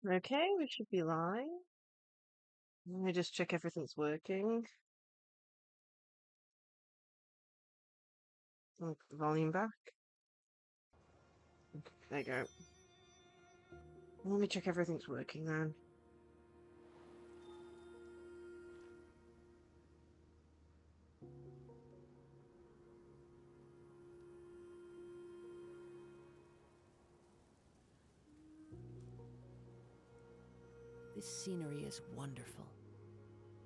Okay, we should be live. Let me just check everything's working. Oh, the volume back. Okay, there you go. Let me check everything's working then. This scenery is wonderful.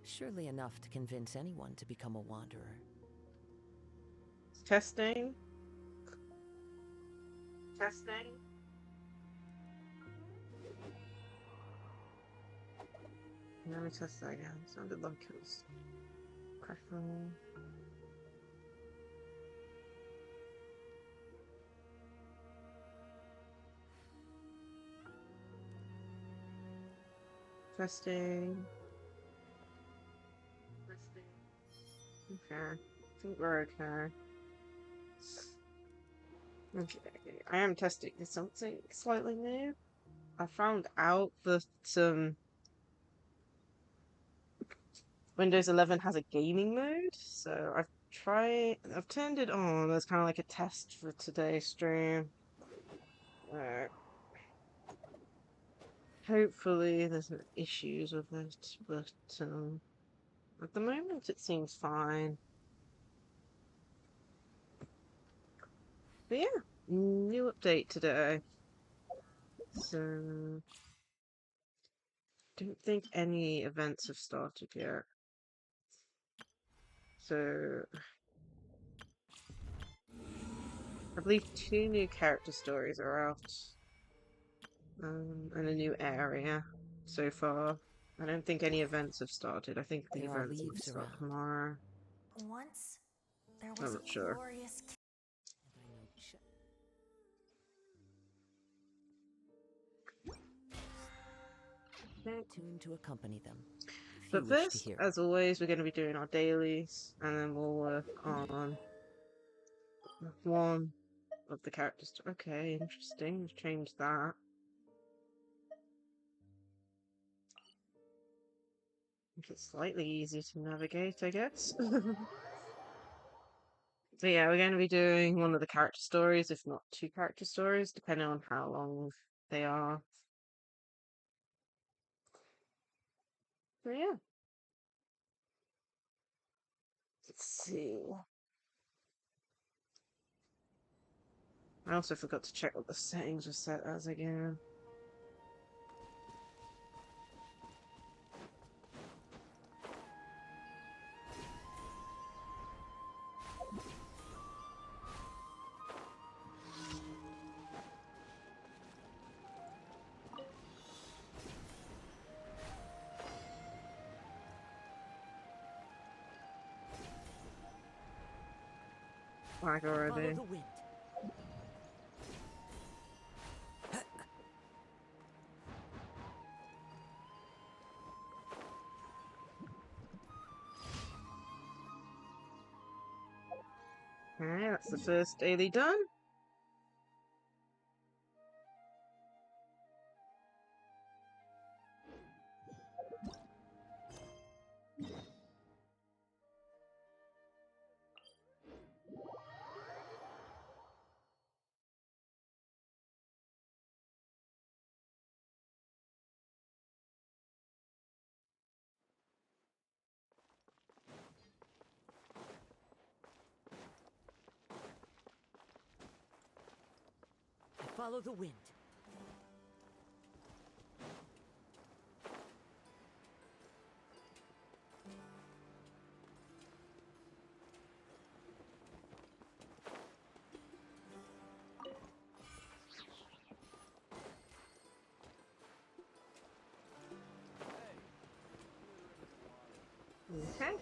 Surely enough to convince anyone to become a wanderer. Testing. Testing. Let me test that again. Sounded like it was cracking. Testing. Testing. Okay. I think we're okay. Okay. I am testing something slightly new. I found out that Windows 11 has a gaming mode, so I've turned it on as kind of like a test for today's stream. Uh, Hopefully there's no issues with it, but at the moment it seems fine. But yeah, new update today. So, don't think any events have started yet. So, I believe 2 new character stories are out, and a new area so far. I don't think any events have started. I think the There are events might leaves start around. tomorrow. Once, there I'm was not a sure. glorious And I know tuned to accompany them, if you But wish to first, hear. as always, we're going to be doing our dailies, and then we'll work on one of the characters. Okay, interesting. We've changed that. Make it slightly easier to navigate, I guess. So yeah, we're going to be doing one of the character stories, if not 2 character stories, depending on how long they are. So yeah. Let's see. I also forgot to check what the settings were set as again. Like Follow already. the wind. Okay, that's the first daily done. Follow the wind. Okay.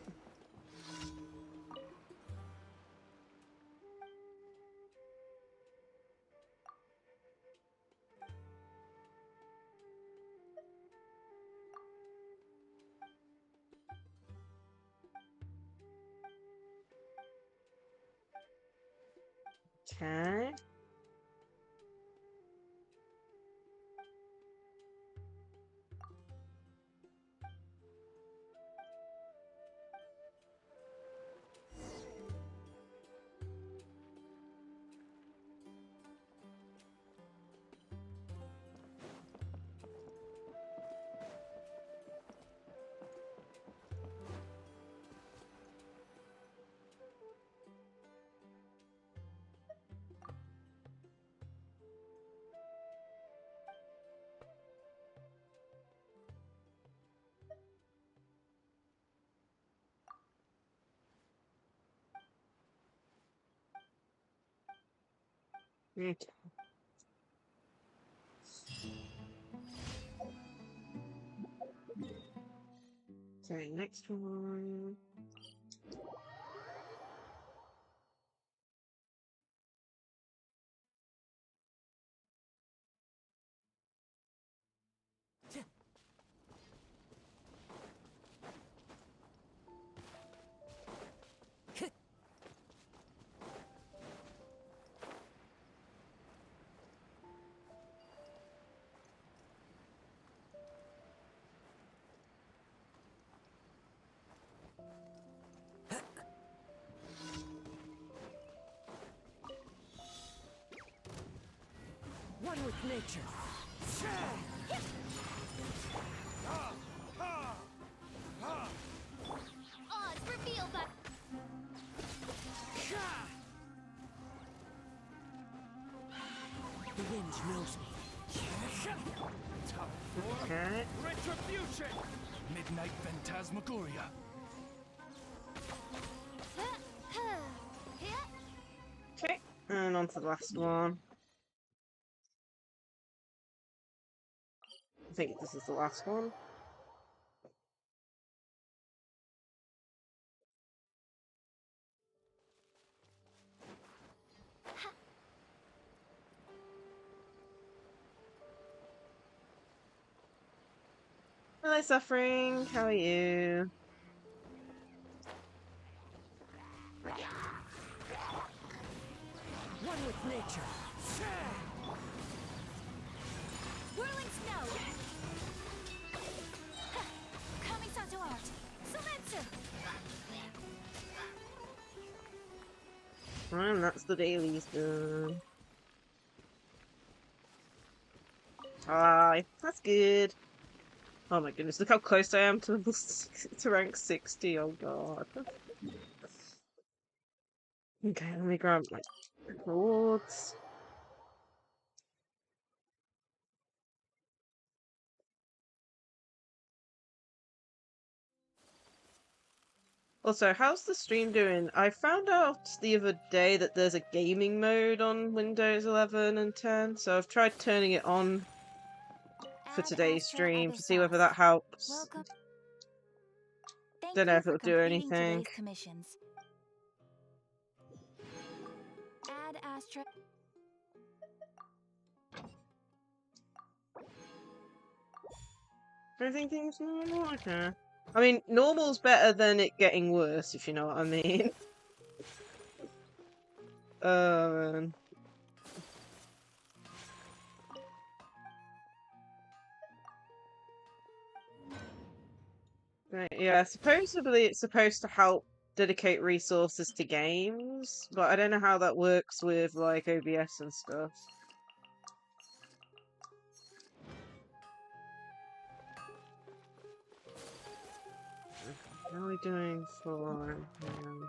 Okay. Okay. So next one. One with nature. Odds reveal that. The wind knows me. Okay. Retribution! Midnight Phantasmagoria. Okay. And on to the last one. I think this is the last one. Hello, Suffering. How are you? One with nature. Whirling snow. Coming to art. Sumetsu. And that's the dailies done. Hi. That's good. Oh my goodness, look how close I am to to rank 60. Oh god. Okay, let me grab my rewards. Also, how's the stream doing? I found out the other day that there's a gaming mode on Windows 11 and 10, so I've tried turning it on for Ad today's Astra stream to see whether Abyssos. that helps. Welcome. Thank Don't know you if for it'll do completing anything. today's commissions. Ad Astra. Everything seems normal? Okay. I mean, normal's better than it getting worse, if you know what I mean. Man. Right, yeah, supposedly it's supposed to help dedicate resources to games, but I don't know how that works with, like, OBS and stuff. How are we doing for hands?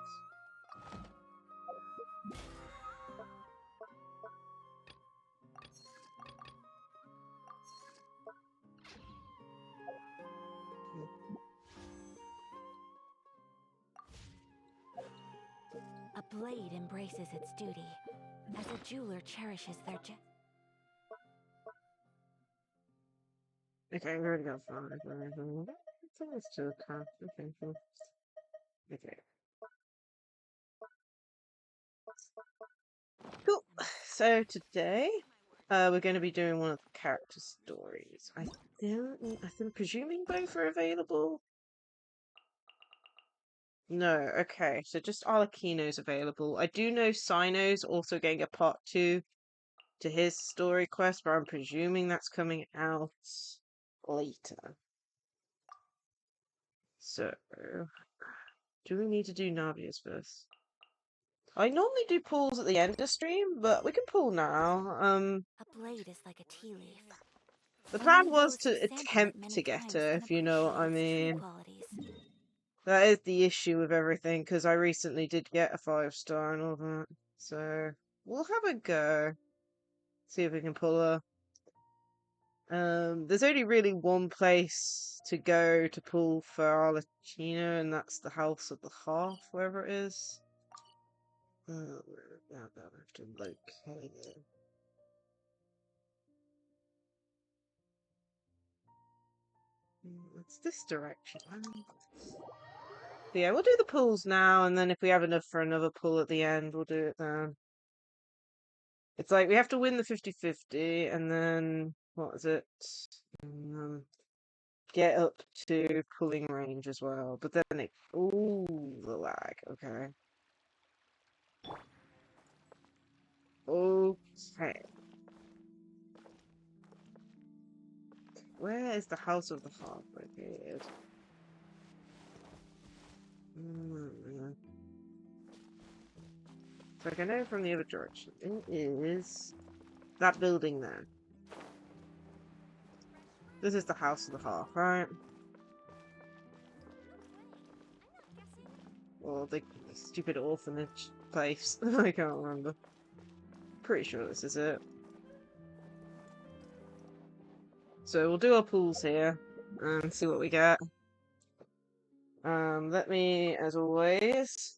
A blade embraces its duty, as a jeweler cherishes their gem. Okay, we already got 5. It's almost 2 o'clock. Okay, cool. Okay. Cool. So today, we're going to be doing one of the character stories. I'm presuming both are available. No, okay, so just Arlecchino's available. I do know Sino's also getting a part 2 to his story quest, but I'm presuming that's coming out later. So, do we need to do Navia's first? I normally do pulls at the end of stream, but we can pull now. A blade is like a tea leaf. The plan Only was those who to sample it attempt many to get times her, can if you know what I appreciate its true mean. qualities. That is the issue with everything, because I recently did get a 5-star and all that. So, we'll have a go. See if we can pull her. There's only really one place to go to pull for Arlecchino, and that's the House of the Hearth, wherever it is. Now I have to locate it. It's this direction. But yeah, we'll do the pools now, and then if we have enough for another pool at the end, we'll do it then. It's like we have to win the 50-50, and then what is it? Um, get up to pulling range as well. But then it, ooh, the lag. Okay. Okay. Where is the House of the Heart located? So I can know from the other direction. It is that building there. This is the House of the Heart, right? Or the stupid orphanage place. I can't remember. Pretty sure this is it. So we'll do our pools here and see what we get. Let me, as always,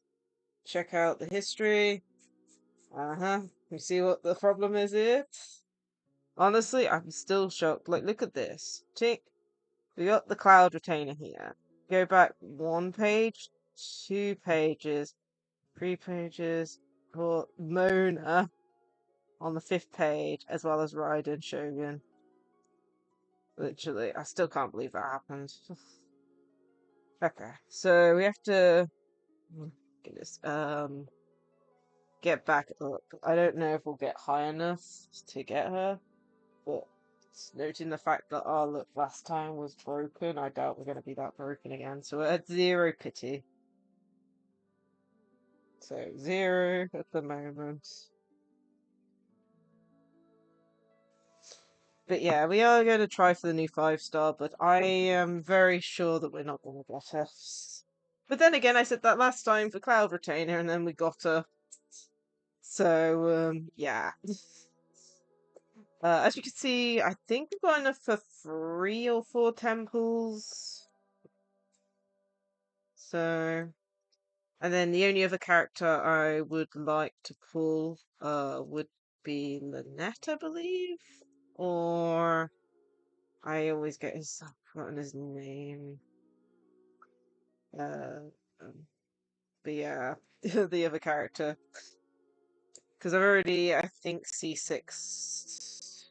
check out the history. You see what the problem is here? Honestly, I'm still shocked. Like, look at this. Tick. We got the cloud retainer here. Go back 1 page, 2 pages, 3 pages for Mona on the 5th page, as well as Raiden Shogun. Literally, I still can't believe that happened. Okay, so we have to goodness, get back up. I don't know if we'll get high enough to get her, but noting the fact that our look last time was broken, I doubt we're going to be that broken again. So we're at 0 pity. So 0 at the moment. But yeah, we are going to try for the new 5-star, but I am very sure that we're not going to get her. But then again, I said that last time for Cloud Retainer, and then we got her. So, yeah. As you can see, I think we've got enough for 3 or 4 temples. So, and then the only other character I would like to pull would be Lynette, I believe. Or I always get forgotten his name. But yeah, the other character. Because I've already, I think, C6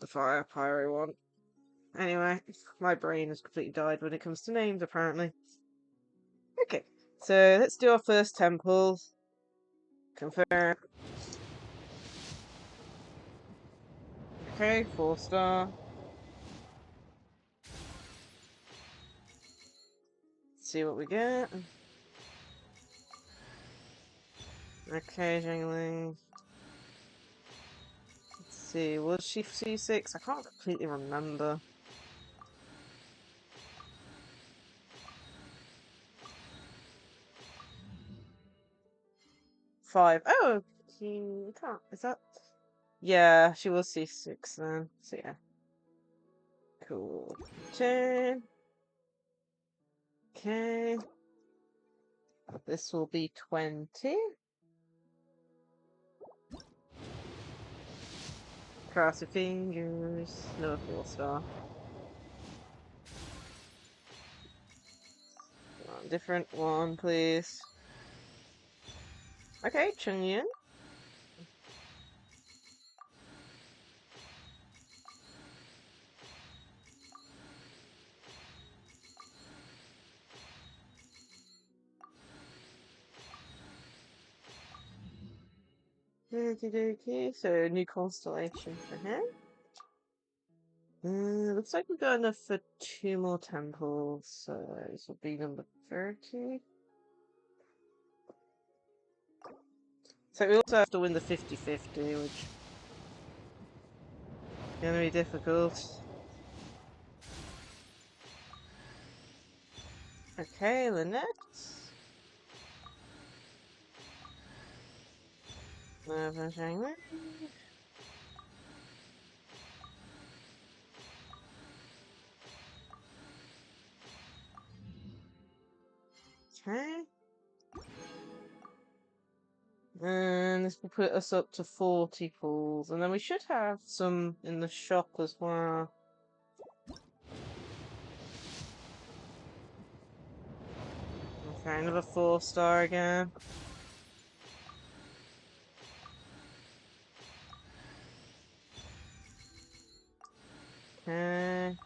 the Fire Pyro one. Anyway, my brain has completely died when it comes to names, apparently. Okay, so let's do our first temple. Confirm. Okay, 4-star. See what we get. Okay, Jingling. Let's see, was she C6? I can't completely remember. Five. Oh, she can't. Is that? Yeah, she was C6 then. So yeah. Cool. 10. Okay. This will be 20. Cross your fingers. No 4-star. Different one, please. Okay, Chungyun. Okey-dokey. So, new constellation for him. Looks like we've got enough for 2 more temples. So, this will be number 30. So, we also have to win the 50-50, which is going to be difficult. Okay, Lynette. Okay. And this will put us up to 40 pools. And then we should have some in the shop as well. Okay, another 4-star again. Okay.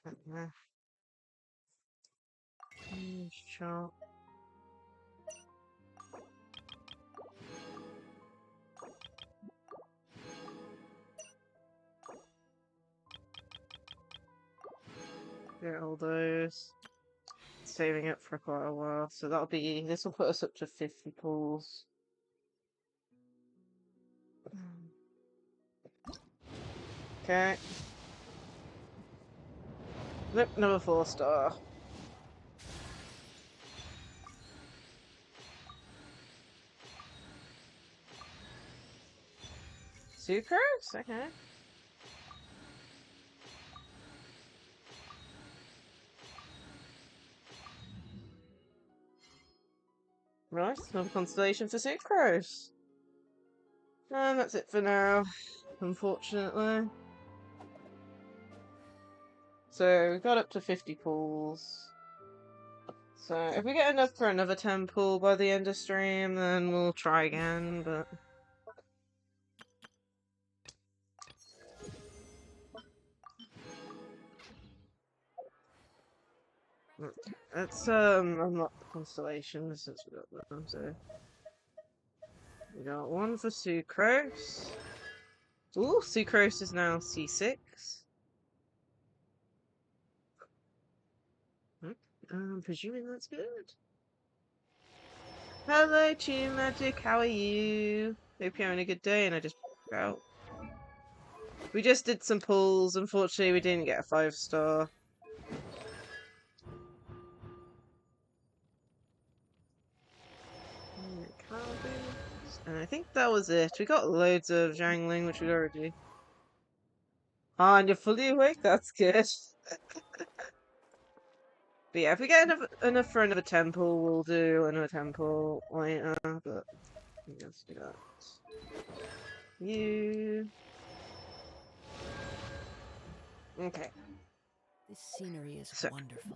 Okay. Shop. Get all those. Saving it for quite a while. So that'll be, this will put us up to 50 pools. Okay. Nope, another 4-star. Sucrose? Okay. Right, another constellation for Sucrose. And that's it for now, unfortunately. So we got up to 50 pools. So if we get enough for another 10 pool by the end of stream, then we'll try again, but... Let's unlock the constellations since we got them, so... We got one for Sucrose. Ooh, Sucrose is now C6. I'm presuming that's good. Hello, Tune Magic, how are you? Hope you're having a good day, and I just out. We just did some pulls. Unfortunately, we didn't get a 5-star. And I think that was it. We got loads of Zhangling, which we already. Ah, and you're fully awake? That's good. But yeah, if we get enough for another temple, we'll do another temple later, but let's do that. You. Okay. This scenery is So, wonderful.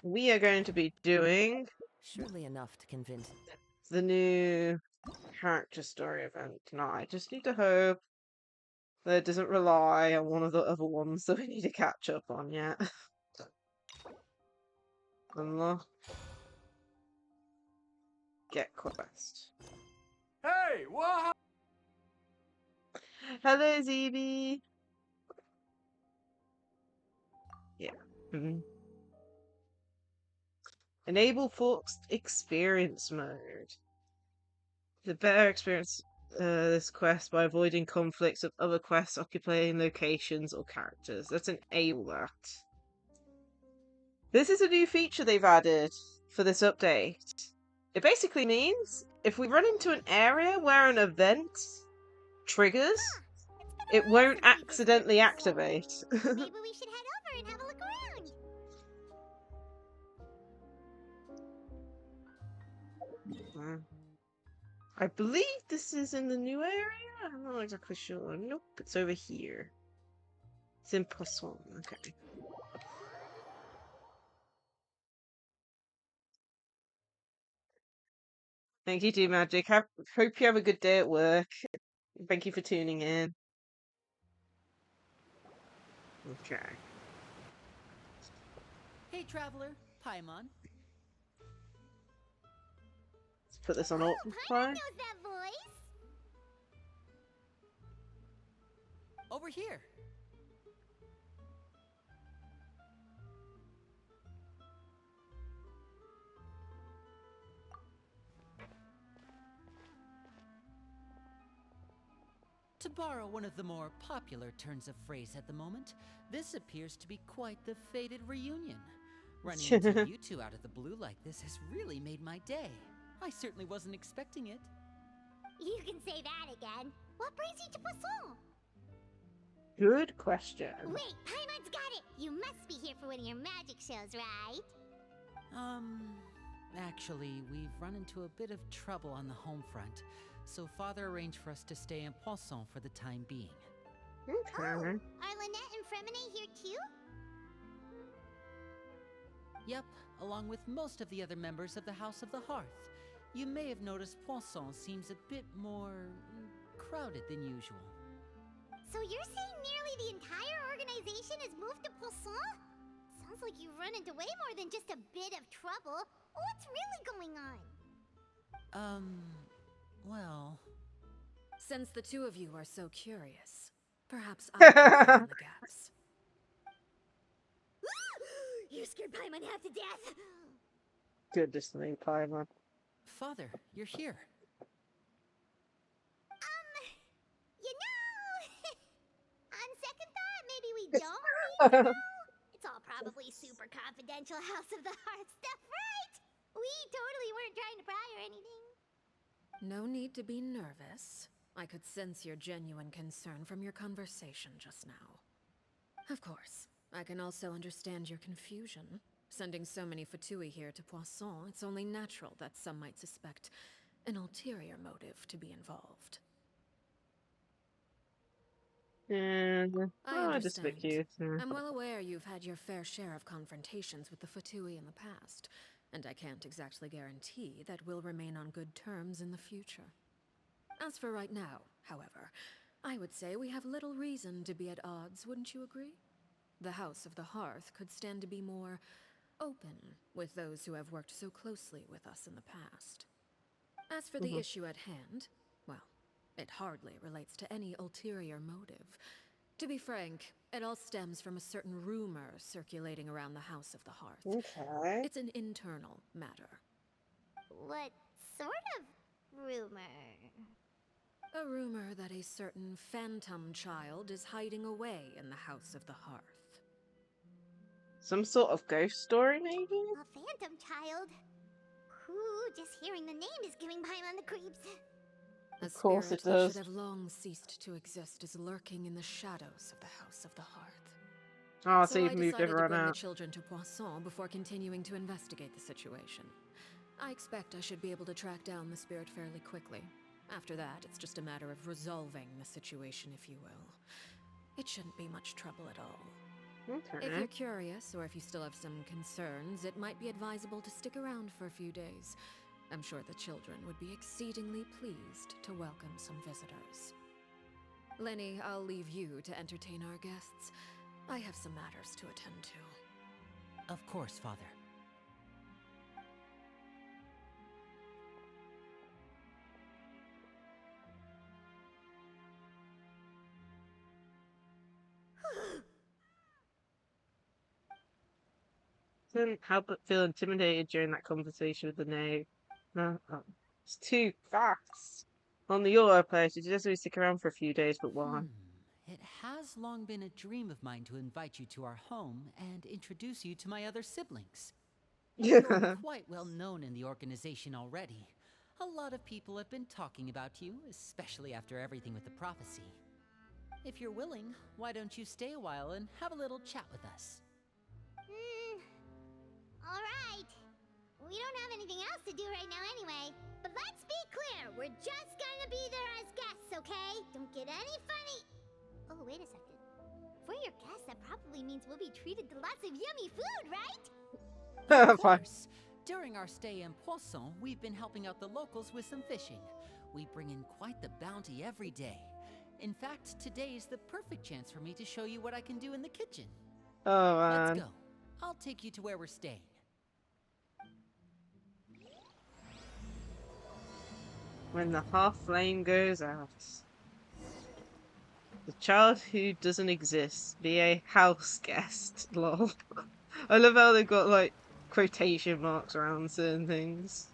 we are going to be doing Surely enough to convince. the new character story event tonight. I just need to hope that it doesn't rely on one of the other ones that we need to catch up on yet. Unlock. Get quest. Hey, what? Hello, ZB. Yeah. Enable forced experience mode. To better experience this quest by avoiding conflicts of other quests occupying locations or characters. Let's enable that. This is a new feature they've added for this update. It basically means if we run into an area where an event triggers, it won't accidentally activate. Maybe we should head over and have a look around. I believe this is in the new area? I'm not exactly sure. Nope, it's over here. It's in Poisson, okay. Thank you, Magic. Hope you have a good day at work. Thank you for tuning in. Okay. Hey, traveler, Paimon. Let's put this on Paimon autoplay. knows that voice. Over here. To borrow one of the more popular turns of phrase at the moment, this appears to be quite the fated reunion. Running into you two out of the blue like this has really made my day. I certainly wasn't expecting it. You can say that again. What brings you to Poisson? Good question. Wait, Paimon's got it! You must be here for one of your magic shows, right? Actually, we've run into a bit of trouble on the home front, so Father arranged for us to stay in Poisson for the time being. Okay. Are Lynette and Fremine here too? Yep, along with most of the other members of the House of the Hearth. You may have noticed Poisson seems a bit more crowded than usual. So you're saying nearly the entire organization has moved to Poisson? Sounds like you've run into way more than just a bit of trouble. What's really going on? Well... Since the two of you are so curious, perhaps I can fill in the gaps. You scared Paimon half to death! Goodness me, Paimon. Father, you're here. You know... on second thought, maybe we don't need to know. It's all probably super confidential House of the Hearth stuff, right? We totally weren't trying to pry or anything. No need to be nervous. I could sense your genuine concern from your conversation just now. Of course, I can also understand your confusion. Sending so many Fatui here to Poisson, it's only natural that some might suspect an ulterior motive to be involved. I Just a bit understand. cute. I'm well aware you've had your fair share of confrontations with the Fatui in the past, and I can't exactly guarantee that we'll remain on good terms in the future. As for right now, however, I would say we have little reason to be at odds, wouldn't you agree? The House of the Hearth could stand to be more open with those who have worked so closely with us in the past. As for the issue at hand, well, it hardly relates to any ulterior motive. To be frank, it all stems from a certain rumor circulating around the House of the Hearth. Okay. It's an internal matter. What sort of rumor? A rumor that a certain phantom child is hiding away in the House of the Hearth. Some sort of ghost story, maybe? A phantom child? Ooh, just hearing the name is giving Paimon the creeps. A Of course spirit it that does. should have long ceased to exist is lurking in the shadows of the House of the Hearth. Oh, So so you've I moved decided to everyone bring the out. children to Poisson before continuing to investigate the situation. I expect I should be able to track down the spirit fairly quickly. After that, it's just a matter of resolving the situation, if you will. It shouldn't be much trouble at all. If Okay. you're curious, or if you still have some concerns, it might be advisable to stick around for a few days. I'm sure the children would be exceedingly pleased to welcome some visitors. Lenny, I'll leave you to entertain our guests. I have some matters to attend to. Of course, Father. Couldn't help but feel intimidated during that conversation with the knave. No, it's too fast. On the autoplay, she just stick around for a few days, but why? It has long been a dream of mine to invite you to our home and introduce you to my other siblings. You're quite well known in the organization already. A lot of people have been talking about you, especially after everything with the prophecy. If you're willing, why don't you stay a while and have a little chat with us? Alright. We don't have anything else to do right now anyway. But let's be clear, we're just gonna be there as guests, okay? Don't get any funny... Oh, wait a second. If we're your guests, that probably means we'll be treated to lots of yummy food, right? Of Fine. course. During our stay in Poisson, we've been helping out the locals with some fishing. We bring in quite the bounty every day. In fact, today is the perfect chance for me to show you what I can do in the kitchen. Oh, Let's man. go. I'll take you to where we're staying. When the half flame goes out. The child who doesn't exist. Be a house guest. Lol. I love how they've got, like, quotation marks around certain things.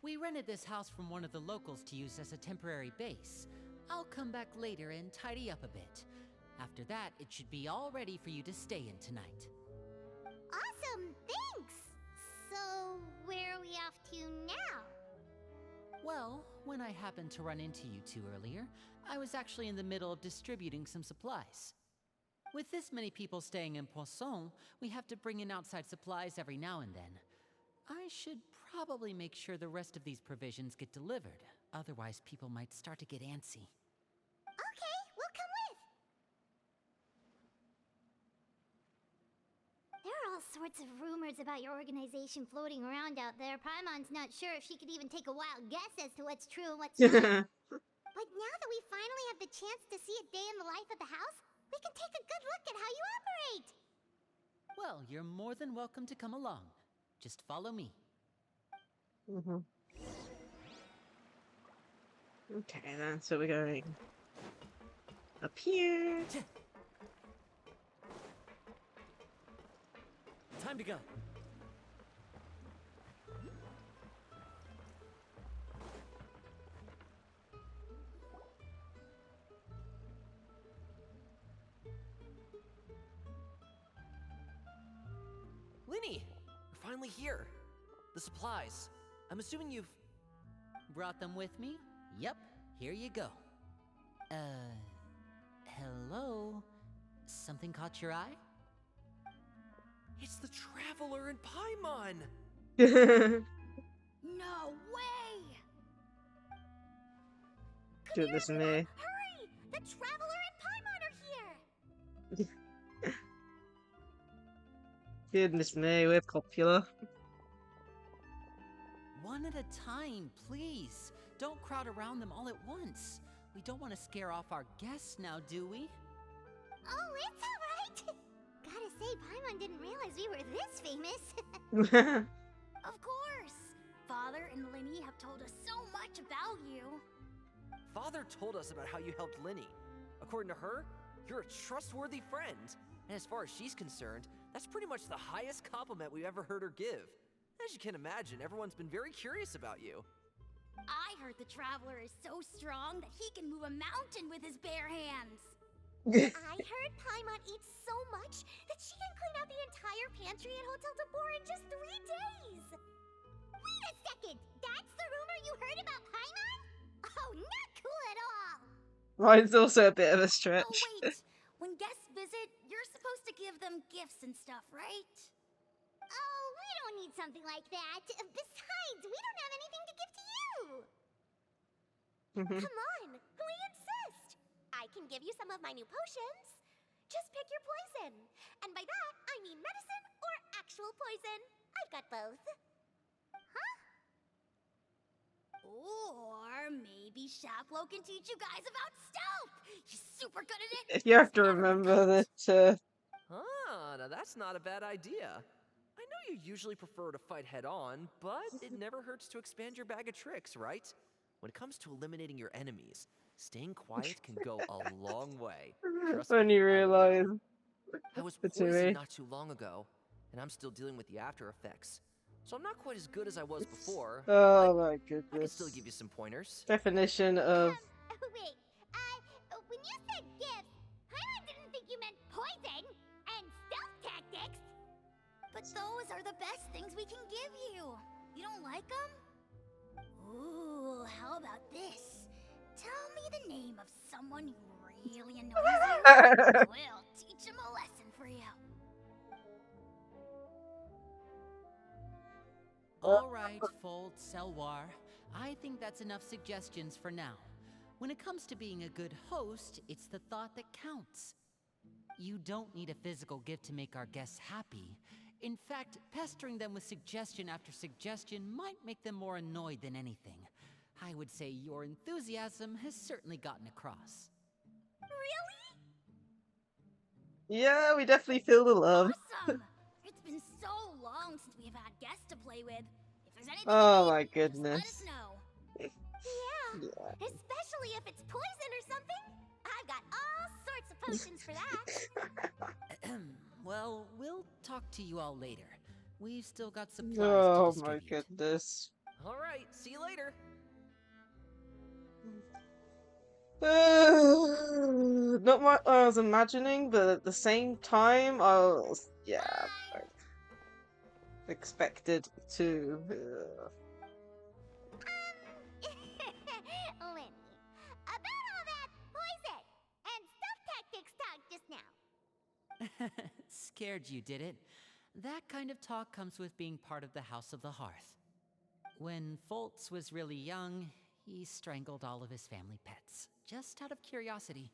We rented this house from one of the locals to use as a temporary base. I'll come back later and tidy up a bit. After that, it should be all ready for you to stay in tonight. Awesome, thanks! So, where are we off to now? Well, when I happened to run into you two earlier, I was actually in the middle of distributing some supplies. With this many people staying in Poisson, we have to bring in outside supplies every now and then. I should probably make sure the rest of these provisions get delivered. Otherwise, people might start to get antsy. Okay, we'll come with. There are all sorts of rumors about your organization floating around out there. Paimon's not sure if she could even take a wild guess as to what's true and what's not. But now that we finally have the chance to see a day in the life of the house, we can take a good look at how you operate. Well, you're more than welcome to come along. Just follow me. Okay then, so we're going up here. Time to go. Linny, you're finally here. The supplies. I'm assuming you've... Brought them with me? Yep, here you go. Hello? Something caught your eye? It's the Traveler in Paimon! No way! Goodness me. Hurry! The Traveler and Paimon are here! Goodness me, we're popular. One at a time, please. Don't crowd around them all at once. We don't want to scare off our guests now, do we? Oh, it's alright! Gotta say, Paimon didn't realize we were this famous. Of course! Father and Linny have told us so much about you. Father told us about how you helped Linny. According to her, you're a trustworthy friend. And as far as she's concerned, that's pretty much the highest compliment we've ever heard her give. As you can imagine, everyone's been very curious about you. I heard the Traveler is so strong that he can move a mountain with his bare hands. I heard Paimon eats so much that she can clean out the entire pantry at Hotel de Boer in just 3 days. Wait a second! That's the rumor you heard about Paimon? Oh, not cool at all! Mine's also a bit of a stretch. Oh, wait. When guests visit, you're supposed to give them gifts and stuff, right? Oh, we don't need something like that. Besides, we don't have anything to give to you. Come on, we insist. I can give you some of my new potions. Just pick your poison. And by that, I mean medicine or actual poison. I've got both. Huh? Or maybe Shaplo can teach you guys about stealth. He's super good at it. You have to remember that, Ah, now that's not a bad idea. I know you usually prefer to fight head-on, but it never hurts to expand your bag of tricks, right? When it comes to eliminating your enemies, staying quiet can go a long way. Trust when me, you I know. realize I was it's poisoned alright. not too long ago, and I'm still dealing with the after effects. So I'm not quite as good as I was before, Oh but my I can goodness. still give you some pointers. Definition of Wait, when you said gifts, Paimon didn't think you meant poison and stealth tactics. But those are the best things we can give you. You don't like them? Ooh, how about this? Tell me the name of someone who really annoys you. We'll teach him a lesson for you. All right, Fold, Selwar. I think that's enough suggestions for now. When it comes to being a good host, it's the thought that counts. You don't need a physical gift to make our guests happy. In fact, pestering them with suggestion after suggestion might make them more annoyed than anything. I would say your enthusiasm has certainly gotten across. Really? yeah, we definitely feel the love. Awesome! It's been so long since we've had guests to play with. If there's anything Oh you my need, just let goodness. us know. Yeah, especially if it's poison or something. I've got all sorts of potions for that. Well, we'll talk to you all later. We've still got supplies Oh to my distribute. goodness. All right, see you later. Not what I was imagining, but at the same time, I was, yeah, I expected to. Lenny, about all that poison and stealth tactics talk just now. Scared you, did it? That kind of talk comes with being part of the House of the Hearth. When Foltz was really young, he strangled all of his family pets, just out of curiosity.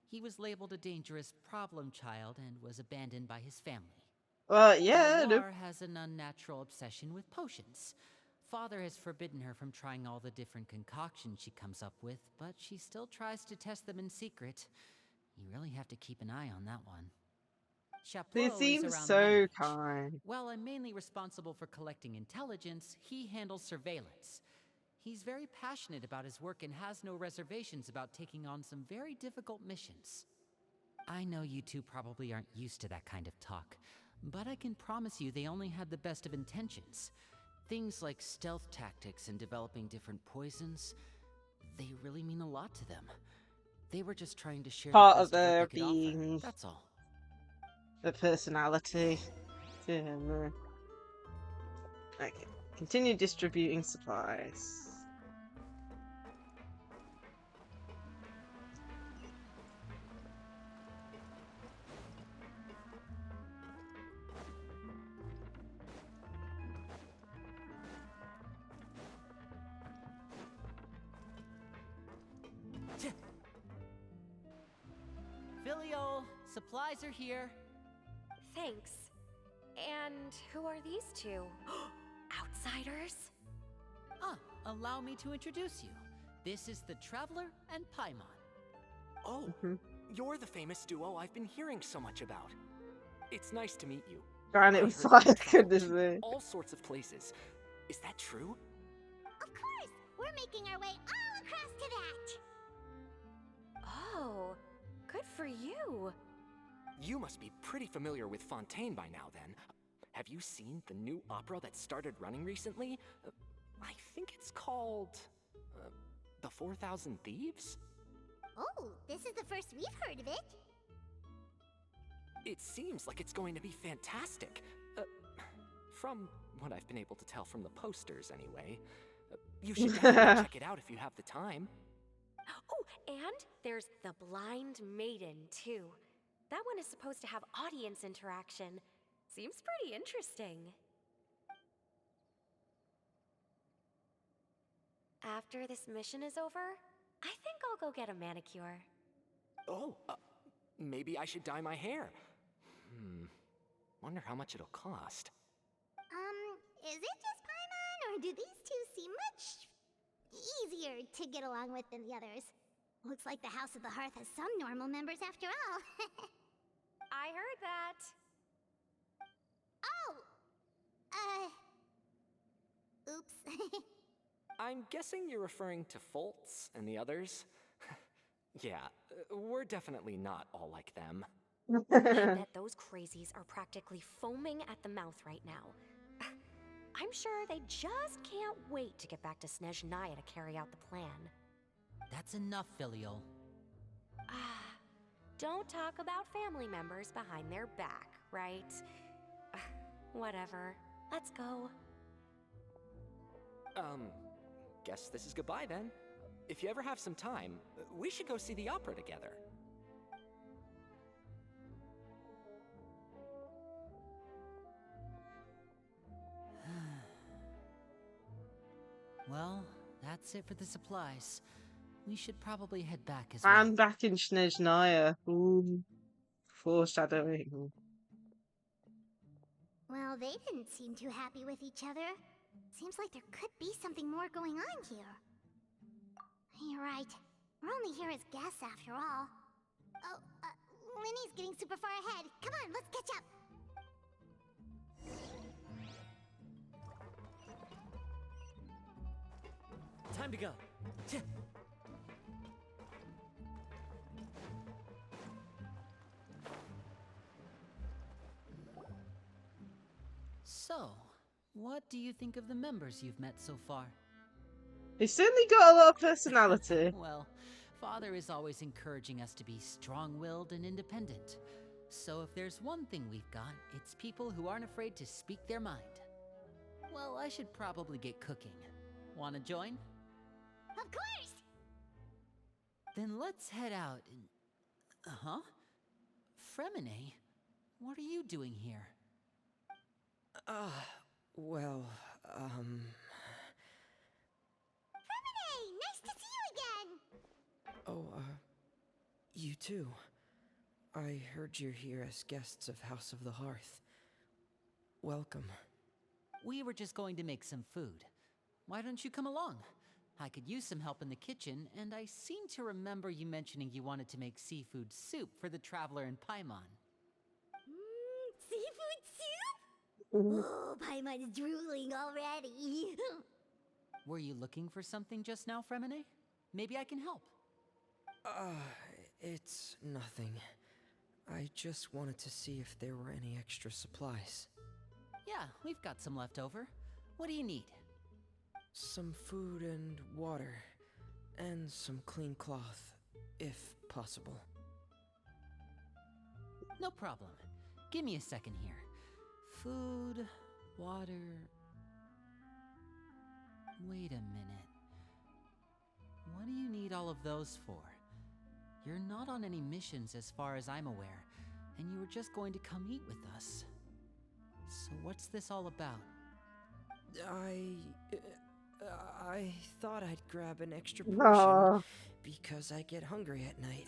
He was labeled a dangerous problem child and was abandoned by his family. Yeah, no. Alwar has an unnatural obsession with potions. Father has forbidden her from trying all the different concoctions she comes up with, but she still tries to test them in secret. You really have to keep an eye on that one. They Chapeau is seem around my so age. kind. While I'm mainly responsible for collecting intelligence, he handles surveillance. He's very passionate about his work and has no reservations about taking on some very difficult missions. I know you two probably aren't used to that kind of talk, but I can promise you they only had the best of intentions. Things like stealth tactics and developing different poisons, they really mean a lot to them. They were just trying to share Part the of best of what their they could offer, being, that's all. the personality. Yeah, no. Okay, continue distributing supplies. Filio, supplies are here. Thanks. And who are these two? Outsiders? Allow me to introduce you. This is the Traveler and Paimon. Oh, you're the famous duo I've been hearing so much about. It's nice to meet you. Granite I with heard fire, you travel goodness to me. all sorts of places. Is that true? Of course, we're making our way all across to that. Oh, good for you. You must be pretty familiar with Fontaine by now, then. Have you seen the new opera that started running recently? I think it's called... The 4,000 Thieves? Oh, this is the first we've heard of it. It seems like it's going to be fantastic. From what I've been able to tell from the posters, anyway. You should definitely check it out if you have the time. Oh, and there's The Blind Maiden, too. That one is supposed to have audience interaction. Seems pretty interesting. After this mission is over, I think I'll go get a manicure. Oh, maybe I should dye my hair. Wonder how much it'll cost. Is it just Paimon, or do these two seem much easier to get along with than the others? Looks like the House of the Hearth has some normal members after all. I heard that. Oops. I'm guessing you're referring to Foltz and the others? Yeah, we're definitely not all like them. I bet those crazies are practically foaming at the mouth right now. I'm sure they just can't wait to get back to Snezhnaya to carry out the plan. That's enough, Filio. Don't talk about family members behind their back, right? Whatever. Let's go. Guess this is goodbye then. If you ever have some time, we should go see the opera together. Well, that's it for the supplies. We should probably head back as well. And back in Snezhnaya. Ooh. Foreshadowing. Well, they didn't seem too happy with each other. Seems like there could be something more going on here. You're right. We're only here as guests after all. Oh, Linny's getting super far ahead. Come on, let's catch up. Time to go. So, What do you think of the members you've met so far? He's certainly got a lot of personality. Well, Father is always encouraging us to be strong-willed and independent. So if there's one thing we've got, it's people who aren't afraid to speak their mind. Well, I should probably get cooking. Wanna join? Of course! Then let's head out and... Uh-huh? Fremine, what are you doing here? Well, Hey, nice to see you again! Oh, you too. I heard you're here as guests of House of the Hearth. Welcome. We were just going to make some food. Why don't you come along? I could use some help in the kitchen, and I seem to remember you mentioning you wanted to make seafood soup for the traveler in Paimon. Seafood soup? Oh, Paimon's drooling already. Were you looking for something just now, Fremine? Maybe I can help. It's nothing. I just wanted to see if there were any extra supplies. Yeah, we've got some left over. What do you need? Some food and water, and some clean cloth, if possible. No problem. Give me a second here. Food, water... Wait a minute. What do you need all of those for? You're not on any missions as far as I'm aware, and you were just going to come eat with us. So what's this all about? I thought I'd grab an extra portion Aw. because I get hungry at night.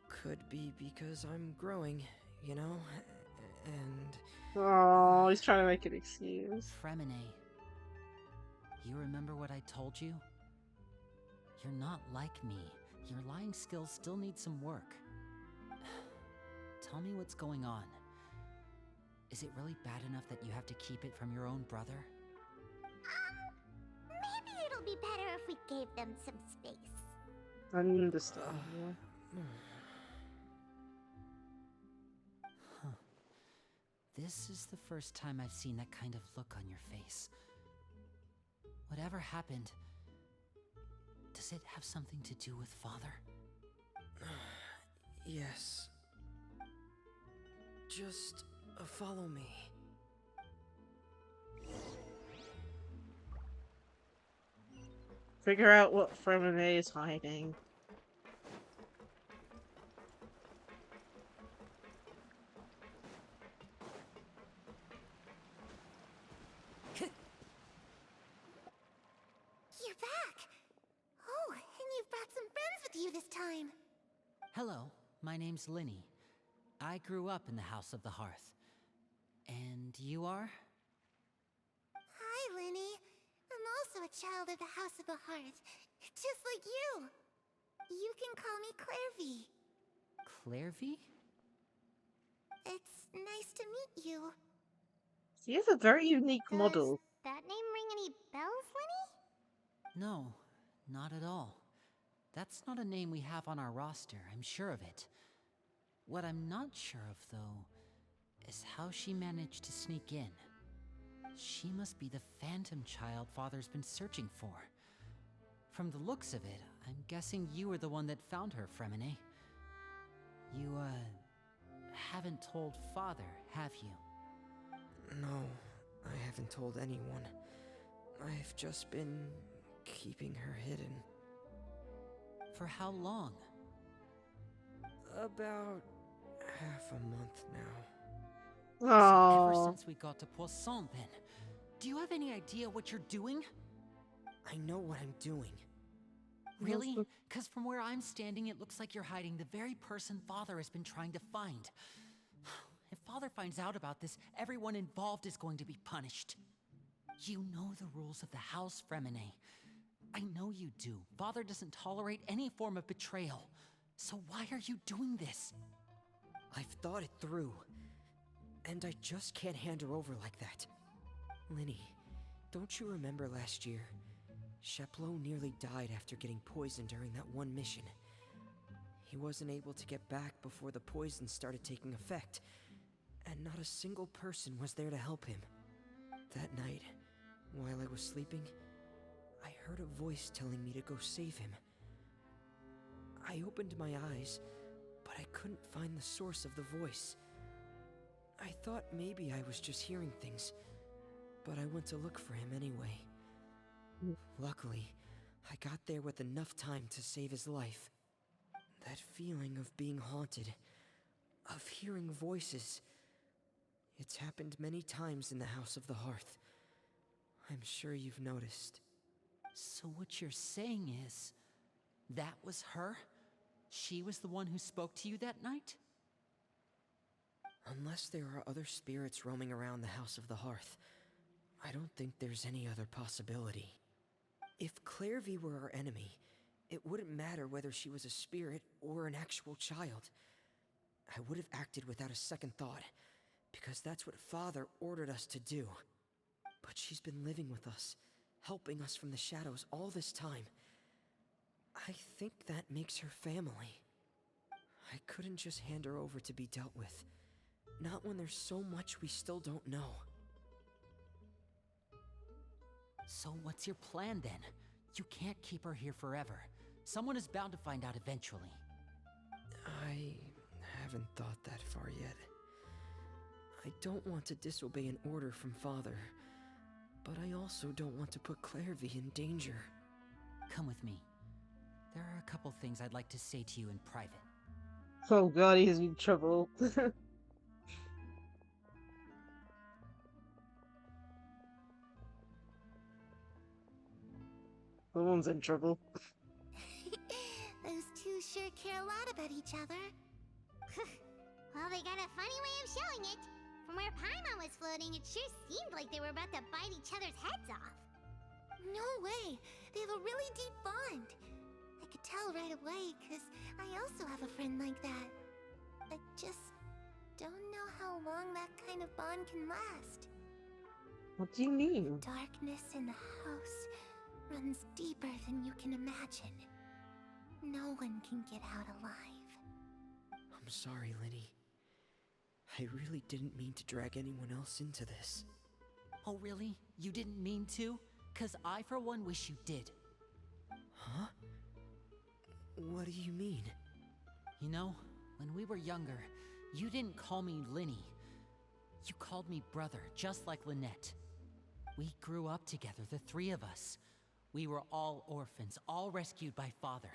Could be because I'm growing, you know? And... Oh, he's trying to make an excuse. Fremine, you remember what I told you? You're not like me. Your lying skills still need some work. Tell me what's going on. Is it really bad enough that you have to keep it from your own brother? Maybe it'll be better if we gave them some space. Understandable. Huh. This is the first time I've seen that kind of look on your face. Whatever happened, does it have something to do with Father? yes. Just follow me. Figure out what Fremine is hiding. You're back! Oh, and you've brought some friends with you this time. Hello, my name's Linny. I grew up in the House of the Hearth. And you are? Hi, Linny. I'm also a child of the House of the Hearth, just like you. You can call me Clairvy. Clairvy? It's nice to meet you. He is a very unique Does model. that name ring any bells, Linny? No, not at all. That's not a name we have on our roster, I'm sure of it. What I'm not sure of, though, is how she managed to sneak in. She must be the phantom child Father's been searching for. From the looks of it, I'm guessing you were the one that found her, Fremine. You, haven't told Father, have you? No, I haven't told anyone. I've just been keeping her hidden. For how long? About half a month now. So ever Oh, since we got to Poisson, then. Do you have any idea what you're doing? I know what I'm doing. Really? Because from where I'm standing, it looks like you're hiding the very person Father has been trying to find. If Father finds out about this, everyone involved is going to be punished. You know the rules of the house, Fremine. I know you do. Father doesn't tolerate any form of betrayal. So why are you doing this? I've thought it through. And I just can't hand her over like that. Linny, don't you remember last year? Sheplo nearly died after getting poisoned during that one mission. He wasn't able to get back before the poison started taking effect, and not a single person was there to help him. That night, while I was sleeping, I heard a voice telling me to go save him. I opened my eyes, but I couldn't find the source of the voice. I thought maybe I was just hearing things, but I went to look for him anyway. Luckily, I got there with enough time to save his life. That feeling of being haunted, of hearing voices, it's happened many times in the House of the Hearth. I'm sure you've noticed. So what you're saying is, that was her? She was the one who spoke to you that night? Unless there are other spirits roaming around the House of the Hearth, I don't think there's any other possibility. If Clairvy were our enemy, it wouldn't matter whether she was a spirit or an actual child. I would have acted without a second thought, because that's what Father ordered us to do. But she's been living with us, helping us from the shadows all this time. I think that makes her family. I couldn't just hand her over to be dealt with. Not when there's so much we still don't know. So what's your plan then? You can't keep her here forever. Someone is bound to find out eventually. I haven't thought that far yet. I don't want to disobey an order from Father, but I also don't want to put Clairvy in danger. Come with me. There are a couple things I'd like to say to you in private. Oh god, he's in trouble. Someone's in trouble. Those two sure care a lot about each other. Well, they got a funny way of showing it. From where Paimon was floating, it sure seemed like they were about to bite each other's heads off. No way! They have a really deep bond. I could tell right away, because I also have a friend like that. I just don't know how long that kind of bond can last. What do you mean? Darkness in the house runs deeper than you can imagine. No one can get out alive. I'm sorry, Linny. I really didn't mean to drag anyone else into this. Oh really? You didn't mean to? 'Cause I for one wish you did. Huh? What do you mean? You know, when we were younger, you didn't call me Linny. You called me brother, just like Lynette. We grew up together, the three of us. We were all orphans, all rescued by Father.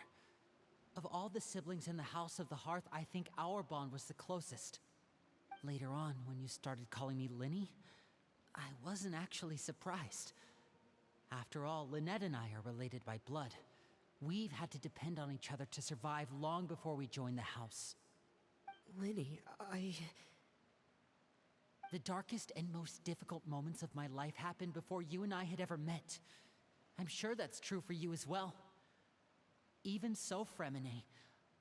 Of all the siblings in the House of the Hearth, I think our bond was the closest. Later on, when you started calling me Linny, I wasn't actually surprised. After all, Lynette and I are related by blood. We've had to depend on each other to survive long before we joined the house. Linny, The darkest and most difficult moments of my life happened before you and I had ever met. I'm sure that's true for you as well. Even so, Fremine,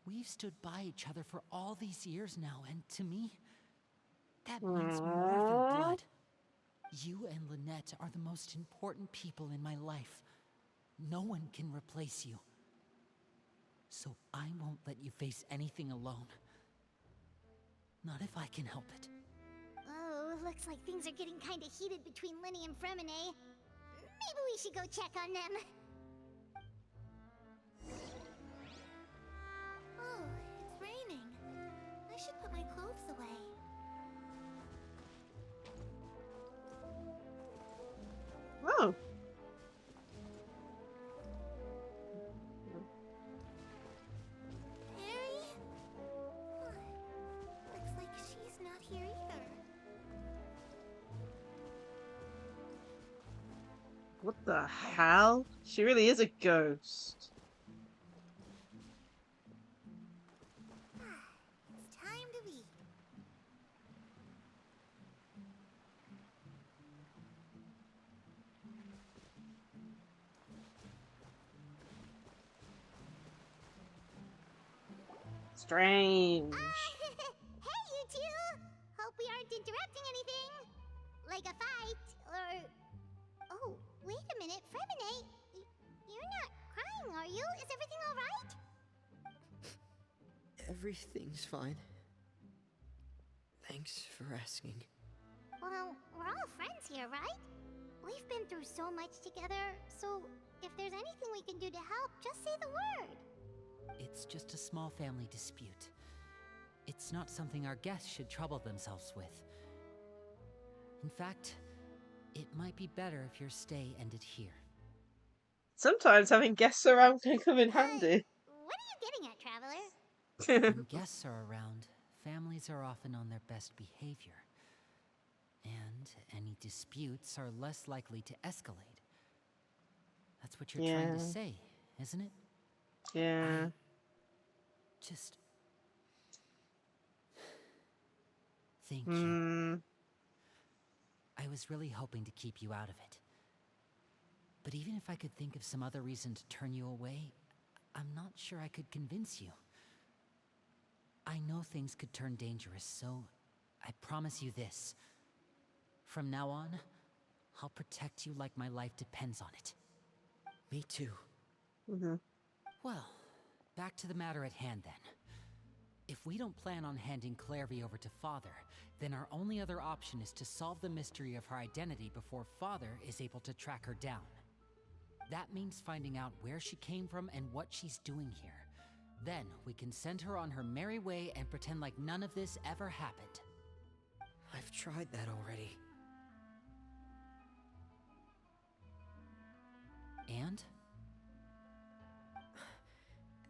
we've stood by each other for all these years now, and to me, that means more than blood. You and Lynette are the most important people in my life. No one can replace you. So I won't let you face anything alone. Not if I can help it. Oh, looks like things are getting kinda heated between Linny and Fremine. Maybe we should go check on them. Oh, it's raining. I should put my clothes away. Oh. Harry? Looks like she's not here either. What the hell? She really is a ghost. It's time to eat. Strange. Hey, you two! Hope we aren't interrupting anything. Like a fight, or... Oh, wait a minute, Fremine. You're not crying, are you? Is everything alright? everything's fine. Thanks for asking. Well, we're all friends here, right? We've been through so much together, so if there's anything we can do to help, just say the word. It's just a small family dispute. It's not something our guests should trouble themselves with. In fact, it might be better if your stay ended here. Sometimes having guests around can come in handy. What are you getting at, Traveler? When guests are around, families are often on their best behavior. And any disputes are less likely to escalate. That's what you're trying to say, isn't it? Yeah. Just... Thank you. I was really hoping to keep you out of it. But even if I could think of some other reason to turn you away, I'm not sure I could convince you. I know things could turn dangerous, so I promise you this. From now on, I'll protect you like my life depends on it. Me too. Well, back to the matter at hand then. If we don't plan on handing Clairvy over to Father, then our only other option is to solve the mystery of her identity before Father is able to track her down. That means finding out where she came from and what she's doing here. Then we can send her on her merry way and pretend like none of this ever happened. I've tried that already. And?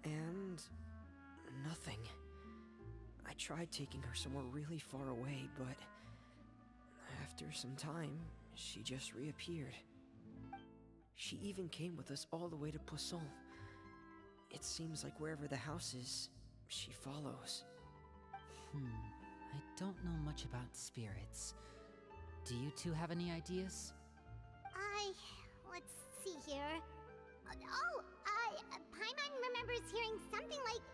And... nothing. I tried taking her somewhere really far away, but... after some time, she just reappeared. She even came with us all the way to Poisson. It seems like wherever the house is, she follows. I don't know much about spirits. Do you two have any ideas? Let's see here. Paimon remembers hearing something like,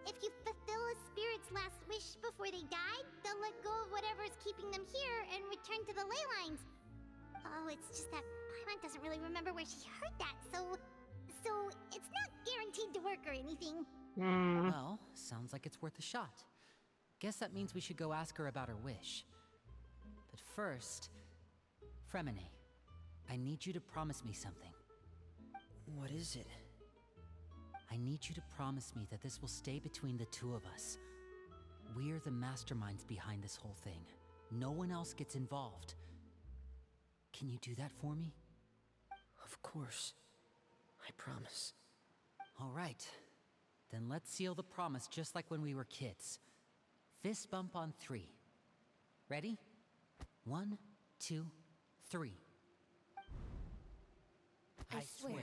if you fulfill a spirit's last wish before they died, they'll let go of whatever's keeping them here and return to the ley lines. Oh, it's just that Paimon doesn't really remember where she heard that, so it's not guaranteed to work or anything. Well, sounds like it's worth a shot. Guess that means we should go ask her about her wish. But first, Fremine, I need you to promise me something. What is it? I need you to promise me that this will stay between the two of us. We're the masterminds behind this whole thing. No one else gets involved. Can you do that for me? Of course. I promise. All right. Then let's seal the promise just like when we were kids. Fist bump on 3. Ready? 1, 2, 3. I swear.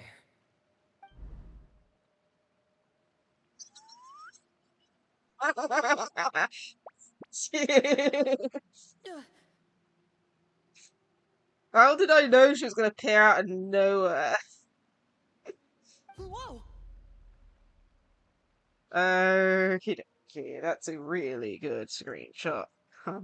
How did I know she was going to appear out of nowhere? Whoa! Okay, that's a really good screenshot. I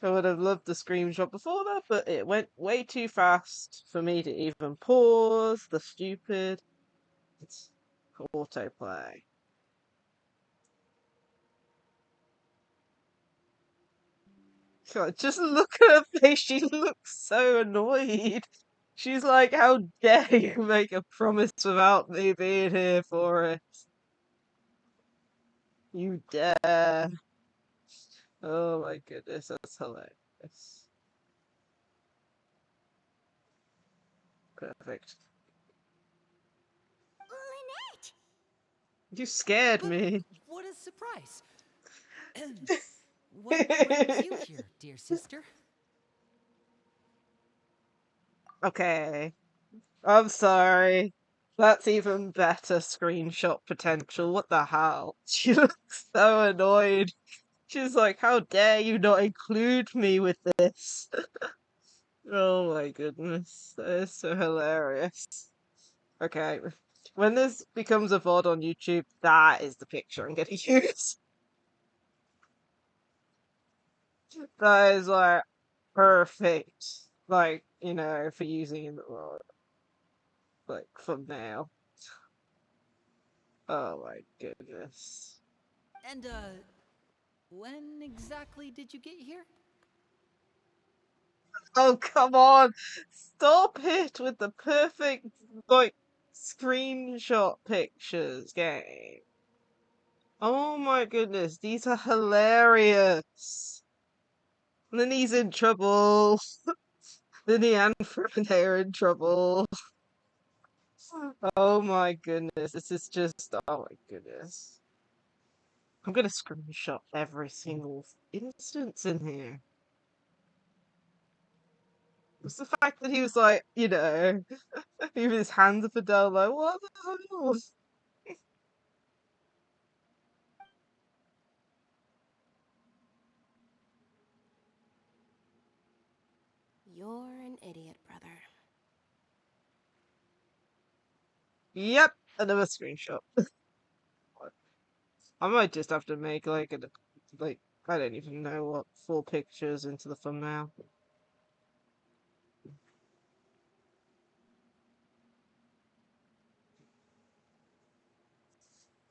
would have loved the screenshot before that, but it went way too fast for me to even pause the stupid autoplay. God, just look at her face. She looks so annoyed. She's like, how dare you make a promise without me being here for it? You dare. Oh my goodness, that's hilarious. Perfect. Lynette! You scared me. What a surprise! What brings you here, dear sister? Okay. I'm sorry. That's even better screenshot potential. What the hell? She looks so annoyed. She's like, how dare you not include me with this? Oh my goodness. That is so hilarious. Okay. When this becomes a VOD on YouTube, that is the picture I'm gonna use. That is like perfect. Like, you know, for using in the world. Like thumbnail. Oh my goodness. And, when exactly did you get here? Oh, come on. Stop it with the perfect, like, screenshot pictures, game. Oh my goodness, these are hilarious. And then he's in trouble. Then the and are in trouble. Oh my goodness, this is just, oh my goodness. I'm gonna screenshot every single instance in here. It's the fact that he was like, you know, with his hands up and down, like, what the hell? You're an idiot, brother. Yep, another screenshot. I might just have to make like a, like, I don't even know what, 4 pictures into the thumbnail.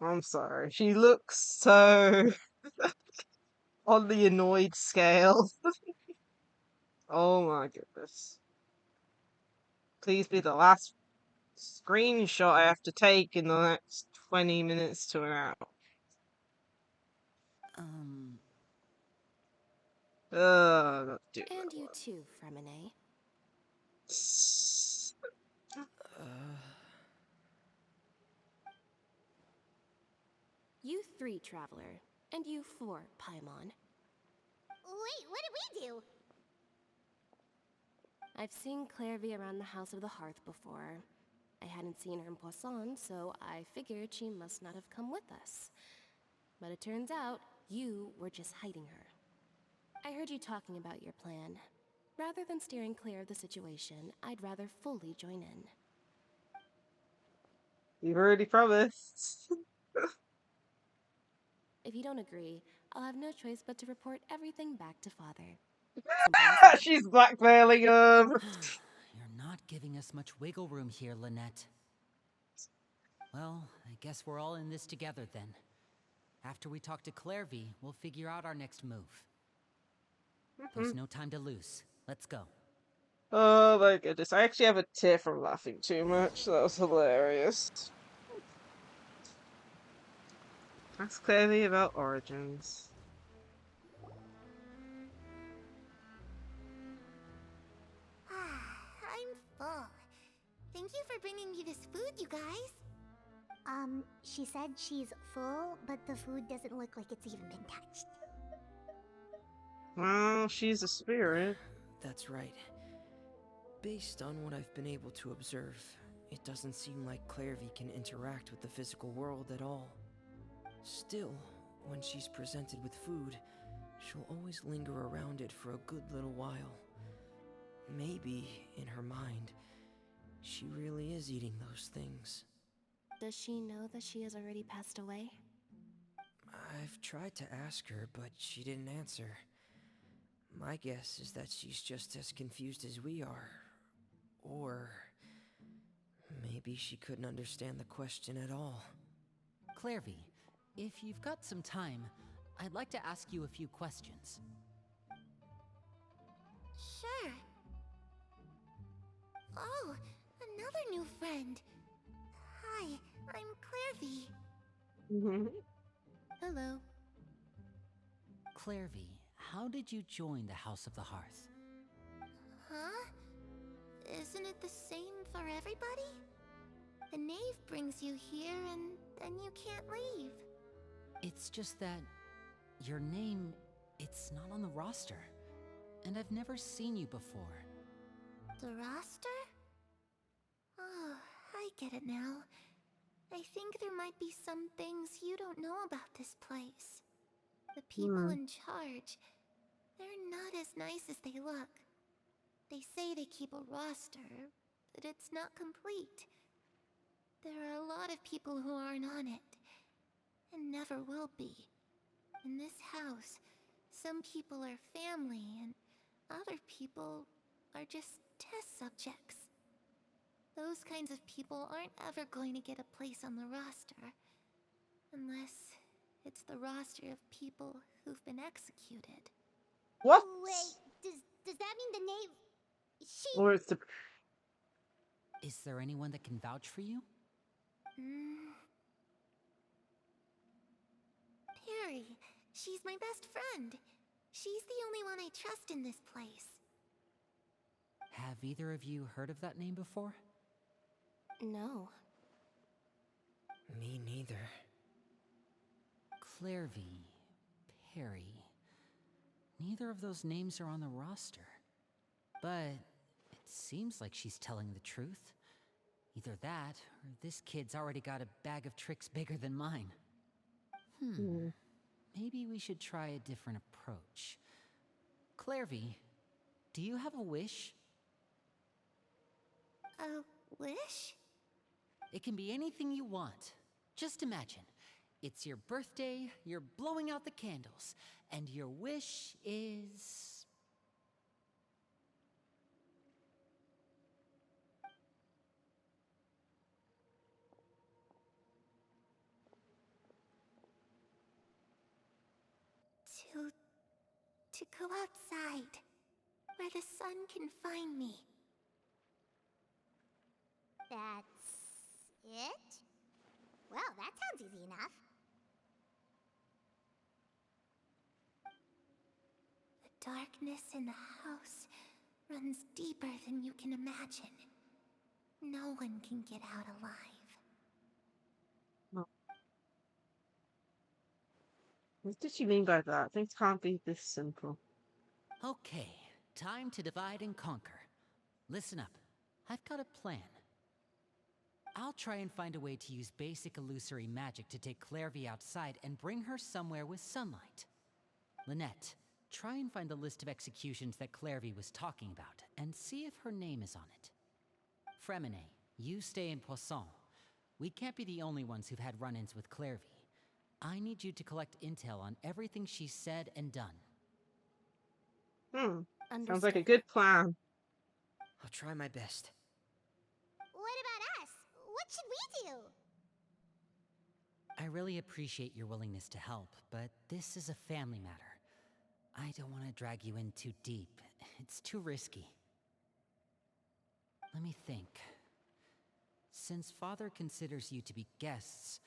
I'm sorry. She looks so on the annoyed scale. Oh my goodness. Please be the last screenshot I have to take in the next 20 minutes to an hour. Not doing And that you one. too, Fremine. You 3, Traveler. And you 4, Paimon. Wait, what did we do? I've seen Clairvy around the House of the Hearth before. I hadn't seen her in Poisson, so I figured she must not have come with us. But it turns out, you were just hiding her. I heard you talking about your plan. Rather than steering clear of the situation, I'd rather fully join in. You've already promised. If you don't agree, I'll have no choice but to report everything back to Father. Simple as that. She's blackmailing him. You're not giving us much wiggle room here, Lynette. Well, I guess we're all in this together then. After we talk to Clairvy, we'll figure out our next move. There's no time to lose. Let's go. Oh my goodness. I actually have a tear from laughing too much. That was hilarious. Ask Clairvy about origins. I'm full. Thank you for bringing me this food, you guys. She said she's full, but the food doesn't look like it's even been touched. Well, she's a spirit. That's right. Based on what I've been able to observe, it doesn't seem like Clairvy can interact with the physical world at all. Still, when she's presented with food, she'll always linger around it for a good little while. Maybe, in her mind, she really is eating those things. Does she know that she has already passed away? I've tried to ask her, but she didn't answer. My guess is that she's just as confused as we are. Or maybe she couldn't understand the question at all. Clairvy, if you've got some time, I'd like to ask you a few questions. Sure. Oh, another new friend. Hi, I'm Clairvy. Hello. Clairvy, how did you join the House of the Hearth? Huh? Isn't it the same for everybody? The knave brings you here and then you can't leave. It's just that your name, it's not on the roster. And I've never seen you before. The roster? Oh, I get it now. I think there might be some things you don't know about this place. The people in charge, they're not as nice as they look. They say they keep a roster, but it's not complete. There are a lot of people who aren't on it, and never will be. In this house, some people are family, and other people are just test subjects. Those kinds of people aren't ever going to get a place on the roster. Unless it's the roster of people who've been executed. What? Wait, Does that mean the name... She... Or it's the... Is there anyone that can vouch for you? Perry. She's my best friend. She's the only one I trust in this place. Have either of you heard of that name before? No. Me neither. Clairvy, Perry. Neither of those names are on the roster. But it seems like she's telling the truth. Either that, or this kid's already got a bag of tricks bigger than mine. Maybe we should try a different approach. Clairvy, do you have a wish? A wish? It can be anything you want. Just imagine. It's your birthday, you're blowing out the candles, and your wish is... To go outside, where the sun can find me. That's... it? Well, that sounds easy enough. The darkness in the house runs deeper than you can imagine. No one can get out alive. What did she mean by that? Things can't be this simple. Okay, time to divide and conquer. Listen up, I've got a plan. I'll try and find a way to use basic illusory magic to take Clairvy outside and bring her somewhere with sunlight. Lynette, try and find the list of executions that Clairvy was talking about, and see if her name is on it. Fremine, you stay in Poisson. We can't be the only ones who've had run-ins with Clairvy. I need you to collect intel on everything she's said and done. Sounds like a good plan. I'll try my best. What about us? What should we do? I really appreciate your willingness to help, but this is a family matter. I don't want to drag you in too deep. It's too risky. Let me think. Since Father considers you to be guests,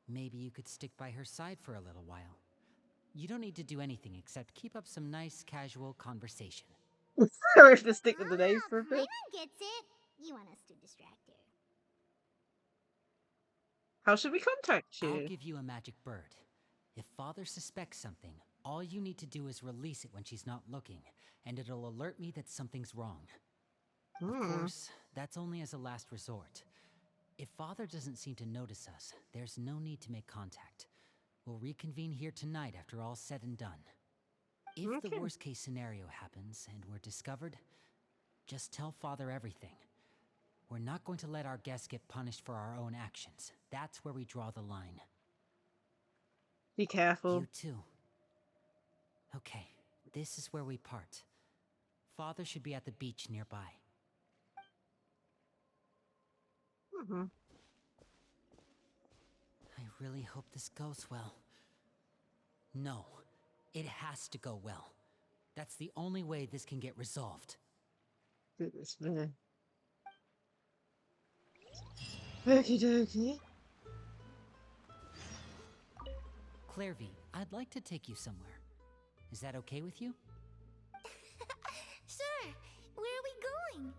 maybe you could stick by her side for a little while. You don't need to do anything except keep up some nice, casual conversation. Sorry if to stick with the name for a bit. Paimon gets it. You want us to distract her. How should we contact you? I'll give you a magic bird. If Father suspects something, all you need to do is release it when she's not looking, and it'll alert me that something's wrong. Of course, that's only as a last resort. If Father doesn't seem to notice us, there's no need to make contact. We'll reconvene here tonight after all's said and done. If the worst case scenario happens and we're discovered, just tell Father everything. We're not going to let our guests get punished for our own actions. That's where we draw the line. Be careful. You too. Okay, this is where we part. Father should be at the beach nearby. I really hope this goes well. No, it has to go well. That's the only way this can get resolved. Goodness me. Okie dokie. Clairvy, I'd like to take you somewhere. Is that okay with you? Sure. Where are we going?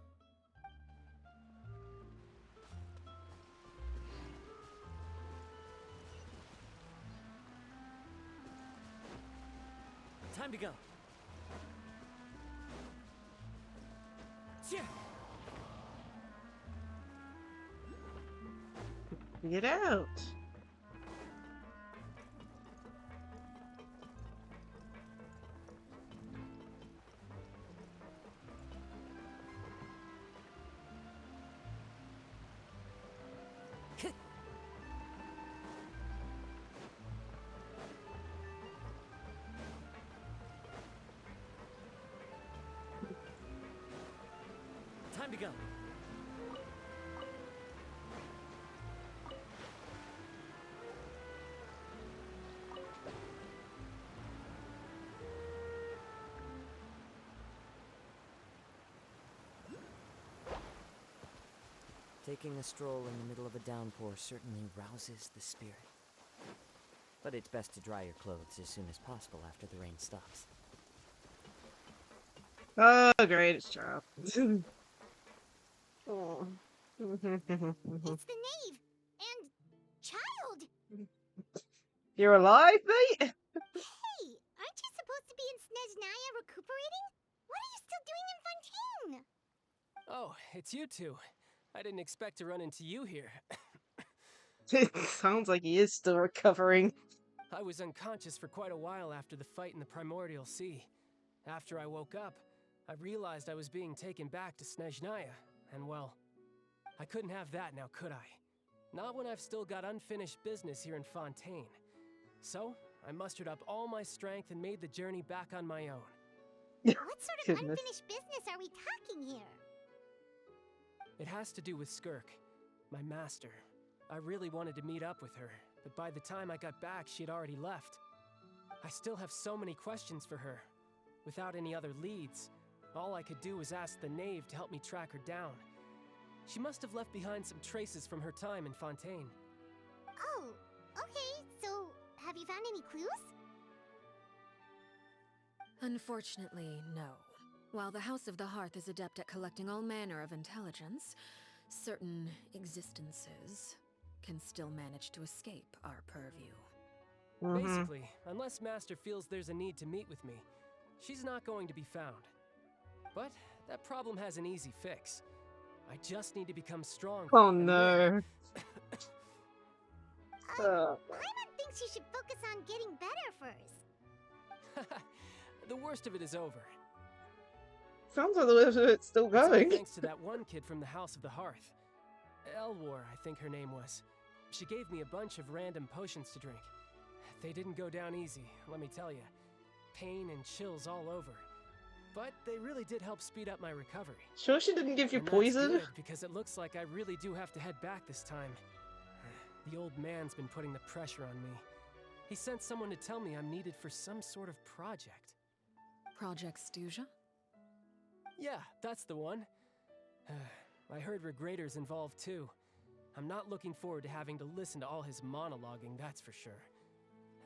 Time to go. Get out. Time to go. Taking a stroll in the middle of a downpour certainly rouses the spirit. But it's best to dry your clothes as soon as possible after the rain stops. Oh, great, it's job. Oh. It's the knave! And... child! You're alive, mate? Hey! Aren't you supposed to be in Snezhnaya recuperating? What are you still doing in Fontaine? Oh, it's you two. I didn't expect to run into you here. It sounds like he is still recovering. I was unconscious for quite a while after the fight in the Primordial Sea. After I woke up, I realized I was being taken back to Snezhnaya, and well, I couldn't have that now, could I? Not when I've still got unfinished business here in Fontaine. So, I mustered up all my strength and made the journey back on my own. What sort of unfinished business are we talking here? It has to do with Skirk, my master. I really wanted to meet up with her, but by the time I got back, she had already left. I still have so many questions for her. Without any other leads, all I could do was ask the knave to help me track her down. She must have left behind some traces from her time in Fontaine. Oh, okay, so have you found any clues? Unfortunately, no. While the House of the Hearth is adept at collecting all manner of intelligence, certain existences can still manage to escape our purview. Basically, unless Master feels there's a need to meet with me, she's not going to be found. But that problem has an easy fix. I just need to become stronger. Oh no. Paimon thinks you should focus on getting better first. The worst of it is over. Sounds like the worst of it's still It's all going. thanks to that one kid from the House of the Hearth. Elwar, I think her name was. She gave me a bunch of random potions to drink. They didn't go down easy, let me tell you. Pain and chills all over. But they really did help speed up my recovery. Sure she didn't give you And poison? that's good, because it looks like I really do have to head back this time. The old man's been putting the pressure on me. He sent someone to tell me I'm needed for some sort of project. Project Stuja? Yeah, that's the one. I heard Regrador's involved too. I'm not looking forward to having to listen to all his monologuing, that's for sure.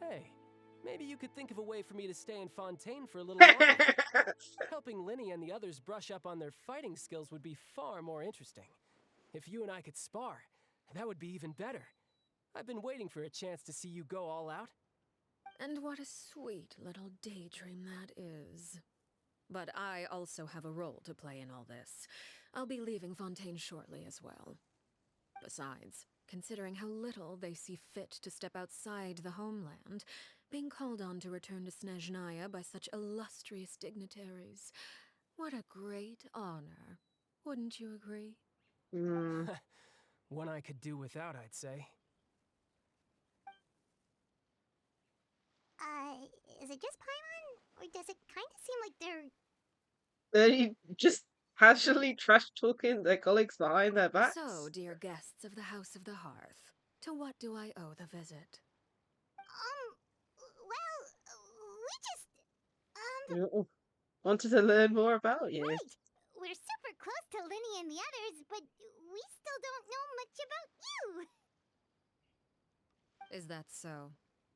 Hey, maybe you could think of a way for me to stay in Fontaine for a little longer. Helping Linny and the others brush up on their fighting skills would be far more interesting. If you and I could spar, that would be even better. I've been waiting for a chance to see you go all out. And what a sweet little daydream that is. But I also have a role to play in all this. I'll be leaving Fontaine shortly as well. Besides, considering how little they see fit to step outside the homeland, being called on to return to Snezhnaya by such illustrious dignitaries, what a great honor. Wouldn't you agree? One I could do without, I'd say. Is it just Paimon? Or does it kind of seem like they're... They just casually trash talking their colleagues behind their backs. So, dear guests of the House of the Hearth, to what do I owe the visit? Well, we just... Wanted to learn more about you. Right! We're super close to Linny and the others, but we still don't know much about you! Is that so?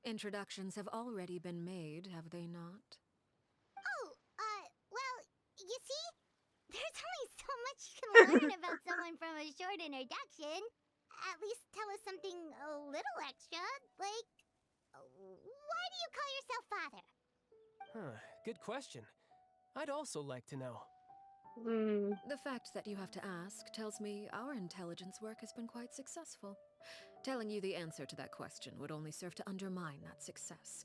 Introductions have already been made, have they not? Oh, well, you see? There's only so much you can learn about someone from a short introduction. At least tell us something a little extra, like... Why do you call yourself father? Good question. I'd also like to know. The fact that you have to ask tells me our intelligence work has been quite successful. Telling you the answer to that question would only serve to undermine that success.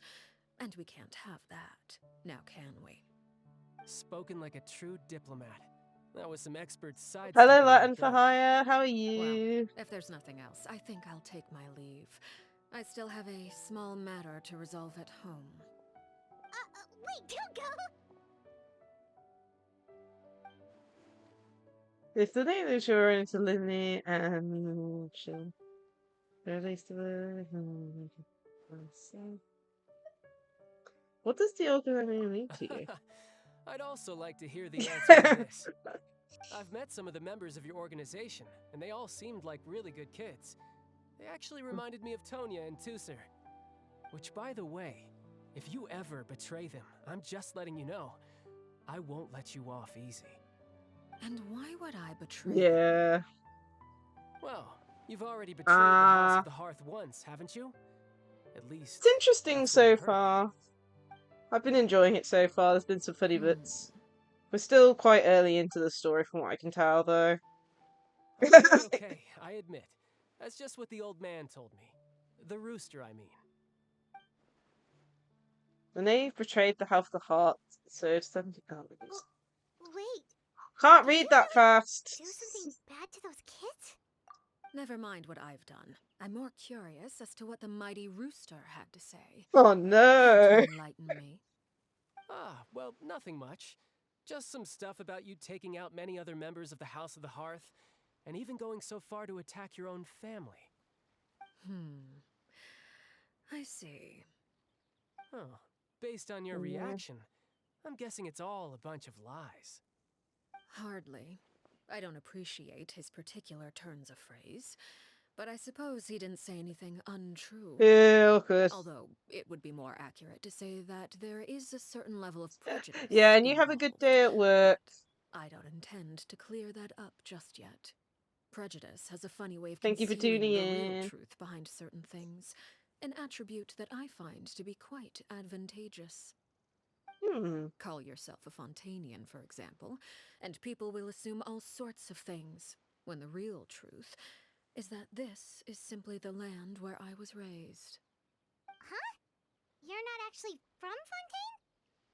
And we can't have that, now can we? Spoken like a true diplomat. That was some expert side. Hello, Latin for hire. How are you? Well, if there's nothing else, I think I'll take my leave. I still have a small matter to resolve at home. Wait, don't go! It's the name that you're into Linny and chill. What does the organization mean to you? I'd also like to hear the answer to this. I've met some of the members of your organization, and they all seemed like really good kids. They actually reminded me of Tonya and Tusser. Which, by the way, if you ever betray them, I'm just letting you know, I won't let you off easy. And why would I betray them? Yeah. Well, you've already betrayed the House of the Hearth once, haven't you? At least, It's interesting that's what I so heard. far. I've been enjoying it so far. There's been some funny bits. We're still quite early into the story from what I can tell, though. Okay, I admit. That's just what the old man told me. The rooster, I mean. The knave betrayed the House of the Heart. Served 70 hours. Wait, Can't did read you that fast. do something bad to those kids? Never mind what I've done. I'm more curious as to what the mighty rooster had to say. Oh Care no. to enlighten me? Ah, well, nothing much. Just some stuff about you taking out many other members of the House of the Hearth, and even going so far to attack your own family. I see. Oh, based on your reaction, I'm guessing it's all a bunch of lies. Hardly. I don't appreciate his particular turns of phrase, but I suppose he didn't say anything untrue. Ew, Chris. Although it would be more accurate to say that there is a certain level of prejudice. Yeah, and you have a good day at work. But I don't intend to clear that up just yet. Prejudice has a funny way of Thank you for concealing tuning the real in. truth behind certain things, an attribute that I find to be quite advantageous. Call yourself a Fontanian, for example, and people will assume all sorts of things, when the real truth is that this is simply the land where I was raised. Huh? You're not actually from Fontaine?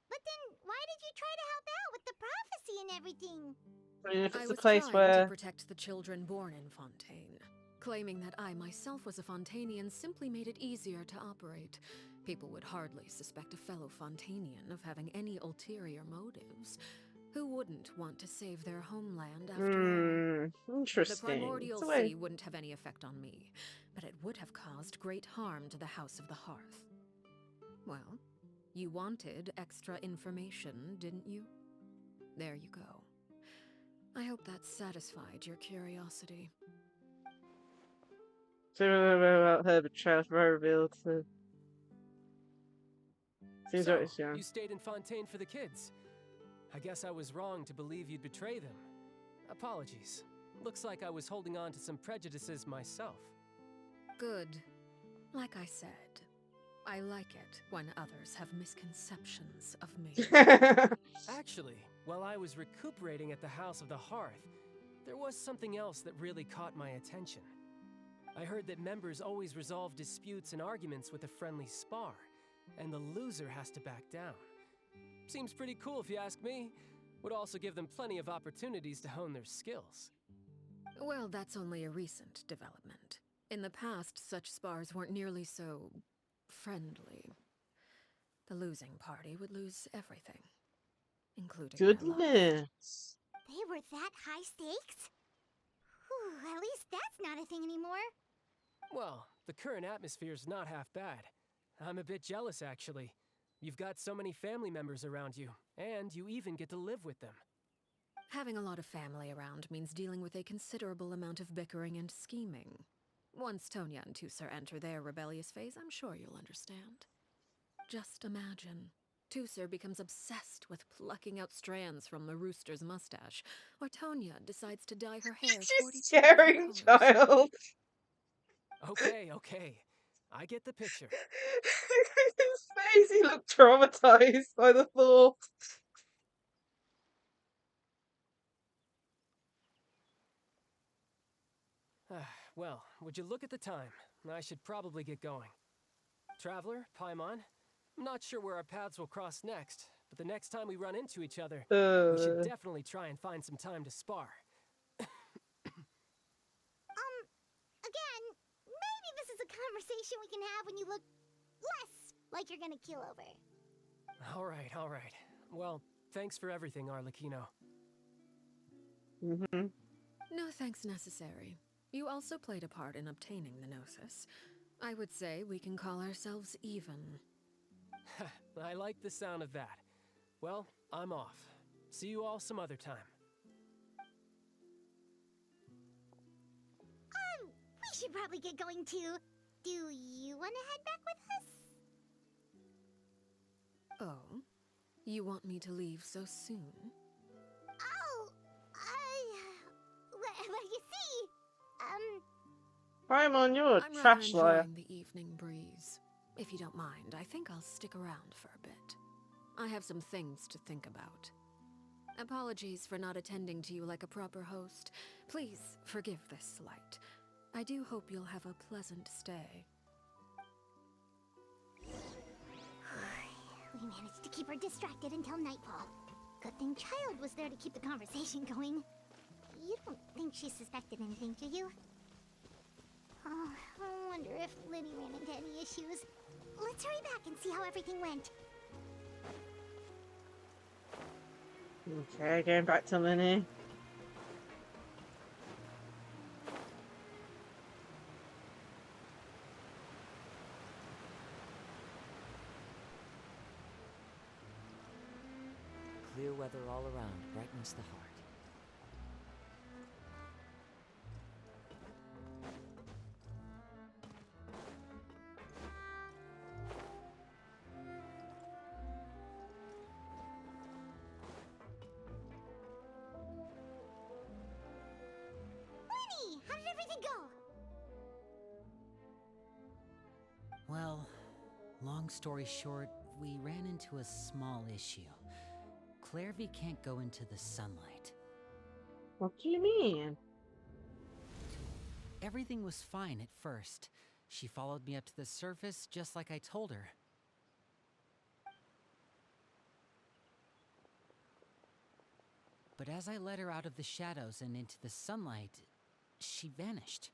But then why did you try to help out with the prophecy and everything? I mean, if it's I a was place trying where... to protect the children born in Fontaine. Claiming that I myself was a Fontanian simply made it easier to operate. People would hardly suspect a fellow Fontanian of having any ulterior motives. Who wouldn't want to save their homeland after all? Interesting. The primordial sea wouldn't have any effect on me, but it would have caused great harm to the House of the Hearth. Well, you wanted extra information, didn't you? There you go. I hope that satisfied your curiosity. About her betrayal revealed. Seems So, right, it's young. you stayed in Fontaine for the kids. I guess I was wrong to believe you'd betray them. Apologies. Looks like I was holding on to some prejudices myself. Good. Like I said, I like it when others have misconceptions of me. Actually, while I was recuperating at the House of the Hearth, there was something else that really caught my attention. I heard that members always resolve disputes and arguments with a friendly spar, and the loser has to back down. Seems pretty cool if you ask me. Would also give them plenty of opportunities to hone their skills. Well, that's only a recent development. In the past, such spars weren't nearly so friendly. The losing party would lose everything, including their life. Goodness. They were that high stakes? Whew, at least that's not a thing anymore. Well, the current atmosphere's not half bad. I'm a bit jealous, actually. You've got so many family members around you, and you even get to live with them. Having a lot of family around means dealing with a considerable amount of bickering and scheming. Once Tonya and Tusser enter their rebellious phase, I'm sure you'll understand. Just imagine. Tusser becomes obsessed with plucking out strands from the rooster's mustache, or Tonya decides to dye her hair 42 Scaring colors. child. Okay. I get the picture. His face, he looked traumatized by the thought. Well, would you look at the time? I should probably get going. Traveler, Paimon, I'm not sure where our paths will cross next, but the next time we run into each other, we should definitely try and find some time to spar. Again, maybe this is a conversation we can have when you look less like you're gonna keel over. All right. Well, thanks for everything, Arlecchino. No thanks necessary. You also played a part in obtaining the Gnosis. I would say we can call ourselves even. I like the sound of that. Well, I'm off. See you all some other time. should probably get going too. Do you want to head back with us? Oh? You want me to leave so soon? Oh, well, you see, Paimon, you're a I'm rather trash liar. enjoying the evening breeze. If you don't mind, I think I'll stick around for a bit. I have some things to think about. Apologies for not attending to you like a proper host. Please forgive this slight. I do hope you'll have a pleasant stay. We managed to keep her distracted until nightfall. Good thing Child was there to keep the conversation going. You don't think she suspected anything, do you? Oh, I wonder if Liddy ran into any issues. Let's hurry back and see how everything went. Okay, going back to Linny. Clear weather all around brightens the heart. Lenny, how did everything go? Well, long story short, we ran into a small issue. Clairvy can't go into the sunlight. What do you mean? Everything was fine at first. She followed me up to the surface just like I told her. But as I led her out of the shadows and into the sunlight, she vanished.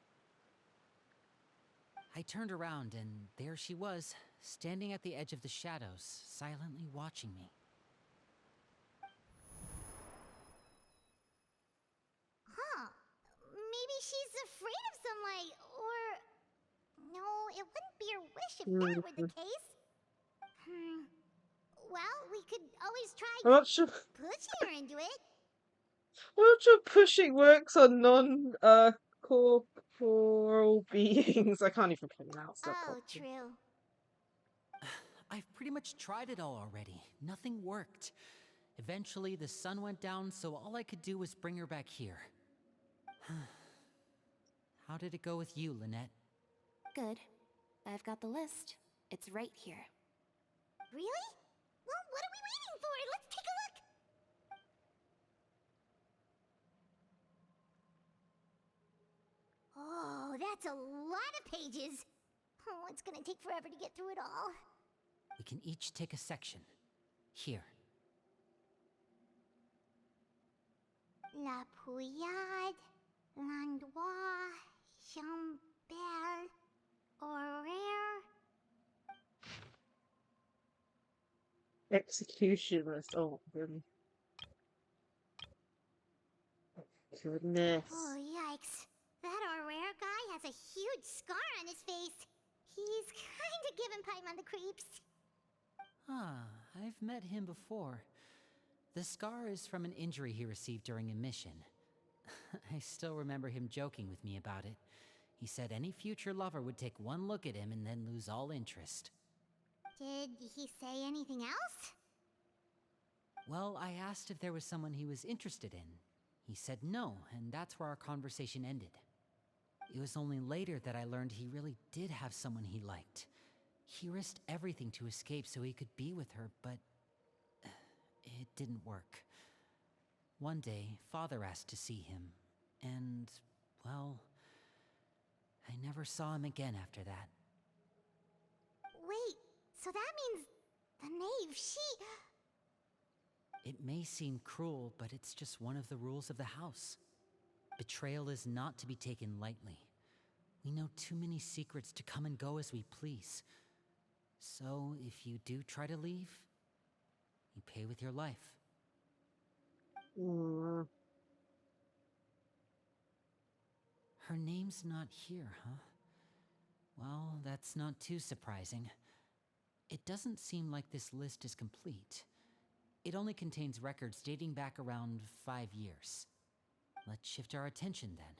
I turned around and there she was, standing at the edge of the shadows, silently watching me. Huh. Maybe she's afraid of sunlight, or... No, it wouldn't be her wish if that were the case. Well, we could always try I'm not sure. pushing her into it. I'm not sure pushing works on corporal beings. I can't even pronounce that Oh, properly. true. I've pretty much tried it all already. Nothing worked. Eventually, the sun went down, so all I could do was bring her back here. How did it go with you, Lynette? Good. I've got the list. It's right here. Really? Well, what are we waiting for? Let's take a look! Oh, that's a lot of pages. Oh, it's gonna take forever to get through it all. We can each take a section. Here. La Pouillade, L'Endroit, Chambel, Horaire. Executionist. Oh, goodness. Oh, yikes. That Horaire guy has a huge scar on his face. He's kinda giving Paimon the creeps. Ah, I've met him before. The scar is from an injury he received during a mission. I still remember him joking with me about it. He said any future lover would take one look at him and then lose all interest. Did he say anything else? Well, I asked if there was someone he was interested in. He said no, and that's where our conversation ended. It was only later that I learned he really did have someone he liked. He risked everything to escape so he could be with her, but it didn't work. One day, Father asked to see him, and, well, I never saw him again after that. Wait, so that means the knave, It may seem cruel, but it's just one of the rules of the house. Betrayal is not to be taken lightly. We know too many secrets to come and go as we please. So, if you do try to leave, you pay with your life. Her name's not here, huh? Well, that's not too surprising. It doesn't seem like this list is complete. It only contains records dating back around 5 years. Let's shift our attention then.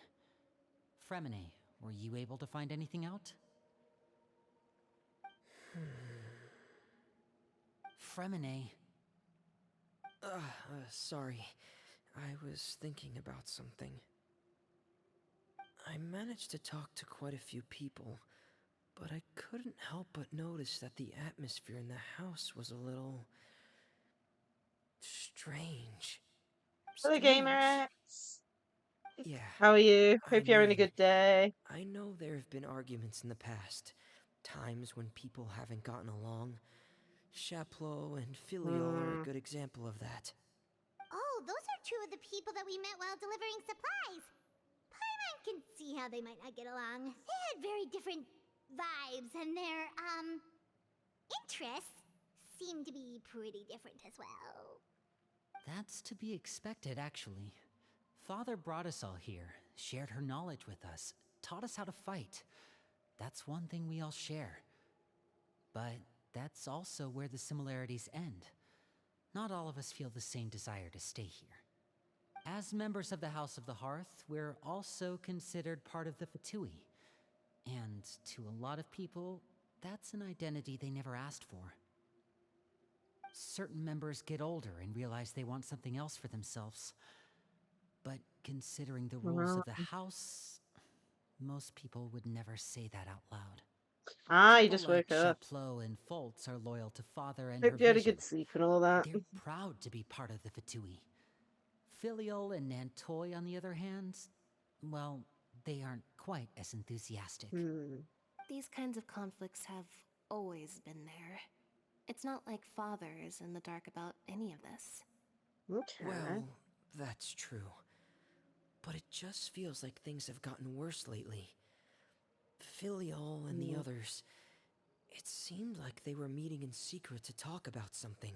Fremine, Were you able to find anything out? Fremine. Sorry. I was thinking about something. I managed to talk to quite a few people, but I couldn't help but notice that the atmosphere in the house was a little... strange. Hello, Strange? Gamer. Yeah, How are you? I Hope you're having a mean, good day. I know there have been arguments in the past. Times when people haven't gotten along. Chaplot and Filial are a Hmm. good example of that. Oh, those are two of the people that we met while delivering supplies. Paimon can see how they might not get along. They had very different vibes, and their, interests seem to be pretty different as well. That's to be expected, actually. Father brought us all here, shared her knowledge with us, taught us how to fight. That's one thing we all share. But that's also where the similarities end. Not all of us feel the same desire to stay here. As members of the House of the Hearth, we're also considered part of the Fatui. And to a lot of people, that's an identity they never asked for. Certain members get older and realize they want something else for themselves. But considering the rules of the house, most people would never say that out loud. Ah, you People just like woke up. Chaplot and Foltz are loyal to Father and her Hope you had a vision. good sleep and all that. They're proud to be part of the Fatui. Filial and Nantoy, on the other hand, well, they aren't quite as enthusiastic. These kinds of conflicts have always been there. It's not like Father is in the dark about any of this. Okay. Well, that's true. But it just feels like things have gotten worse lately. Filial and the others, it seemed like they were meeting in secret to talk about something.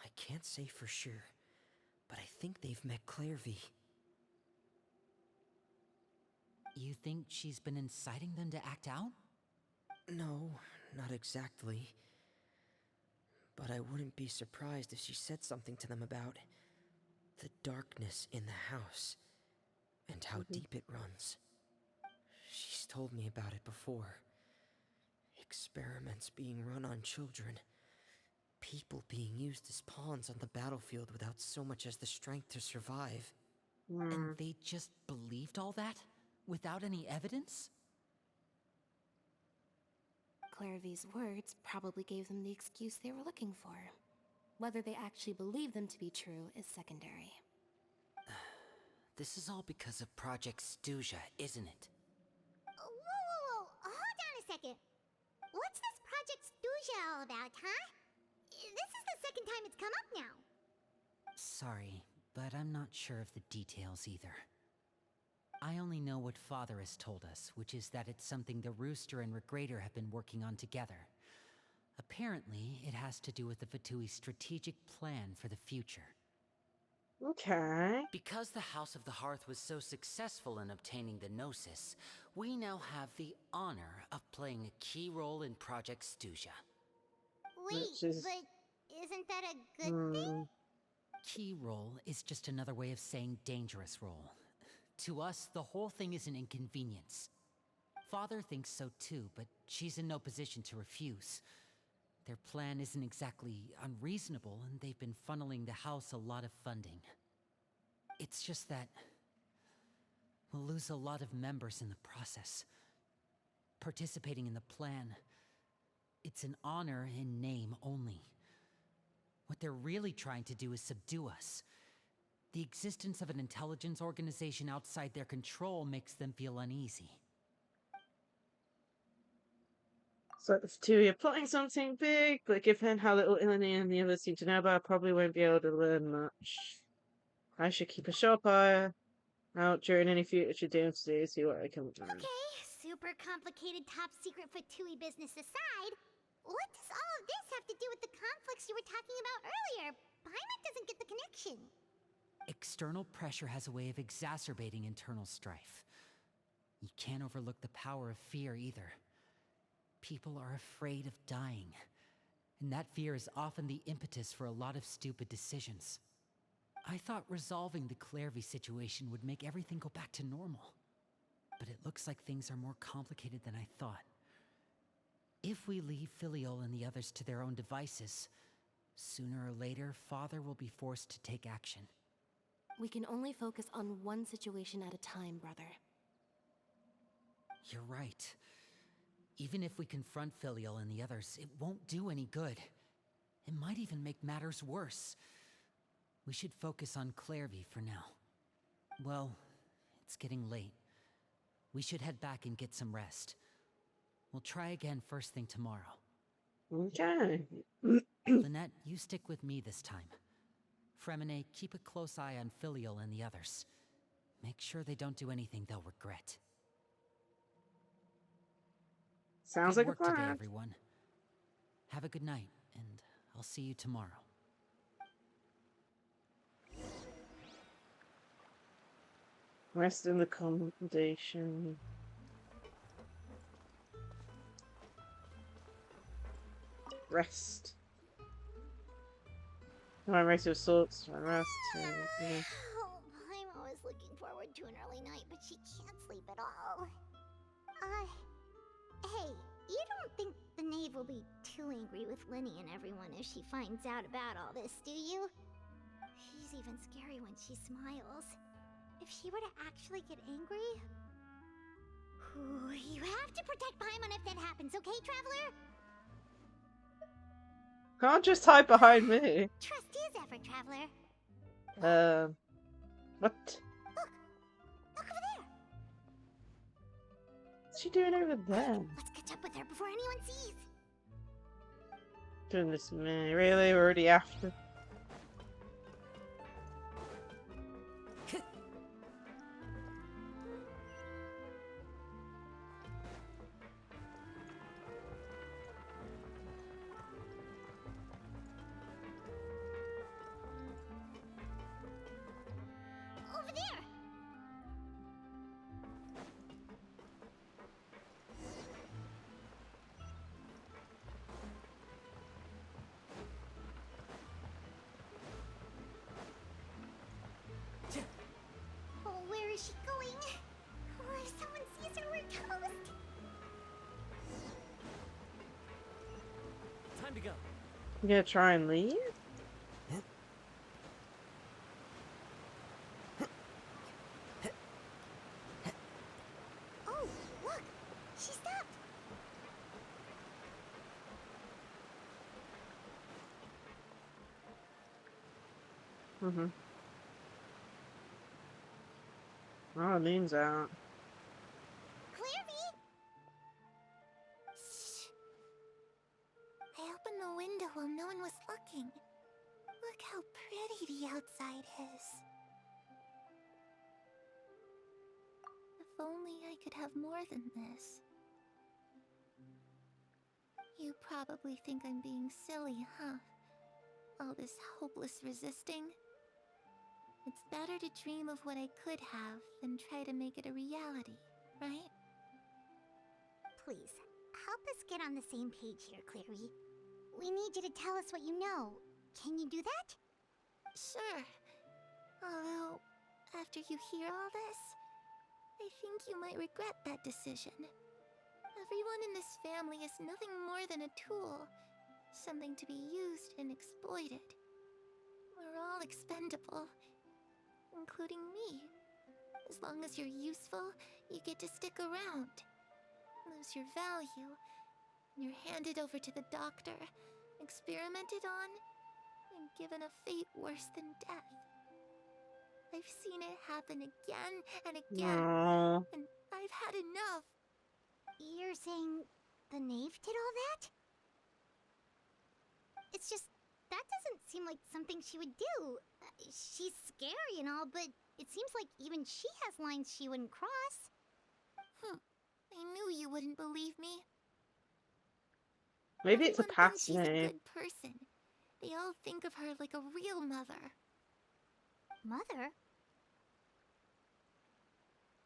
I can't say for sure, but I think they've met Clairvy. You think she's been inciting them to act out? No, not exactly. But I wouldn't be surprised if she said something to them about the darkness in the house and how deep it runs. She's told me about it before. Experiments being run on children. People being used as pawns on the battlefield without so much as the strength to survive. And they just believed all that? Without any evidence? Clairvy's words probably gave them the excuse they were looking for. Whether they actually believe them to be true is secondary. This is all because of Project Stuja, isn't it? Whoa. Hold on a second. What's this Project Stuja all about, huh? This is the second time it's come up now. Sorry, but I'm not sure of the details either. I only know what Father has told us, which is that it's something the Rooster and Regrader have been working on together. Apparently, it has to do with the Fatui's strategic plan for the future. Okay. Because the House of the Hearth was so successful in obtaining the Gnosis, we now have the honor of playing a key role in Project Stuja. Wait, Which is- but isn't that a good thing? Key role is just another way of saying dangerous role. To us, the whole thing is an inconvenience. Father thinks so too, but she's in no position to refuse. Their plan isn't exactly unreasonable, and they've been funneling the house a lot of funding. It's just that we'll lose a lot of members in the process. Participating in the plan, it's an honor in name only. What they're really trying to do is subdue us. The existence of an intelligence organization outside their control makes them feel uneasy. So the two are plotting something big, but given how little Ilani and the others seem to know about, I probably won't be able to learn much. I should keep a sharp eye out during any future deals to see what I can learn. Okay, super complicated top secret Fatui business aside, what does all of this have to do with the conflicts you were talking about earlier? Paimon doesn't get the connection. External pressure has a way of exacerbating internal strife. You can't overlook the power of fear either. People are afraid of dying, and that fear is often the impetus for a lot of stupid decisions. I thought resolving the Clairvy situation would make everything go back to normal. but it looks like things are more complicated than I thought. If we leave Filiol and the others to their own devices, sooner or later, Father will be forced to take action. We can only focus on one situation at a time, brother. You're right. Even if we confront Filiol and the others, it won't do any good. It might even make matters worse. We should focus on Clairvy for now. Well, it's getting late. We should head back and get some rest. We'll try again first thing tomorrow. Okay. Lynette, you stick with me this time. Fremine, keep a close eye on Filiol and the others. Make sure they don't do anything they'll regret. Sounds Good like a work today, plan. everyone. Have a good night, and I'll see you tomorrow. Rest in the accommodation. Rest. My race of sorts. My rest. Yeah. Oh, I'm always looking forward to an early night, but she can't sleep at all. Hey, you don't think the knave will be too angry with Linny and everyone if she finds out about all this, do you? She's even scary when she smiles. If she were to actually get angry... Ooh, you have to protect Paimon if that happens, okay, Traveler? Can't just hide behind me. Trust his effort, Traveler. What? Look over there! What's she doing over there? Let's catch up with her before anyone sees. Goodness me, really? We're already after. Over there! Oh, where is she going? Oh, if someone sees her, we're toast. Time to go. You gonna try and leave? Oh, look! She stopped! Mm-hmm. Oh, Lean's out. Clairvy! Shh. I opened the window while no one was looking. Look how pretty the outside is. If only I could have more than this. You probably think I'm being silly, huh? All this hopeless resisting. It's better to dream of what I could have than try to make it a reality, right? Please, help us get on the same page here, Clary. We need you to tell us what you know. Can you do that? Sure. Although, after you hear all this, I think you might regret that decision. Everyone in this family is nothing more than a tool. Something to be used and exploited. We're all expendable. Including me. As long as you're useful, you get to stick around. Lose your value, and you're handed over to the doctor, experimented on, and given a fate worse than death. I've seen it happen again and again, Aww. and I've had enough. You're saying the knave did all that? It's just, that doesn't seem like something she would do. She's scary and all, but it seems like even she has lines she wouldn't cross. I knew you wouldn't believe me. Maybe it's a Everyone past thinks she's a name. good person. They all think of her like a real mother. Mother?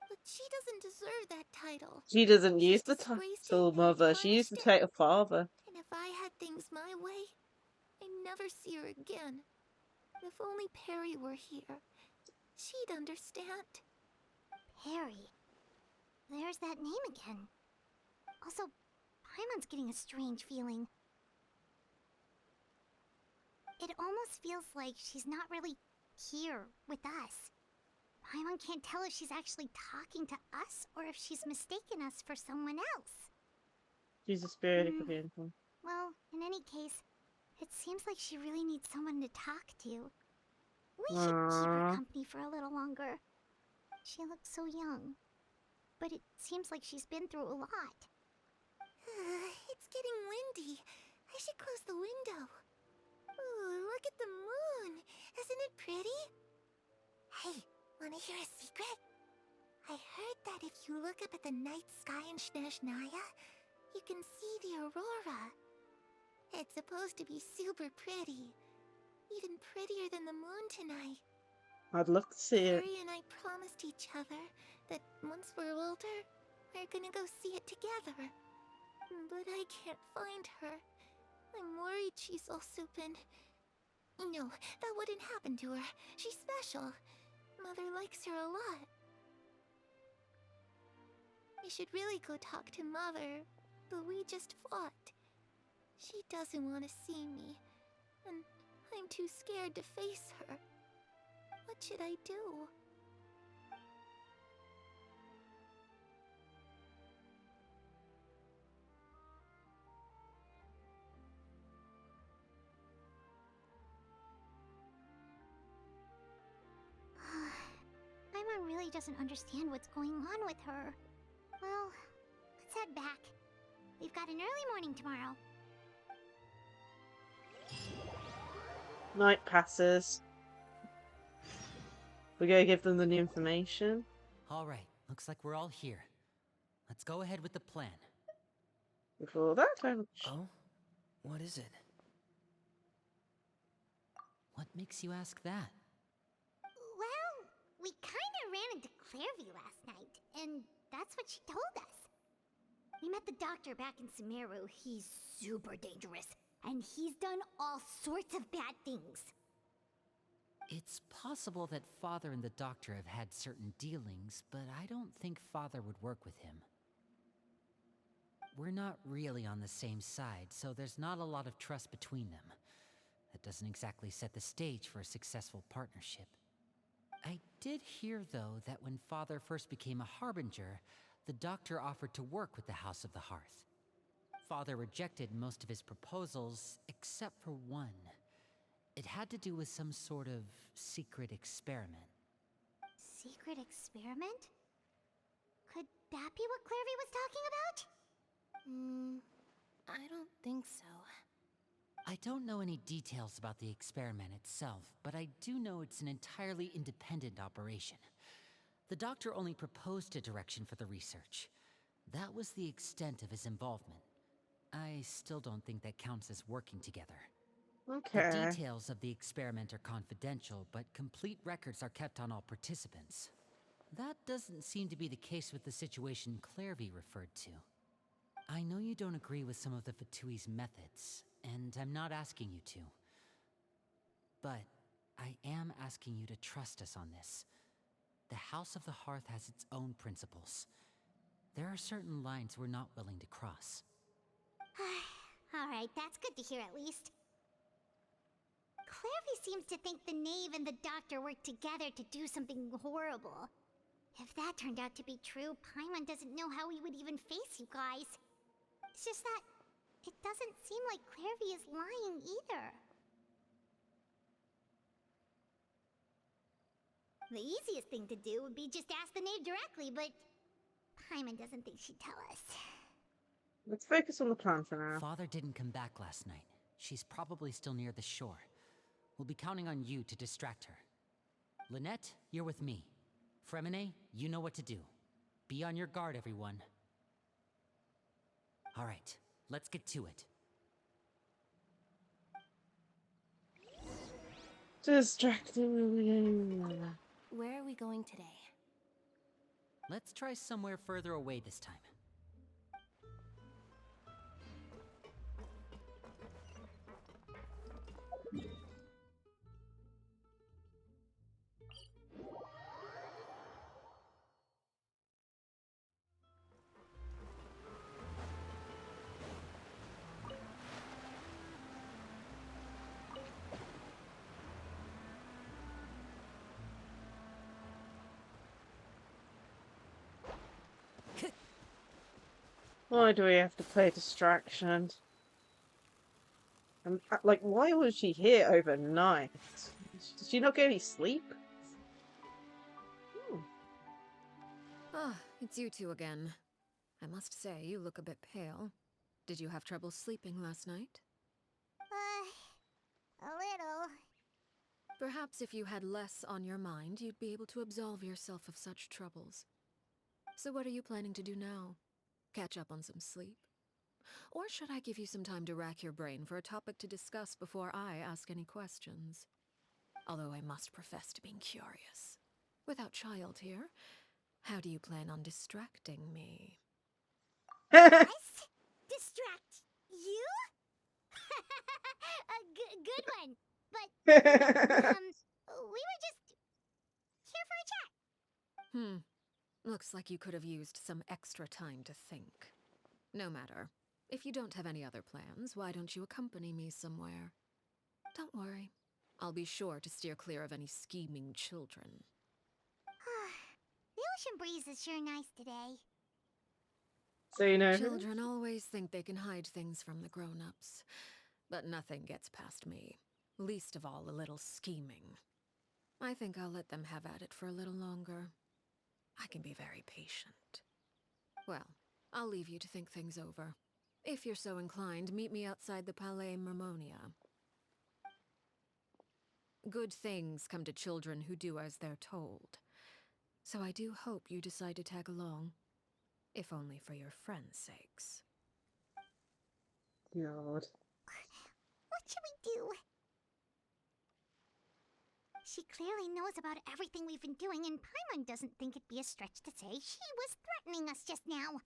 But she doesn't deserve that title. She doesn't use She's the disgraced title it and mother. She used the tarnished it. title father. And if I had things my way, I'd never see her again. If only Perry were here, she'd understand. Perry? there's that name again. Also, Paimon's getting a strange feeling. It almost feels like she's not really here with us. Paimon can't tell if she's actually talking to us or if she's mistaken us for someone else. She's a spirit, it could be anything. Well, in any case, it seems like she really needs someone to talk to. We should keep her company for a little longer. She looks so young. But it seems like she's been through a lot. It's getting windy. I should close the window. Ooh, look at the moon. Isn't it pretty? Hey, wanna hear a secret? I heard that if you look up at the night sky in Snezhnaya, you can see the aurora. It's supposed to be super pretty. Even prettier than the moon tonight. I'd love to see it. Harry and I promised each other that once we're older, we're gonna go see it together. But I can't find her. I'm worried she's also been... No, that wouldn't happen to her. She's special. Mother likes her a lot. We should really go talk to Mother, but we just fought. She doesn't want to see me, and I'm too scared to face her. What should I do? Paimon really doesn't understand what's going on with her. Well, let's head back. We've got an early morning tomorrow. Night passes. We gotta give them the new information. Alright, looks like we're all here. Let's go ahead with the plan. Before that, Oh? What is it? What makes you ask that? Well, we kinda ran into Clairview last night, and that's what she told us. We met the doctor back in Sumeru. He's super dangerous, and he's done all sorts of bad things. It's possible that Father and the Doctor have had certain dealings, but I don't think Father would work with him. We're not really on the same side, so there's not a lot of trust between them. That doesn't exactly set the stage for a successful partnership. I did hear, though, that when Father first became a Harbinger, the Doctor offered to work with the House of the Hearth. Father rejected most of his proposals, except for one. It had to do with some sort of secret experiment. Secret experiment? Could that be what Clairview was talking about? I don't think so. I don't know any details about the experiment itself, but I do know it's an entirely independent operation. The Doctor only proposed a direction for the research. That was the extent of his involvement. I still don't think that counts as working together. Okay. The details of the experiment are confidential, but complete records are kept on all participants. That doesn't seem to be the case with the situation Clairview referred to. I know you don't agree with some of the Fatui's methods, and I'm not asking you to. But I am asking you to trust us on this. The House of the Hearth has its own principles. There are certain lines we're not willing to cross. Alright, that's good to hear at least. Clairview seems to think the Knave and the Doctor worked together to do something horrible. If that turned out to be true, Paimon doesn't know how he would even face you guys. It's just that it doesn't seem like Clairview is lying either. The easiest thing to do would be just ask the Knave directly, but Paimon doesn't think she'd tell us. Let's focus on the plan for now. Father didn't come back last night. She's probably still near the shore. We'll be counting on you to distract her. Lynette, you're with me. Fremine, you know what to do. Be on your guard, everyone. All right, let's get to it. Distracting. Where are we going today? Let's try somewhere further away this time. Why do we have to play distraction? And like, why was she here overnight? Did she not get any sleep? Hmm. Ah, it's you two again. I must say, you look a bit pale. Did you have trouble sleeping last night? A little. Perhaps if you had less on your mind, you'd be able to absolve yourself of such troubles. So what are you planning to do now? Catch up on some sleep? Or should I give you some time to rack your brain for a topic to discuss before I ask any questions? Although I must profess to being curious. Without child here, how do you plan on distracting me? Us? Distract you? A good one. But, we were just here for a chat. Looks like you could have used some extra time to think. No matter. If you don't have any other plans, why don't you accompany me somewhere? Don't worry. I'll be sure to steer clear of any scheming children. The ocean breeze is sure nice today. So you know. Children always think they can hide things from the grown-ups. But nothing gets past me. Least of all a little scheming. I think I'll let them have at it for a little longer. I can be very patient. Well, I'll leave you to think things over. If you're so inclined, meet me outside the Palais Mermonia. Good things come to children who do as they're told. So I do hope you decide to tag along. If only for your friends' sakes. God. What should we do? She clearly knows about everything we've been doing, and Paimon doesn't think it'd be a stretch to say she was threatening us just now.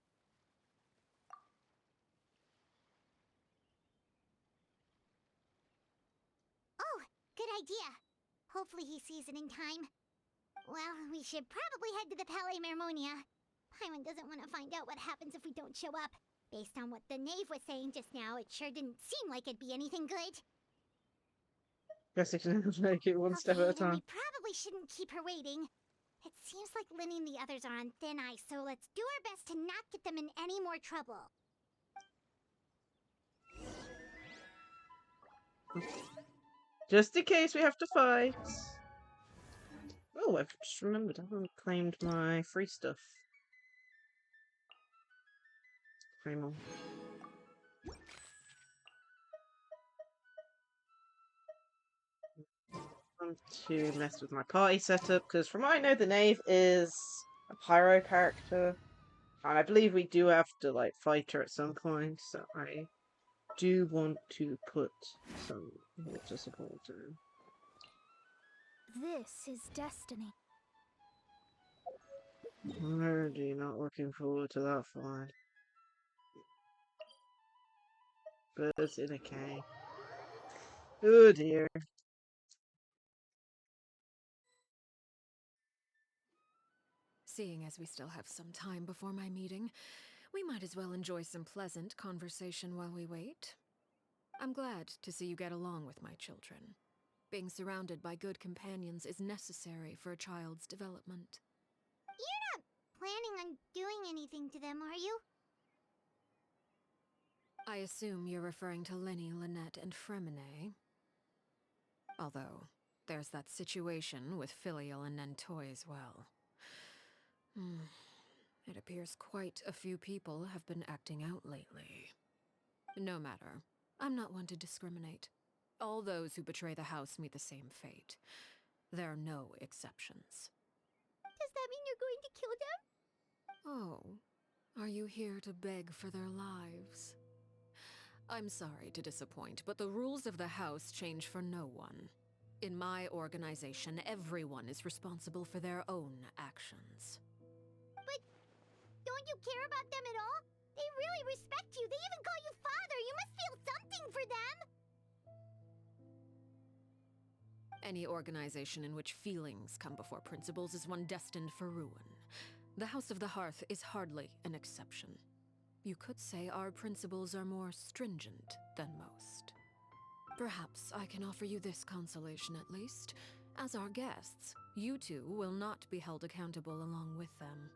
Oh, good idea. Hopefully he sees it in time. Well, we should probably head to the Palais Mermonia. Paimon doesn't want to find out what happens if we don't show up. Based on what the knave was saying just now, it sure didn't seem like it'd be anything good. Guess I can make it one step at a Okay, then time. we probably shouldn't keep her waiting. It seems like Linny and the others are on thin ice, so let's do our best to not get them in any more trouble. Just in case we have to fight. Oh, I've just remembered. I haven't claimed my free stuff. Claim all. To mess with my party setup, because from what I know, the knave is a pyro character, and I believe we do have to like fight her at some point. So I do want to put some water support in. This is destiny. Already not looking forward to that fight. Birds in a cave. Oh dear. Seeing as we still have some time before my meeting, we might as well enjoy some pleasant conversation while we wait. I'm glad to see you get along with my children. Being surrounded by good companions is necessary for a child's development. You're not planning on doing anything to them, are you? I assume you're referring to Lenny, Lynette, and Fremine. Although, there's that situation with Filial and Nentoy as well. It appears quite a few people have been acting out lately. No matter. I'm not one to discriminate. All those who betray the house meet the same fate. There are no exceptions. Does that mean you're going to kill them? Oh, are you here to beg for their lives? I'm sorry to disappoint, but the rules of the house change for no one. In my organization, everyone is responsible for their own actions. But don't you care about them at all? They really respect you. They even call you father. You must feel something for them. Any organization in which feelings come before principles is one destined for ruin. The House of the Hearth is hardly an exception. You could say our principles are more stringent than most. Perhaps I can offer you this consolation at least. As our guests, you two will not be held accountable along with them.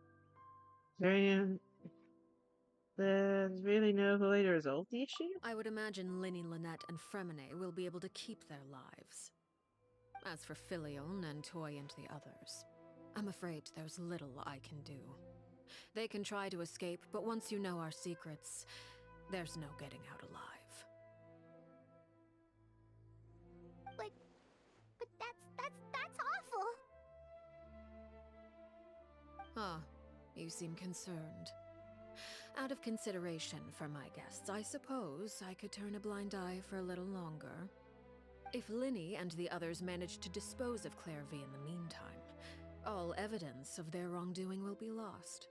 Very There's really no way to resolve the issue? I would imagine Linny, Lynette, and Fremine will be able to keep their lives. As for Filion and Toy and the others, I'm afraid there's little I can do. They can try to escape, but once you know our secrets, there's no getting out alive. But that's awful. Ah, you seem concerned. Out of consideration for my guests, I suppose I could turn a blind eye for a little longer. If Linny and the others manage to dispose of Clairvy in the meantime, all evidence of their wrongdoing will be lost.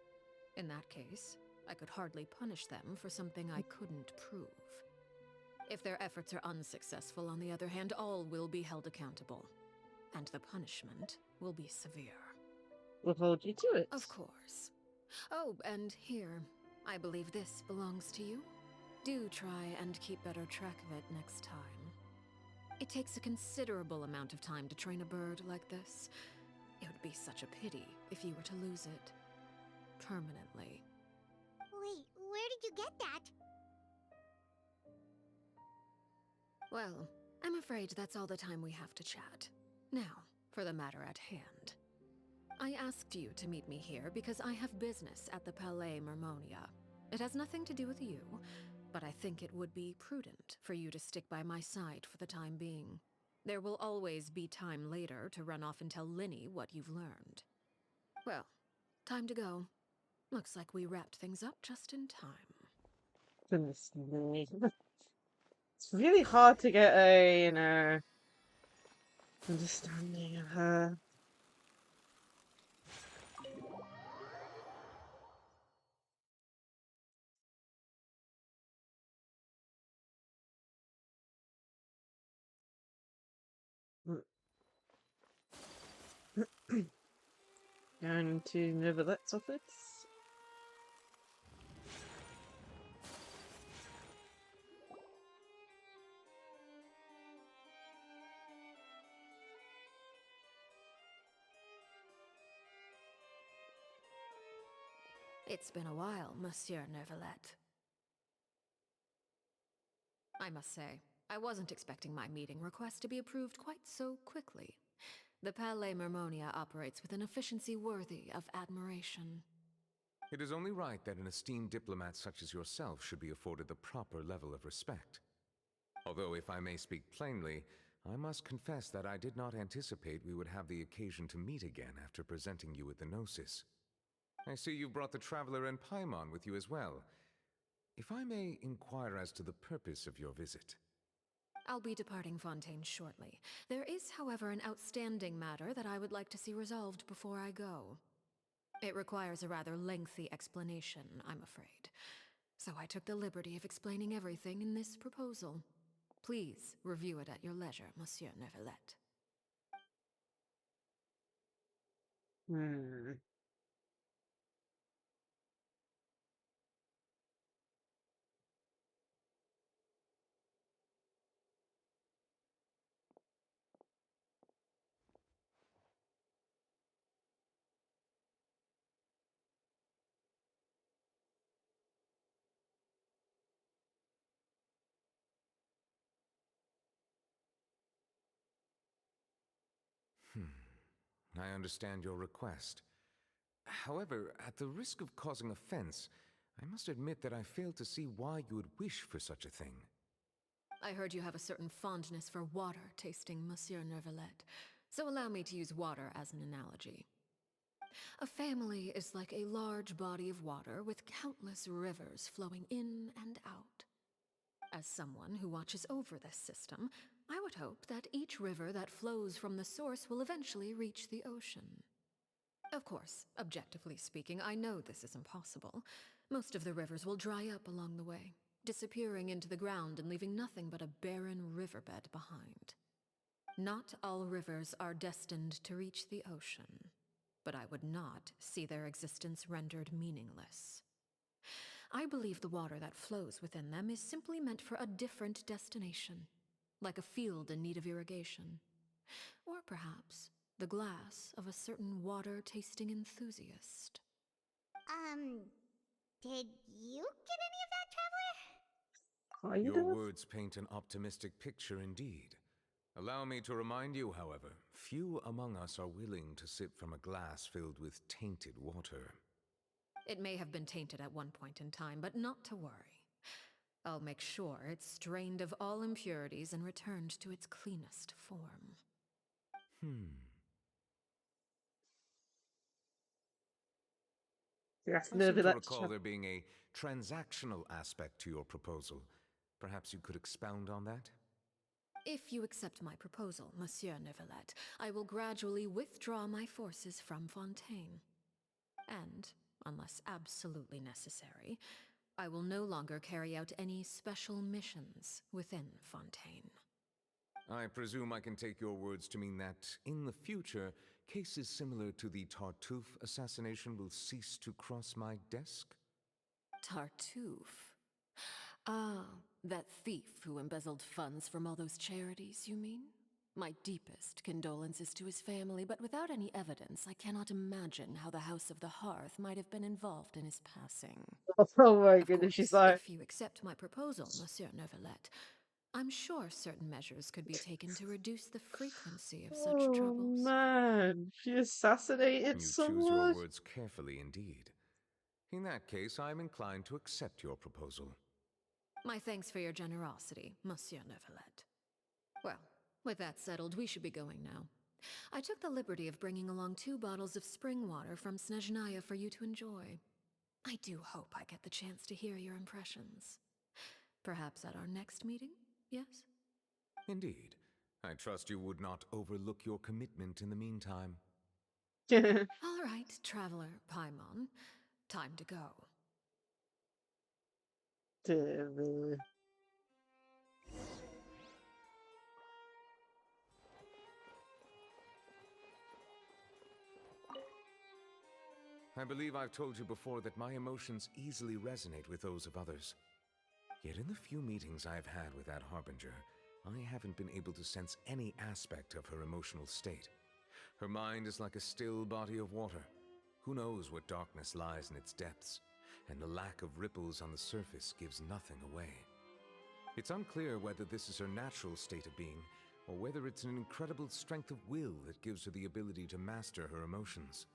In that case, I could hardly punish them for something I couldn't prove. If their efforts are unsuccessful, on the other hand, all will be held accountable. And the punishment will be severe. We'll hold you to it. Of course. Oh, and here, I believe this belongs to you. Do try and keep better track of it next time. It takes a considerable amount of time to train a bird like this. It would be such a pity if you were to lose it. Permanently. Wait, where did you get that? Well, I'm afraid that's all the time we have to chat. Now, for the matter at hand. I asked you to meet me here because I have business at the Palais Mermonia. It has nothing to do with you, but I think it would be prudent for you to stick by my side for the time being. There will always be time later to run off and tell Linny what you've learned. Well, time to go. Looks like we wrapped things up just in time. Goodness me. It's really hard to get a, understanding of her. Going to Neverlet's office. It's been a while, Monsieur Neverlet. I must say, I wasn't expecting my meeting request to be approved quite so quickly. The Palais Mermonia operates with an efficiency worthy of admiration. It is only right that an esteemed diplomat such as yourself should be afforded the proper level of respect. Although, if I may speak plainly, I must confess that I did not anticipate we would have the occasion to meet again after presenting you with the Gnosis. I see you brought the Traveler and Paimon with you as well. If I may inquire as to the purpose of your visit. I'll be departing Fontaine shortly. There is, however, an outstanding matter that I would like to see resolved before I go. It requires a rather lengthy explanation, I'm afraid. So I took the liberty of explaining everything in this proposal. Please review it at your leisure, Monsieur Neverlet. I understand your request. However, at the risk of causing offense, I must admit that I fail to see why you would wish for such a thing. I heard you have a certain fondness for water tasting, Monsieur Neverlet, so allow me to use water as an analogy. A family is like a large body of water with countless rivers flowing in and out. As someone who watches over this system, I would hope that each river that flows from the source will eventually reach the ocean. Of course, objectively speaking, I know this is impossible. Most of the rivers will dry up along the way, disappearing into the ground and leaving nothing but a barren riverbed behind. Not all rivers are destined to reach the ocean, but I would not see their existence rendered meaningless. I believe the water that flows within them is simply meant for a different destination, like a field in need of irrigation. Or perhaps the glass of a certain water-tasting enthusiast. Did you get any of that, Traveler? Kind Your of. words paint an optimistic picture indeed. Allow me to remind you, however, few among us are willing to sip from a glass filled with tainted water. It may have been tainted at one point in time, but not to worry. I'll make sure it's drained of all impurities and returned to its cleanest form. Yes, I no, seem but to let's recall try. there being a transactional aspect to your proposal. Perhaps you could expound on that? If you accept my proposal, Monsieur Neuvillette, I will gradually withdraw my forces from Fontaine. And, unless absolutely necessary, I will no longer carry out any special missions within Fontaine. I presume I can take your words to mean that, in the future, cases similar to the Tartuffe assassination will cease to cross my desk? Tartuffe? Ah, that thief who embezzled funds from all those charities, you mean? My deepest condolences to his family, but without any evidence, I cannot imagine how the House of the Hearth might have been involved in his passing. Oh my Of goodness, she's course, like, if you accept my proposal, Monsieur Neuvillette, I'm sure certain measures could be taken to reduce the frequency of such oh troubles. man, she assassinated You choose your someone? words carefully indeed. In that case, I am inclined to accept your proposal. My thanks for your generosity, Monsieur Neuvillette. Well, with that settled, we should be going now. I took the liberty of bringing along 2 bottles of spring water from Snezhnaya for you to enjoy. I do hope I get the chance to hear your impressions. Perhaps at our next meeting, yes? Indeed. I trust you would not overlook your commitment in the meantime. All right, Traveler Paimon. Time to go. Devil. I believe I've told you before that my emotions easily resonate with those of others. Yet in the few meetings I've had with that Harbinger, I haven't been able to sense any aspect of her emotional state. Her mind is like a still body of water. Who knows what darkness lies in its depths, and the lack of ripples on the surface gives nothing away. It's unclear whether this is her natural state of being, or whether it's an incredible strength of will that gives her the ability to master her emotions.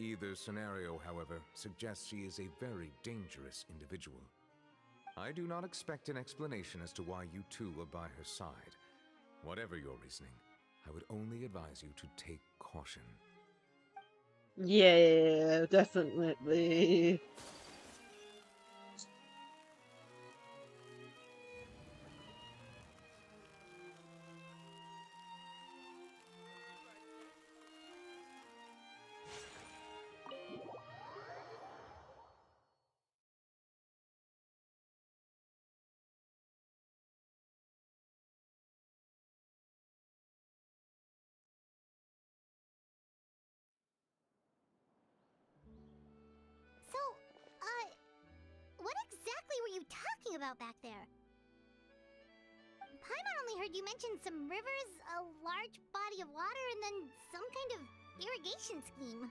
Either scenario, however, suggests she is a very dangerous individual. I do not expect an explanation as to why you two are by her side. Whatever your reasoning, I would only advise you to take caution. Yeah, definitely. So, what exactly were you talking about back there? Paimon only heard you mention some rivers, a large body of water, and then some kind of irrigation scheme.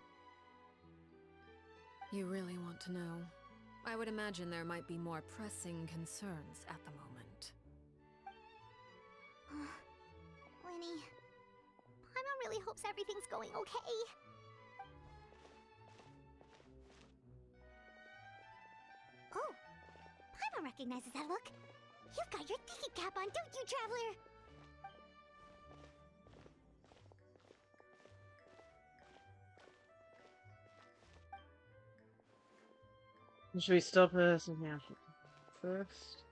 You really want to know? I would imagine there might be more pressing concerns at the moment. Winnie, Paimon really hopes everything's going okay. Oh, Paimon recognizes that look. You've got your thinking cap on, don't you, Traveler? Should we stop her something else first?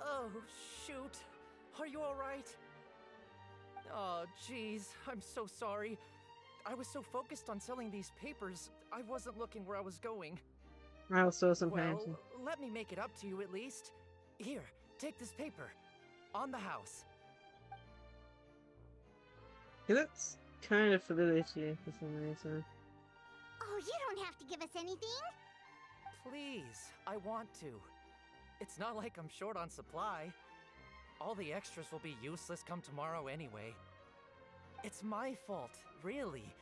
Oh, shoot. Are you alright? Oh, jeez. I'm so sorry. I was so focused on selling these papers, I wasn't looking where I was going. I'll saw some Well, painting. let me make it up to you at least. Here, take this paper. On the house. He looks kind of familiar to you for some reason. Oh, you don't have to give us anything. Please, I want to. It's not like I'm short on supply. All the extras will be useless come tomorrow anyway. It's my fault, really.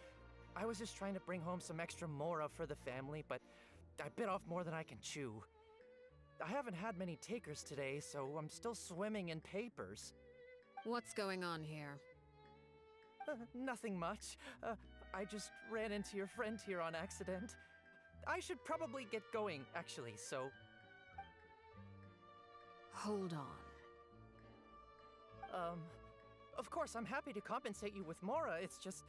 I was just trying to bring home some extra mora for the family, but I bit off more than I can chew. I haven't had many takers today, so I'm still swimming in papers. What's going on here? Nothing much. I just ran into your friend here on accident. I should probably get going, actually, so... Hold on. Of course, I'm happy to compensate you with mora, it's just...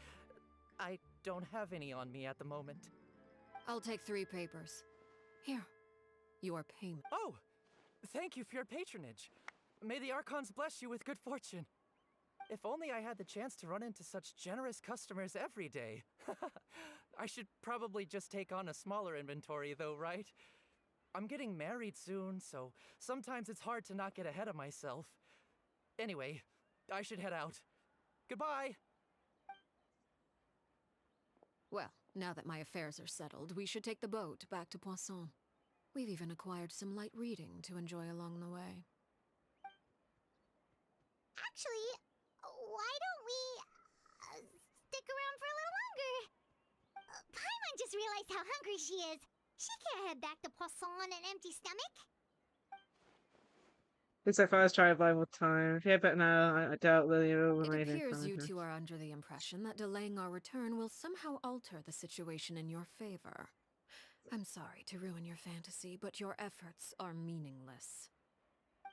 I don't have any on me at the moment. I'll take 3 papers. Here. Your payment. Oh! Thank you for your patronage. May the Archons bless you with good fortune. If only I had the chance to run into such generous customers every day. I should probably just take on a smaller inventory though, right? I'm getting married soon, so sometimes it's hard to not get ahead of myself. Anyway, I should head out. Goodbye! Well, now that my affairs are settled, we should take the boat back to Poisson. We've even acquired some light reading to enjoy along the way. Actually, why don't we stick around for a little longer? Paimon just realized how hungry she is. She can't head back to Poisson on an empty stomach. Looks like I was trying to buy more time. Yeah, but no, I doubt Lily will It remain in appears you contact. two are under the impression that delaying our return will somehow alter the situation in your favor. I'm sorry to ruin your fantasy, but your efforts are meaningless.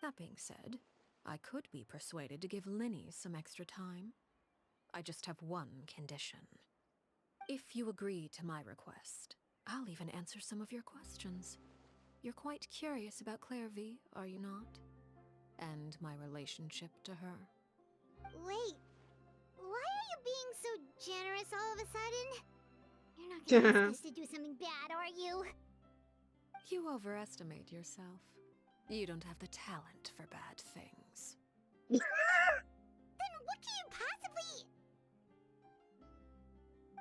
That being said, I could be persuaded to give Linny some extra time. I just have one condition. If you agree to my request, I'll even answer some of your questions. You're quite curious about Clairvy, are you not? And my relationship to her. Wait, why are you being so generous all of a sudden? You're not gonna ask us to do something bad, are you? You overestimate yourself. You don't have the talent for bad things. Then what can you possibly...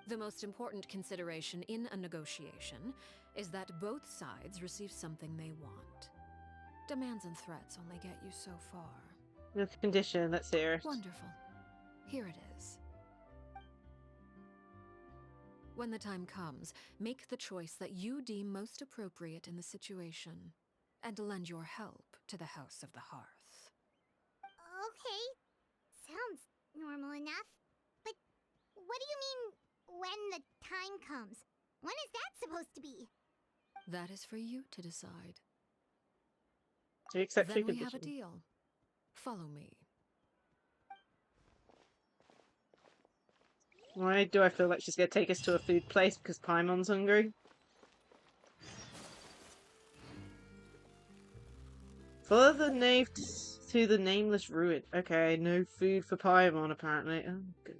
The most important consideration in a negotiation is that both sides receive something they want. Demands and threats only get you so far. No condition, let's hear it. Wonderful. Here it is. When the time comes, make the choice that you deem most appropriate in the situation, and lend your help to the House of the Hearth. Okay, sounds normal enough. But what do you mean, when the time comes? When is that supposed to be? That is for you to decide. Do you accept Then free we have a condition? deal. Follow me. Why do I feel like she's gonna take us to a food place because Paimon's hungry? Follow the knave to the nameless ruin. Okay, no food for Paimon apparently. Oh, good.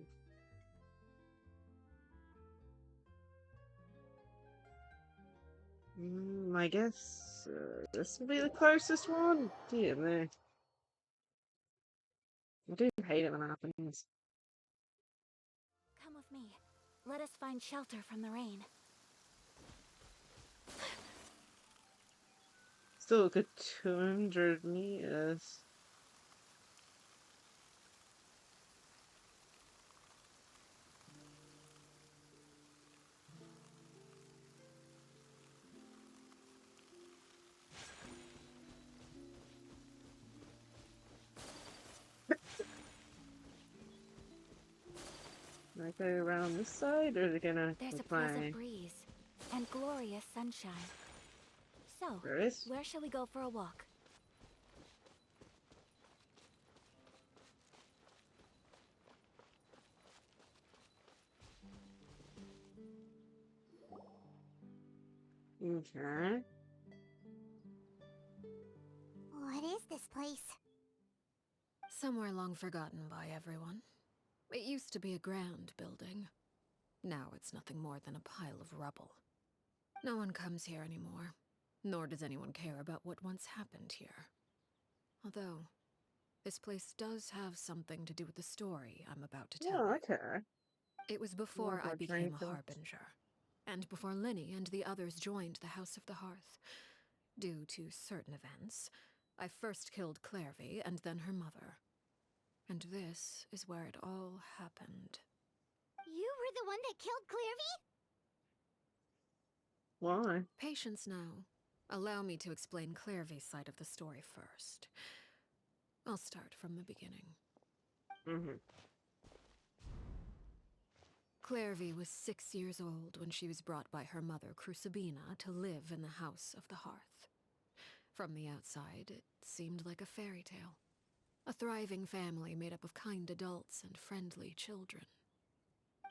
I guess this will be the closest one. Dear me. I do hate it when that happens. Come with me. Let us find shelter from the rain. Still a good 200 meters. Can I go around this side, or is it gonna There's a play? pleasant breeze and glorious sunshine. So, There is? where shall we go for a walk? Okay. What is this place? Somewhere long forgotten by everyone. It used to be a grand building. Now it's nothing more than a pile of rubble. No one comes here anymore, nor does anyone care about what once happened here. Although, this place does have something to do with the story I'm about to tell Oh, you. okay. It was before I I've became a drank it. harbinger. and before Linny and the others joined the House of the Hearth. Due to certain events, I first killed Clairvy and then her mother. And this is where it all happened. You were the one that killed Clairvy? Why? Patience now. Allow me to explain Clairvy's side of the story first. I'll start from the beginning. Clairvy was 6 years old when she was brought by her mother, Crucibina, to live in the House of the Hearth. From the outside, it seemed like a fairy tale. A thriving family made up of kind adults and friendly children.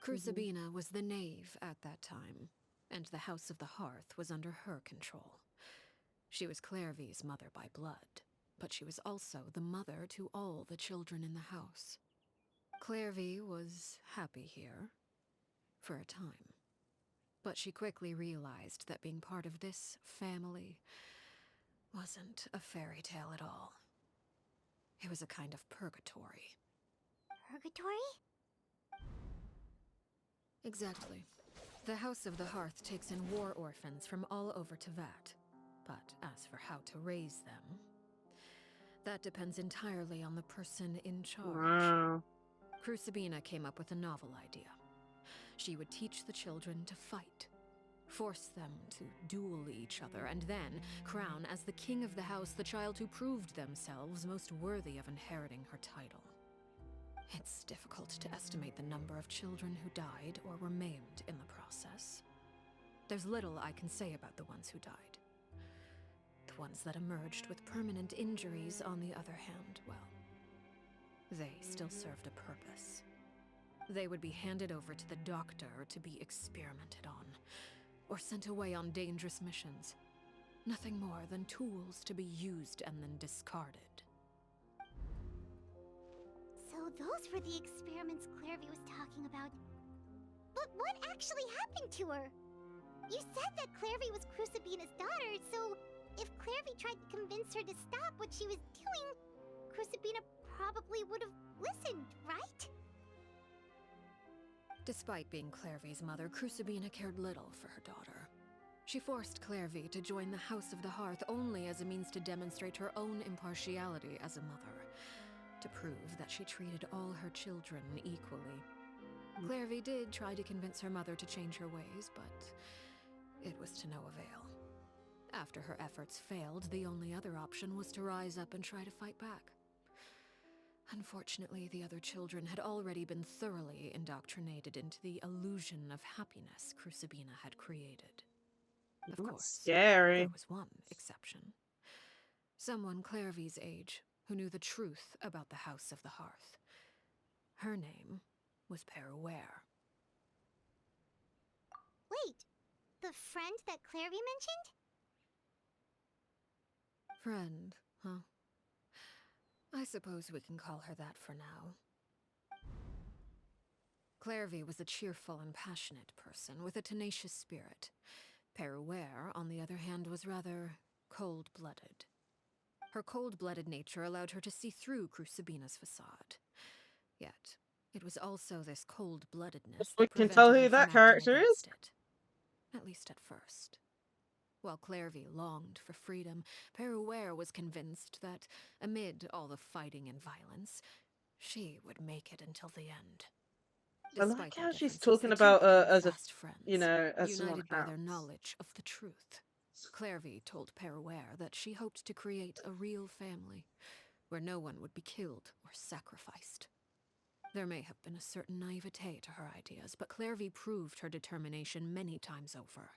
Crucibina was the knave at that time, and the House of the Hearth was under her control. She was Clairvy's mother by blood, but she was also the mother to all the children in the house. Clairvy was happy here, for a time. But she quickly realized that being part of this family wasn't a fairy tale at all. It was a kind of purgatory. Purgatory? Exactly. The House of the Hearth takes in war orphans from all over Teyvat. But as for how to raise them, that depends entirely on the person in charge. Wow. Crucibina came up with a novel idea. She would teach the children to fight, force them to duel each other, and then crown as the king of the house the child who proved themselves most worthy of inheriting her title. It's difficult to estimate the number of children who died or were maimed in the process. There's little I can say about the ones who died. The ones that emerged with permanent injuries, on the other hand, well, they still served a purpose. They would be handed over to the doctor to be experimented on, or sent away on dangerous missions. Nothing more than tools to be used and then discarded. So those were the experiments Clairvy was talking about. But what actually happened to her? You said that Clairvy was Crucibina's daughter, so if Clairvy tried to convince her to stop what she was doing, Crucibina probably would have listened, right? Despite being Clairvy's mother, Crucibina cared little for her daughter. She forced Clairvy to join the House of the Hearth only as a means to demonstrate her own impartiality as a mother, to prove that she treated all her children equally. Clairvy did try to convince her mother to change her ways, but it was to no avail. After her efforts failed, the only other option was to rise up and try to fight back. Unfortunately, the other children had already been thoroughly indoctrinated into the illusion of happiness Crucibina had created. Of That's course, scary. there was one exception. Someone Clairvy's age who knew the truth about the House of the Hearth. Her name was Peruere. Wait, the friend that Clairvy mentioned? Friend, huh? I suppose we can call her that for now. Clairvy was a cheerful and passionate person with a tenacious spirit. Peruere, on the other hand, was rather cold-blooded. Her cold-blooded nature allowed her to see through Crucibina's facade. Yet, it was also this cold-bloodedness We that can prevented tell her who from that acting character is. against it. At least at first. While Clairvy longed for freedom, Peruere was convinced that, amid all the fighting and violence, she would make it until the end. I like Despite their how she's differences, talking the two about became as a, fast friends, you know, as someone united by their else. knowledge of the truth. Clairvy told Peruere that she hoped to create a real family, where no one would be killed or sacrificed. There may have been a certain naivete to her ideas, but Clairvy proved her determination many times over.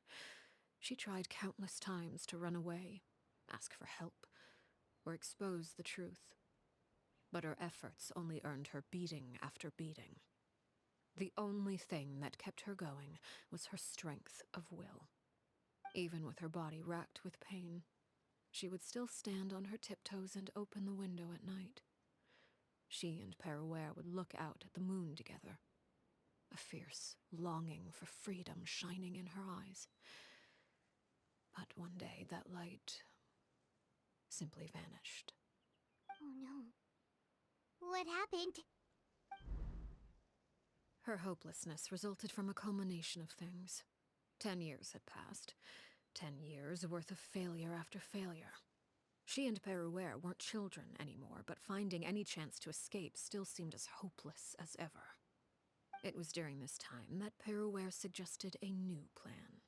She tried countless times to run away, ask for help, or expose the truth. But her efforts only earned her beating after beating. The only thing that kept her going was her strength of will. Even with her body racked with pain, she would still stand on her tiptoes and open the window at night. She and Peruere would look out at the moon together, a fierce longing for freedom shining in her eyes. But one day that light simply vanished. Oh no. What happened? Her hopelessness resulted from a culmination of things. 10 years had passed. 10 years worth of failure after failure. She and Perouer weren't children anymore, but finding any chance to escape still seemed as hopeless as ever. It was during this time that Perouer suggested a new plan.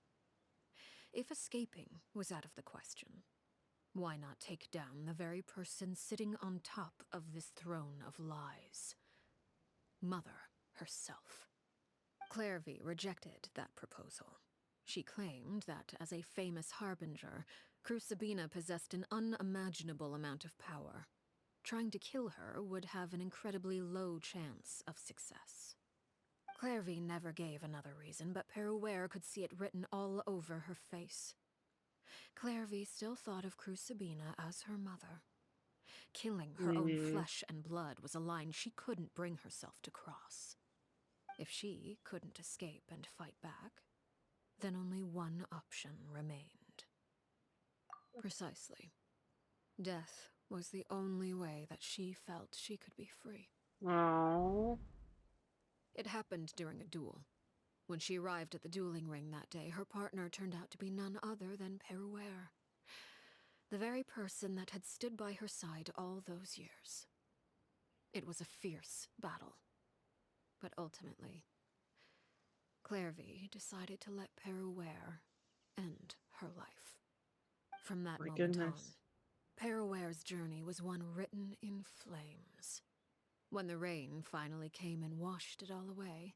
If escaping was out of the question, why not take down the very person sitting on top of this throne of lies? Mother herself. Clairvy rejected that proposal. She claimed that, as a famous harbinger, Crucibina possessed an unimaginable amount of power. Trying to kill her would have an incredibly low chance of success. Clairvy never gave another reason, but Perouer could see it written all over her face. Clairvy still thought of Crucibina as her mother. Killing her own flesh and blood was a line she couldn't bring herself to cross. If she couldn't escape and fight back, then only one option remained. Precisely. Death was the only way that she felt she could be free. Aww. It happened during a duel. When she arrived at the dueling ring that day, her partner turned out to be none other than Perouer. The very person that had stood by her side all those years. It was a fierce battle. But ultimately, Clairvy decided to let Perouer end her life. From that My moment on, goodness. Perouer's journey was one written in flames. When the rain finally came and washed it all away,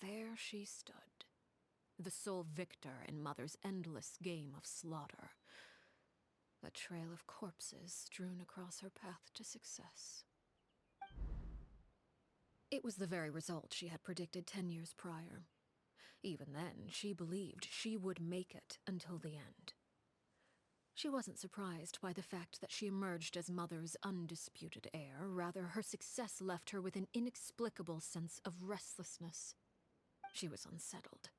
there she stood, the sole victor in Mother's endless game of slaughter. A trail of corpses strewn across her path to success. It was the very result she had predicted 10 years prior. Even then, she believed she would make it until the end. She wasn't surprised by the fact that she emerged as Mother's undisputed heir. Rather, her success left her with an inexplicable sense of restlessness. She was unsettled,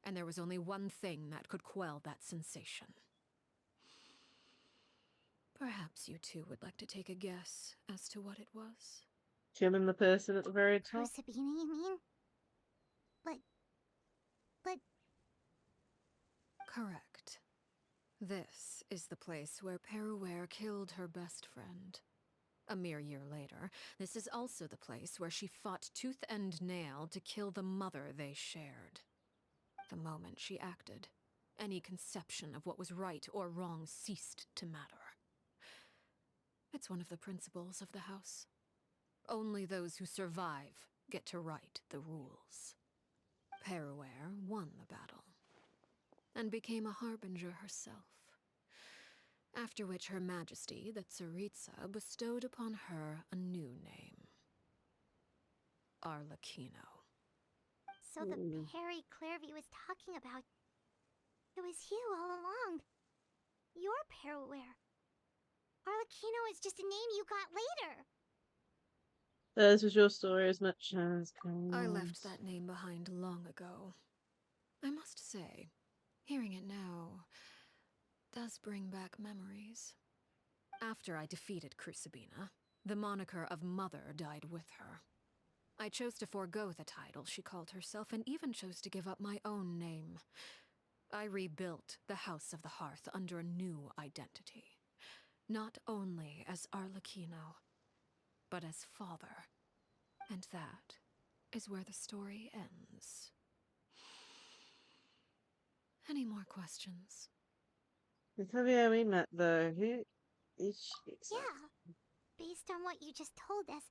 and there was only one thing that could quell that sensation. Perhaps you two would like to take a guess as to what it was? Killing the person at the very top? Crucibina, you mean? But... Correct. This is the place where Perouer killed her best friend. A mere year later, this is also the place where she fought tooth and nail to kill the mother they shared. The moment she acted, any conception of what was right or wrong ceased to matter. It's one of the principles of the house. Only those who survive get to write the rules. Perouer won the battle, and became a harbinger herself. After which Her Majesty, the Tsaritsa, bestowed upon her a new name. Arlecchino. So the Perry Clairvy was talking about... It was you all along. You're Perouer. Arlecchino is just a name you got later. This was your story as much as... I left that name behind long ago. I must say, hearing it now does bring back memories. After I defeated Crucibina, the moniker of Mother died with her. I chose to forego the title she called herself, and even chose to give up my own name. I rebuilt the House of the Hearth under a new identity. Not only as Arlecchino, but as father. And that is where the story ends. Any more questions? Tell me how we met, though. Who is she exactly? Yeah. Based on what you just told us,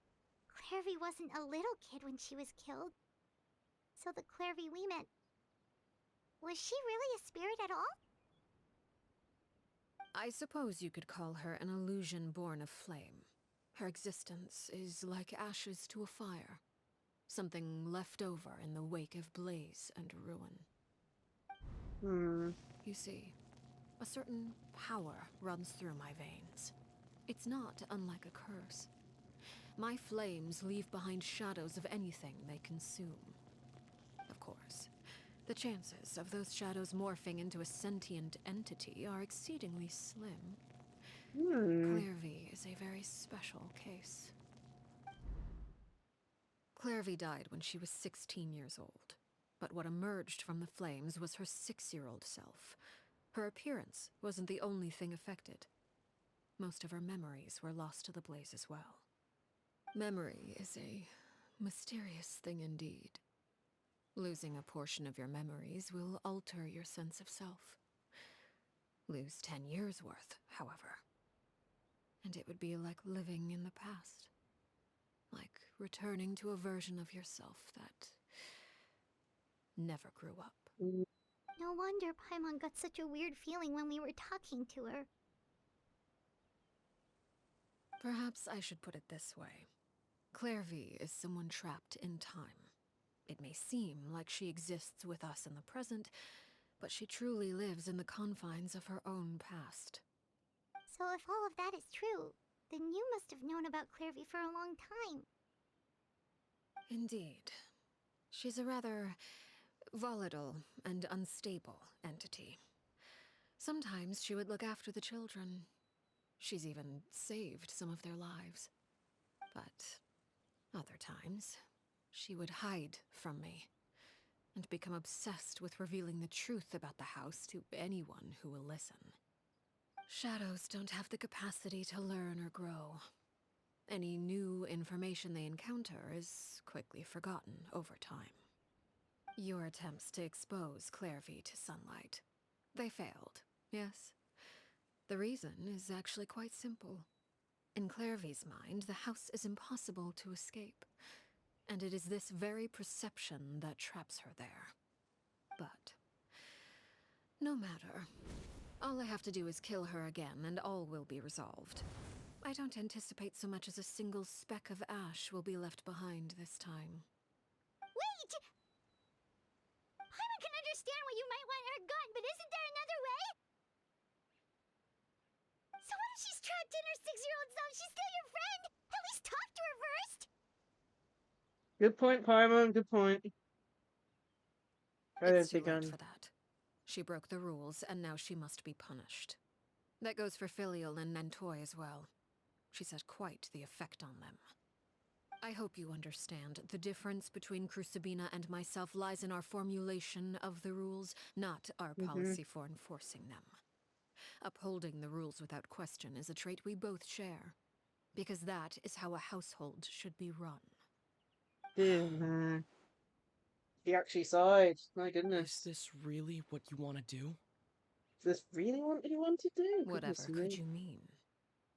Clairvy wasn't a little kid when she was killed. So the Clairvy we met... Was she really a spirit at all? I suppose you could call her an illusion born of flame. Her existence is like ashes to a fire. Something left over in the wake of blaze and ruin. You see, a certain power runs through my veins. It's not unlike a curse. My flames leave behind shadows of anything they consume. Of course, the chances of those shadows morphing into a sentient entity are exceedingly slim. Clairvy is a very special case. Clairvy died when she was 16 years old. But what emerged from the flames was her 6-year-old self. Her appearance wasn't the only thing affected. Most of her memories were lost to the blaze as well. Memory is a mysterious thing indeed. Losing a portion of your memories will alter your sense of self. Lose 10 years' worth, however, and it would be like living in the past. Like returning to a version of yourself that never grew up. No wonder Paimon got such a weird feeling when we were talking to her. Perhaps I should put it this way. Clairvy is someone trapped in time. It may seem like she exists with us in the present, but she truly lives in the confines of her own past. So if all of that is true, then you must have known about Clairvy for a long time. Indeed. She's a rather volatile and unstable entity. Sometimes she would look after the children. She's even saved some of their lives. But other times, she would hide from me and become obsessed with revealing the truth about the house to anyone who will listen. Shadows don't have the capacity to learn or grow. Any new information they encounter is quickly forgotten over time. Your attempts to expose Clairvy to sunlight, they failed, yes? The reason is actually quite simple. In Clairvy's mind, the house is impossible to escape, and it is this very perception that traps her there. But no matter. All I have to do is kill her again, and all will be resolved. I don't anticipate so much as a single speck of ash will be left behind this time. Wait! Paimon can understand why you might want her gone, but isn't there another way? So what if she's trapped in her 6-year-old self? She's still your friend! At least talk to her first! Good point, Paimon. Good point. I don't It's too think late I'm... for that. She broke the rules, and now she must be punished. That goes for Filial and Nantoy as well. She's had quite the effect on them. I hope you understand. The difference between Crucibina and myself lies in our formulation of the rules, not our policy for enforcing them. Upholding the rules without question is a trait we both share, because that is how a household should be run. Yeah. He actually sighed. My Is goodness. this really what you want to do? Is this really what he wanted to do? Whatever Goodness could me. you mean?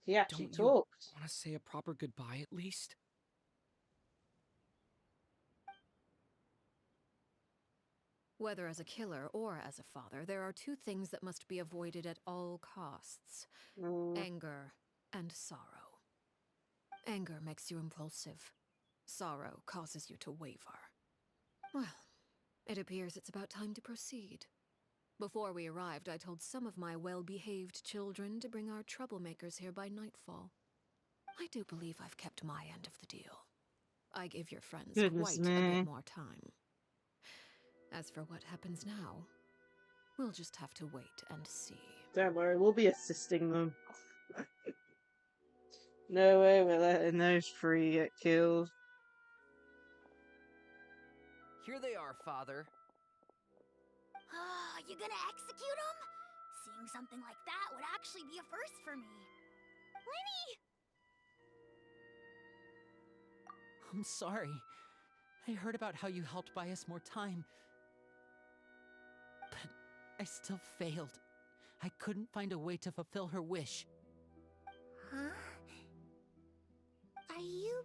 He actually Don't you talked. want to say a proper goodbye at least? Whether as a killer or as a father, there are two things that must be avoided at all costs. Anger and sorrow. Anger makes you impulsive. Sorrow causes you to waver. Well, it appears it's about time to proceed. Before we arrived, I told some of my well-behaved children to bring our troublemakers here by nightfall. I do believe I've kept my end of the deal. I give your friends Goodness quite a me. bit more time. As for what happens now, we'll just have to wait and see. Don't worry, we'll be assisting them. No way we're letting those three get killed. Here they are, Father. You gonna execute him? Seeing something like that would actually be a first for me. Lenny! I'm sorry. I heard about how you helped buy us more time. But I still failed. I couldn't find a way to fulfill her wish. Huh? Are you...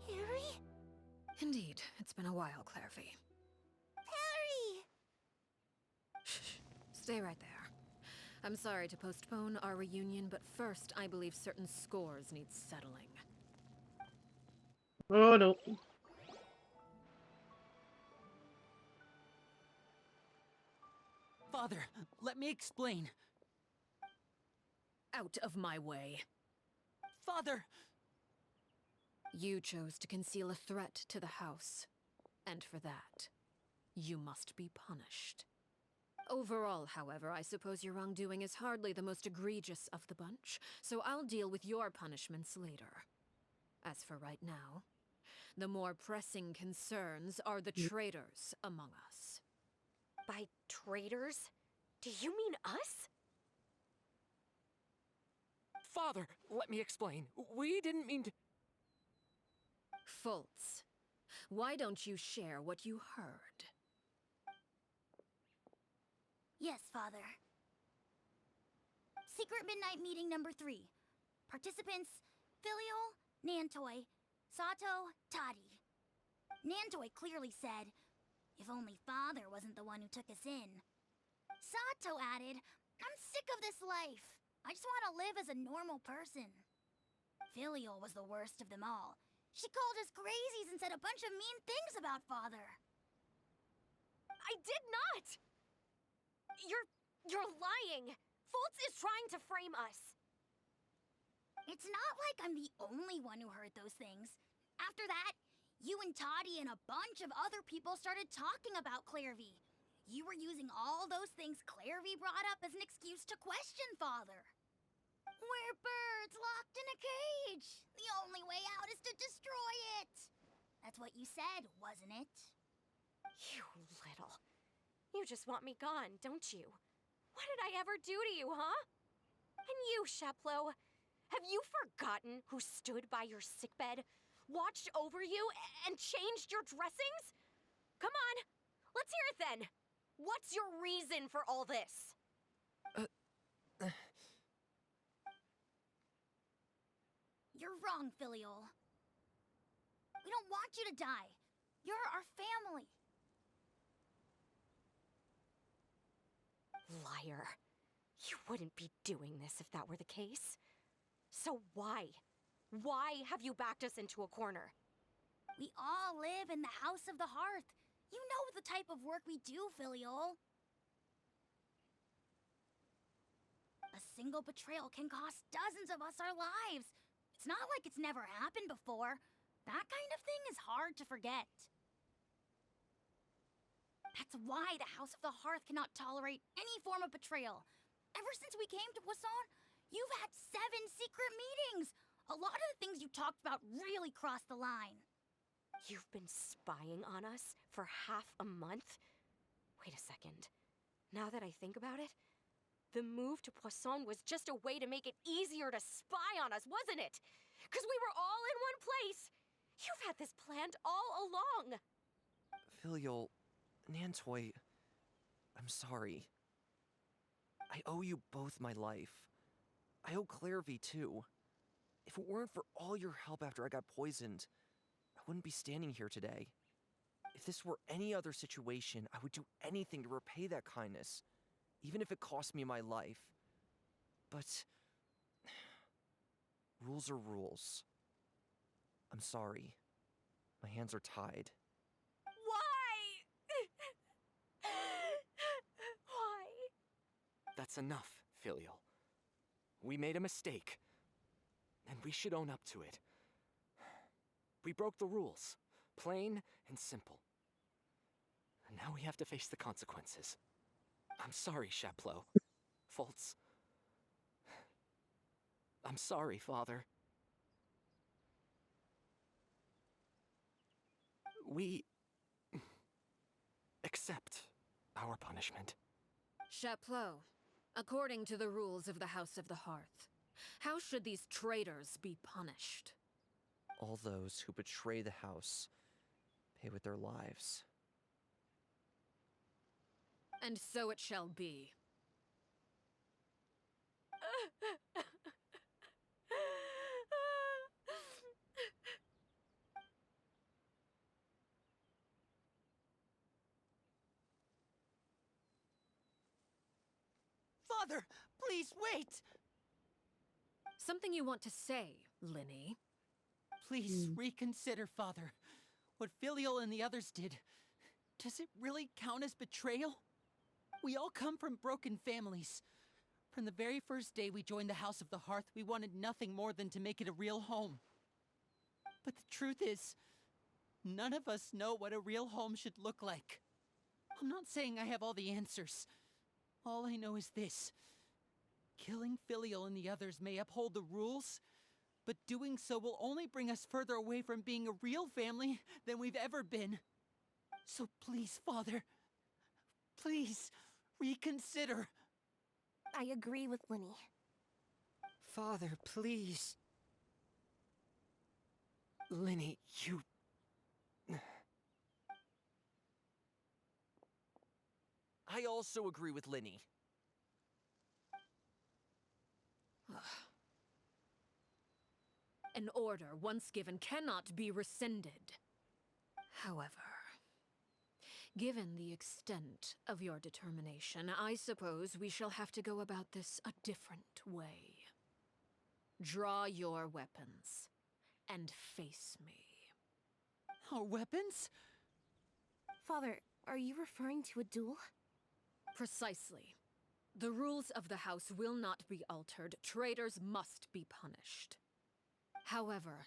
Perry? Indeed, it's been a while, Clairvy. Perry! Shh. Stay right there. I'm sorry to postpone our reunion, but first I believe certain scores need settling. Oh no. Father, let me explain. Out of my way. Father! You chose to conceal a threat to the house, and for that, you must be punished. Overall, however, I suppose your wrongdoing is hardly the most egregious of the bunch, so I'll deal with your punishments later. As for right now, The more pressing concerns are the traitors among us. By traitors? Do you mean us? Father, let me explain. We didn't mean to. Fultz, why don't you share what you heard? Yes, Father. Secret Midnight Meeting number 3. Participants, Filial, Nantoy, Sato, Toddy. Nantoy clearly said, if only Father wasn't the one who took us in. Sato added, I'm sick of this life. I just want to live as a normal person. Filial was the worst of them all. She called us crazies and said a bunch of mean things about Father. I did not! You're lying! Fultz is trying to frame us! It's not like I'm the only one who heard those things. After that, you and Toddy and a bunch of other people started talking about Clairvy. You were using all those things Clairvy brought up as an excuse to question Father. We're birds locked in a cage. The only way out is to destroy it. That's what you said, wasn't it? You little... You just want me gone, don't you? What did I ever do to you, huh? And you, Sheplo, have you forgotten who stood by your sickbed, watched over you, and changed your dressings? Come on, let's hear it then. What's your reason for all this? You're wrong, Filial. We don't want you to die. You're our family. Liar. You wouldn't be doing this if that were the case. So why? Why have you backed us into a corner? We all live in the House of the Hearth. You know the type of work we do, Filial. A single betrayal can cost dozens of us our lives. It's not like it's never happened before. That kind of thing is hard to forget. That's why the House of the Hearth cannot tolerate any form of betrayal. Ever since we came to Poisson, you've had 7 secret meetings. A lot of the things you talked about really crossed the line. You've been spying on us for half a month? Wait a second. Now that I think about it, the move to Poisson was just a way to make it easier to spy on us, wasn't it? Because we were all in one place. You've had this planned all along. Filial, Nantoy, I'm sorry. I owe you both my life. I owe Clairvy too. If it weren't for all your help after I got poisoned, I wouldn't be standing here today. If this were any other situation, I would do anything to repay that kindness, even if it cost me my life. But rules are rules. I'm sorry. My hands are tied. Why? Why? That's enough, Filial. We made a mistake, and we should own up to it. We broke the rules, plain and simple. And now we have to face the consequences. I'm sorry, Sheplo. Fultz. I'm sorry, Father. We accept our punishment. Chapleau, according to the rules of the House of the Hearth, how should these traitors be punished? All those who betray the house pay with their lives. And so it shall be. Father, please wait! Something you want to say, Linny? Please reconsider, Father. What Filial and the others did, does it really count as betrayal? We all come from broken families. From the very first day we joined the House of the Hearth, we wanted nothing more than to make it a real home. But the truth is, none of us know what a real home should look like. I'm not saying I have all the answers. All I know is this. Killing Filial and the others may uphold the rules, but doing so will only bring us further away from being a real family than we've ever been. So please, Father, please reconsider. I agree with Linny. Father, please. Linny, you... I also agree with Linny. An order once given cannot be rescinded. However, given the extent of your determination, I suppose we shall have to go about this a different way. Draw your weapons and face me. Our weapons? Father, are you referring to a duel? Precisely. The rules of the house will not be altered. Traitors must be punished. However,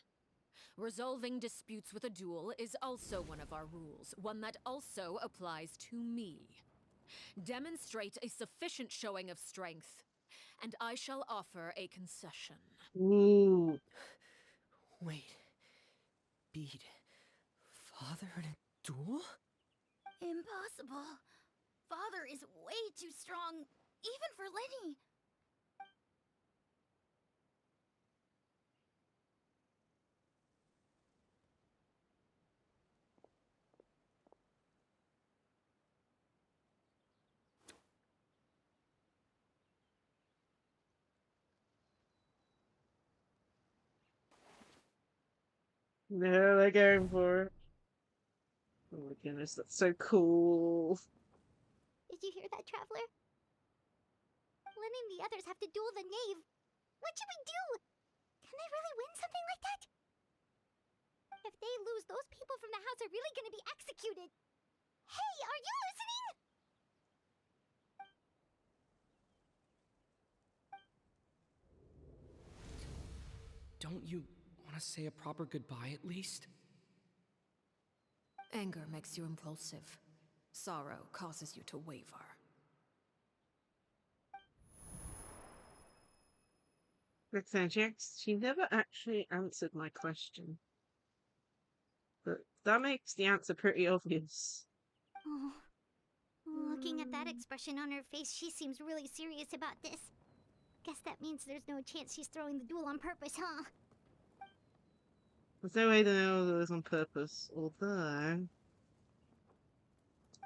resolving disputes with a duel is also one of our rules, one that also applies to me. Demonstrate a sufficient showing of strength, and I shall offer a concession. Ooh. Wait. Beat Father in a duel? Impossible. Father is way too strong, even for Linny. There they're going for it. Oh my goodness, that's so cool. Did you hear that, Traveler? Lenny and the others have to duel the knave. What should we do? Can they really win something like that? If they lose, those people from the house are really gonna be executed. Hey, are you listening? Don't you want to say a proper goodbye at least? Anger makes you impulsive. Sorrow causes you to waver. Roxanne, she never actually answered my question. But that makes the answer pretty obvious. Oh. Looking at that expression on her face, she seems really serious about this. Guess that means there's no chance she's throwing the duel on purpose, huh? There's no way to know it was on purpose, although...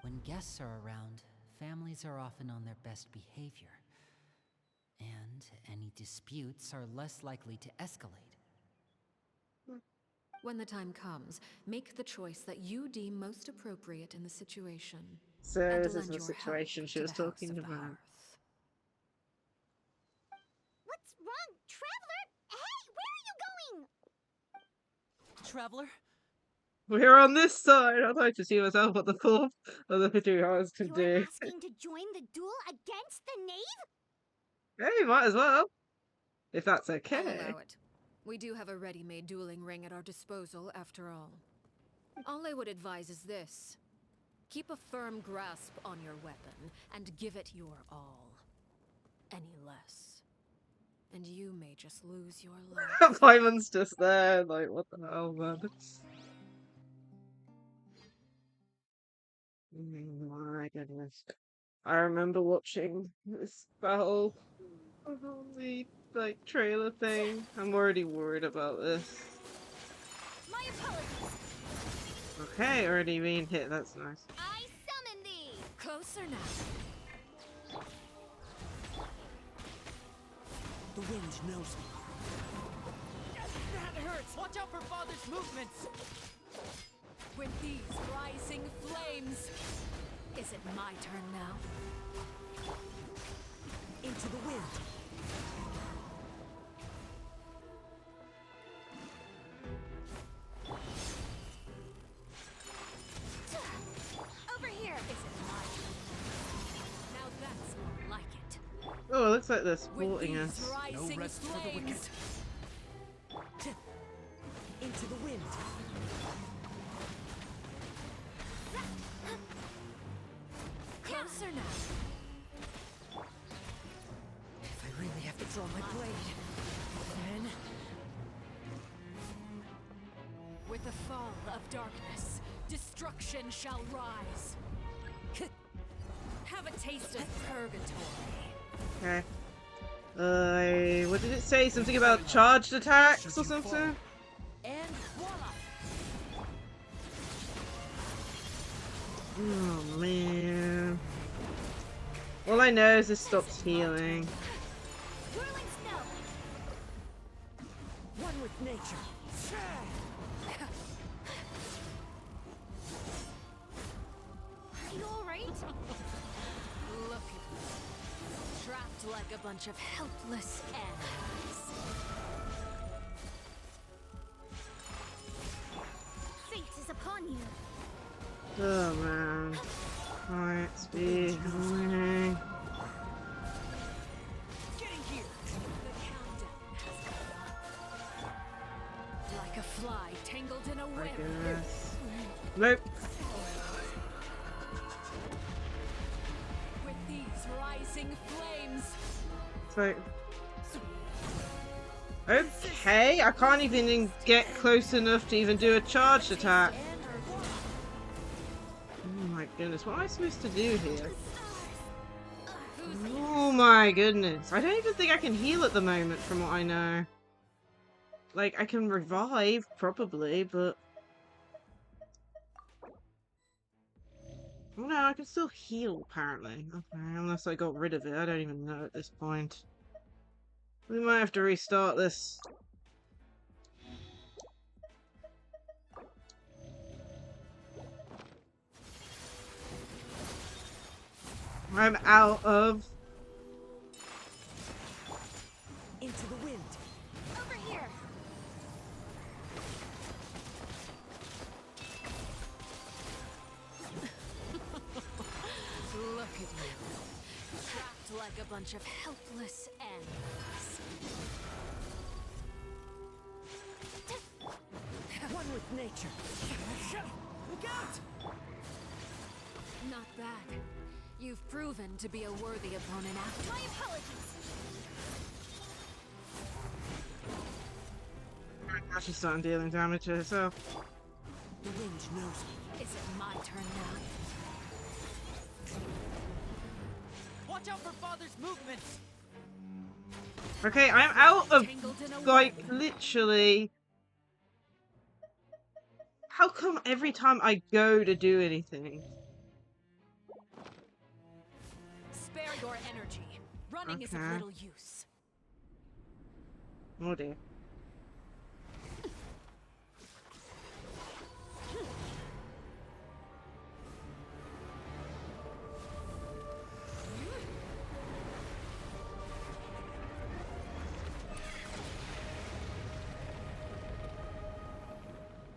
When guests are around, families are often on their best behavior. And any disputes are less likely to escalate. When the time comes, make the choice that you deem most appropriate in the situation. So and this is lend the your situation help she to was the House talking of the about. Hearth. What's wrong, Traveler? Hey, where are you going? Traveler? We're on this side! I'd like to see myself what the fourth of the two hearts can You're do. asking to join the duel against the knave? Hey, might as well. If that's I'll okay. allow it. We do have a ready-made dueling ring at our disposal, after all. All I would advise is this. Keep a firm grasp on your weapon, and give it your all. Any less, and you may just lose your life. Paimon's just there, like, what the hell, man? My goodness. I remember watching this battle, the, like, trailer thing. I'm already worried about this. My apologies. Okay, already being hit, that's nice. I summon thee. Closer now. The wind knows me. That hurts! Watch out for Father's movements! With these rising flames, is it my turn now? Into the wind. Over here. Is it my turn? Now that's more like it. Oh, it looks like they're With supporting these us. rising rest for the wicked. flames, Into the wind. closer now. If I really have to draw my blade, then... With the fall of darkness, destruction shall rise. Have a taste of purgatory. Okay. What did it say? Something about charged attacks or something? And voila! Oh man. All I know is this stops healing. Whirling snow. One with nature. Are you alright? Look at me. Trapped like a bunch of helpless animals. Fate is upon you. Oh man. Alright, speed. Healing. Getting here. The countdown has begun. Like a fly tangled in a I web. guess. Nope. With these rising flames. So. Okay, I can't even get close enough to even do a charged attack. Oh my goodness, what am I supposed to do here? Oh my goodness, I don't even think I can heal at the moment from what I know. Like, I can revive, probably, but... Oh no, I can still heal, apparently. Okay, unless I got rid of it, I don't even know at this point. We might have to restart this. I'm out of... Into the wind. Over here. Look at you. Trapped like a bunch of helpless animals. One with nature. Look out! Not bad. You've proven to be a worthy opponent after. My apologies. She's starting dealing damage to herself. The wind knows me. Is it my turn now? Watch out for Father's movements! Okay, I'm out of, Tangled in a like, web. literally... How come every time I go to do anything? Spare your energy. Running is of Okay. little use. Oh dear.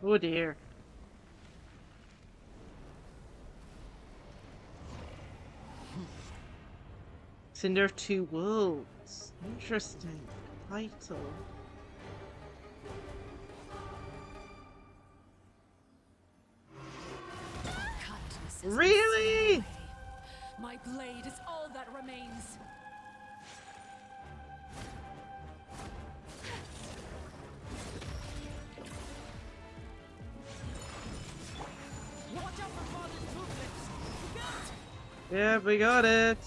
Oh dear. Cinder of Two Worlds. Interesting title. Kindness is Really? my sway. My blade is all that remains. Watch out for Father's movements! Look out! Yeah, we got it.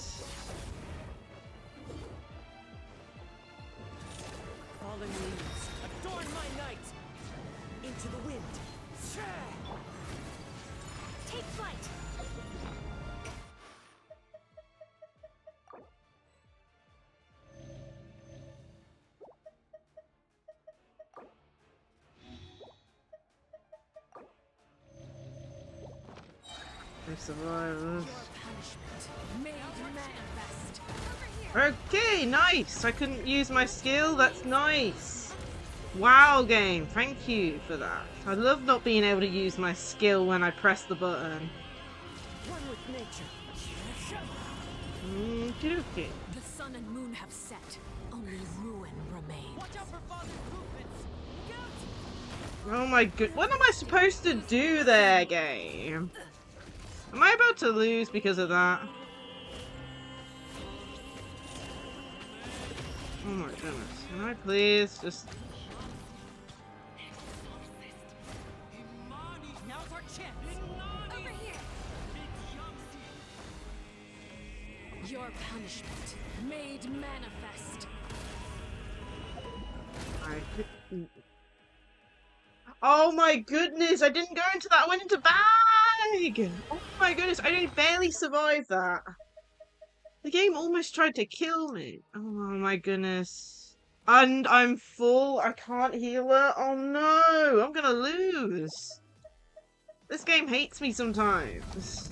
Fallen leaves. Adorn my night! Into the wind. Take flight. We survived. Punishment made manifest. Okay, nice. I couldn't use my skill. That's nice. Wow, game. Thank you for that. I love not being able to use my skill when I press the button. One with nature. Okay. The sun and moon have set. Only ruin remains. Watch out for Father's movements! Look out! Oh my god. What am I supposed to do there, game? Am I about to lose because of that? Oh my goodness. Can I please just... chance! Over here! Your punishment made manifest. Oh my goodness, I didn't go into that, I went into bag! Oh my goodness, I only barely survived that. The game almost tried to kill me. Oh my goodness. And I'm full, I can't heal her. Oh no, I'm gonna lose. This game hates me sometimes.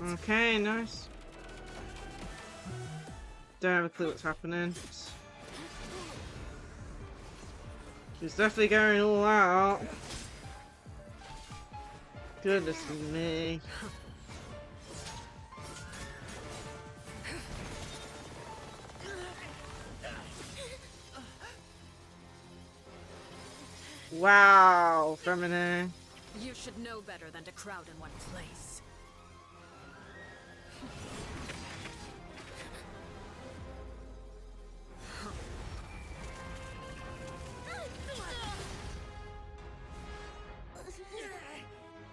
Okay, nice. Don't have a clue what's happening. She's definitely going all out. Goodness me. Wow, feminine. You should know better than to crowd in one place.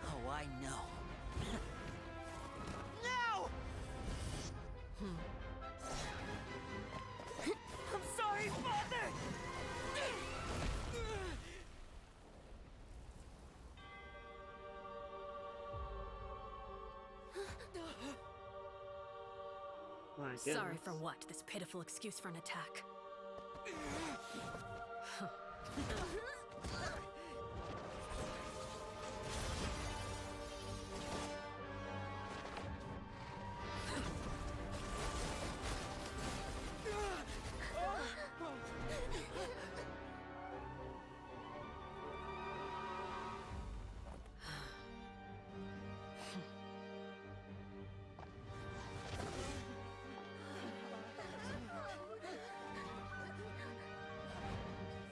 Oh, I know. No! I'm sorry, Father! My Sorry goodness. for what? This pitiful excuse for an attack.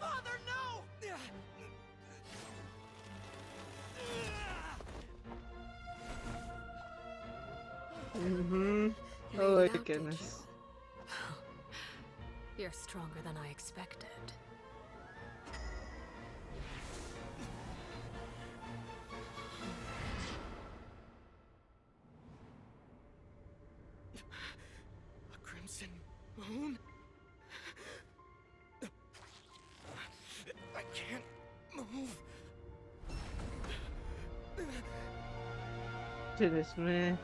Father, no! Oh Made my it out, did goodness. you? You're stronger than I expected. A crimson moon? I can't move. Goodness me.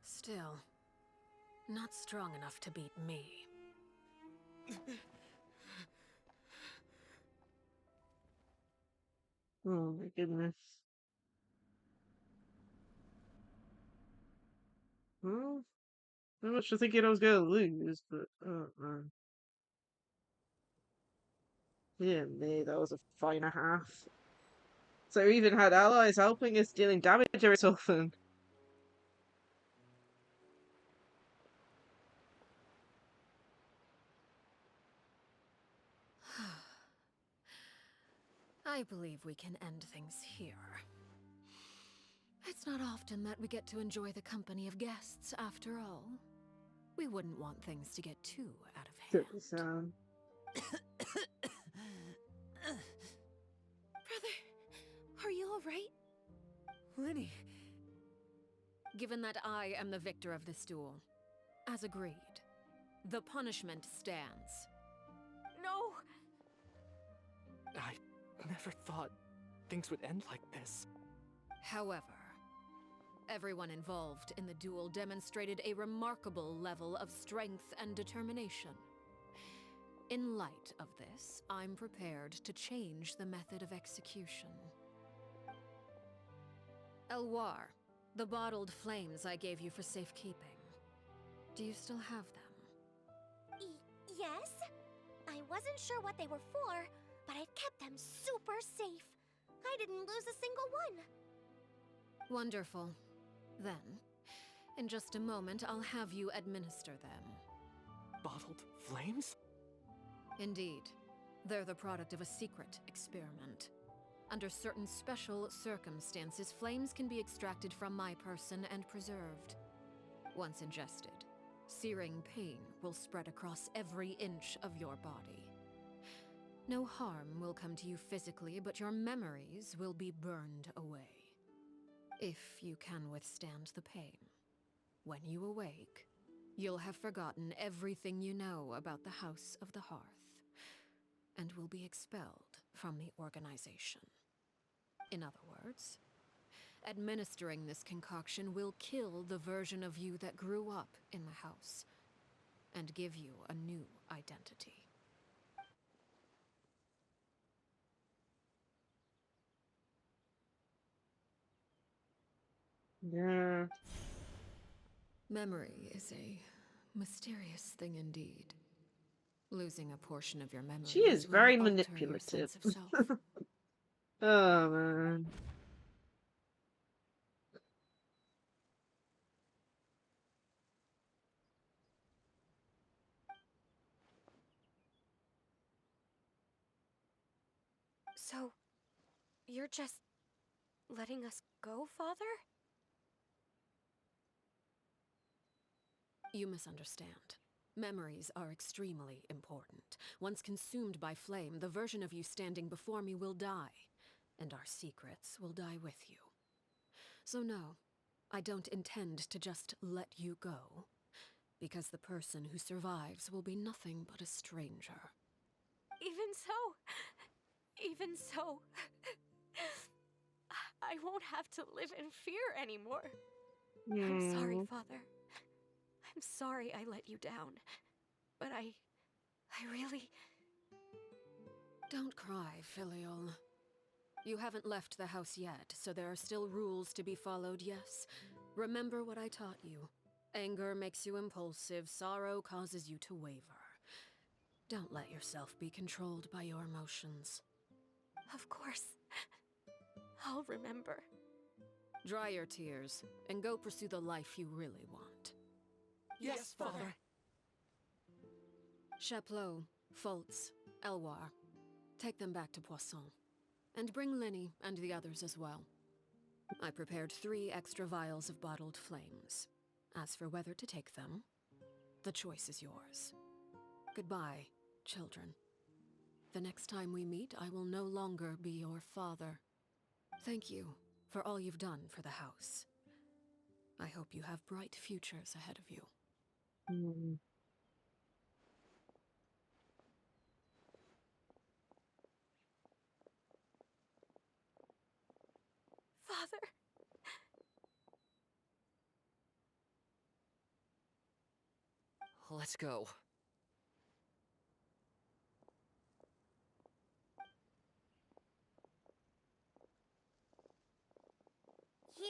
Still, not strong enough to beat me. Oh my goodness. Well, not much for thinking I was gonna lose, but oh man. Yeah, me, that was a fight and a half. So we even had allies helping us dealing damage every so often. I believe we can end things here. It's not often that we get to enjoy the company of guests, after all. We wouldn't want things to get too out of hand. Sound. Brother, are you alright? Lenny. Given that I am the victor of this duel, as agreed, the punishment stands. No! I never thought things would end like this. However, everyone involved in the duel demonstrated a remarkable level of strength and determination. In light of this, I'm prepared to change the method of execution. Elwar, the bottled flames I gave you for safekeeping. Do you still have them? Yes? I wasn't sure what they were for, but I've kept them super safe. I didn't lose a single one. Wonderful. Then, in just a moment, I'll have you administer them. Bottled flames? Indeed. They're the product of a secret experiment. Under certain special circumstances, flames can be extracted from my person and preserved. Once ingested, searing pain will spread across every inch of your body. No harm will come to you physically, but your memories will be burned away. If you can withstand the pain. When you awake, you'll have forgotten everything you know about the House of the Hearth, and will be expelled from the organization. In other words, administering this concoction will kill the version of you that grew up in the house, and give you a new identity. Yeah. Memory is a mysterious thing indeed. Losing a portion of your memories She is will very alter manipulative. your sense of self. Oh, man. So, you're just letting us go, Father? You misunderstand. Memories are extremely important. Once consumed by flame, the version of you standing before me will die, and our secrets will die with you. So no, I don't intend to just let you go, because the person who survives will be nothing but a stranger. Even so, I won't have to live in fear anymore. I'm sorry, Father. I'm sorry I let you down. But I really... Don't cry, Filial. You haven't left the house yet, so there are still rules to be followed, yes? Remember what I taught you. Anger makes you impulsive, sorrow causes you to waver. Don't let yourself be controlled by your emotions. Of course. I'll remember. Dry your tears, and go pursue the life you really want. Yes, Father. Chaplot, Foltz, Elwar. Take them back to Poisson. And bring Linny and the others as well. I prepared 3 extra vials of bottled flames. As for whether to take them, the choice is yours. Goodbye, children. The next time we meet, I will no longer be your father. Thank you for all you've done for the house. I hope you have bright futures ahead of you. Father! Let's go. Here,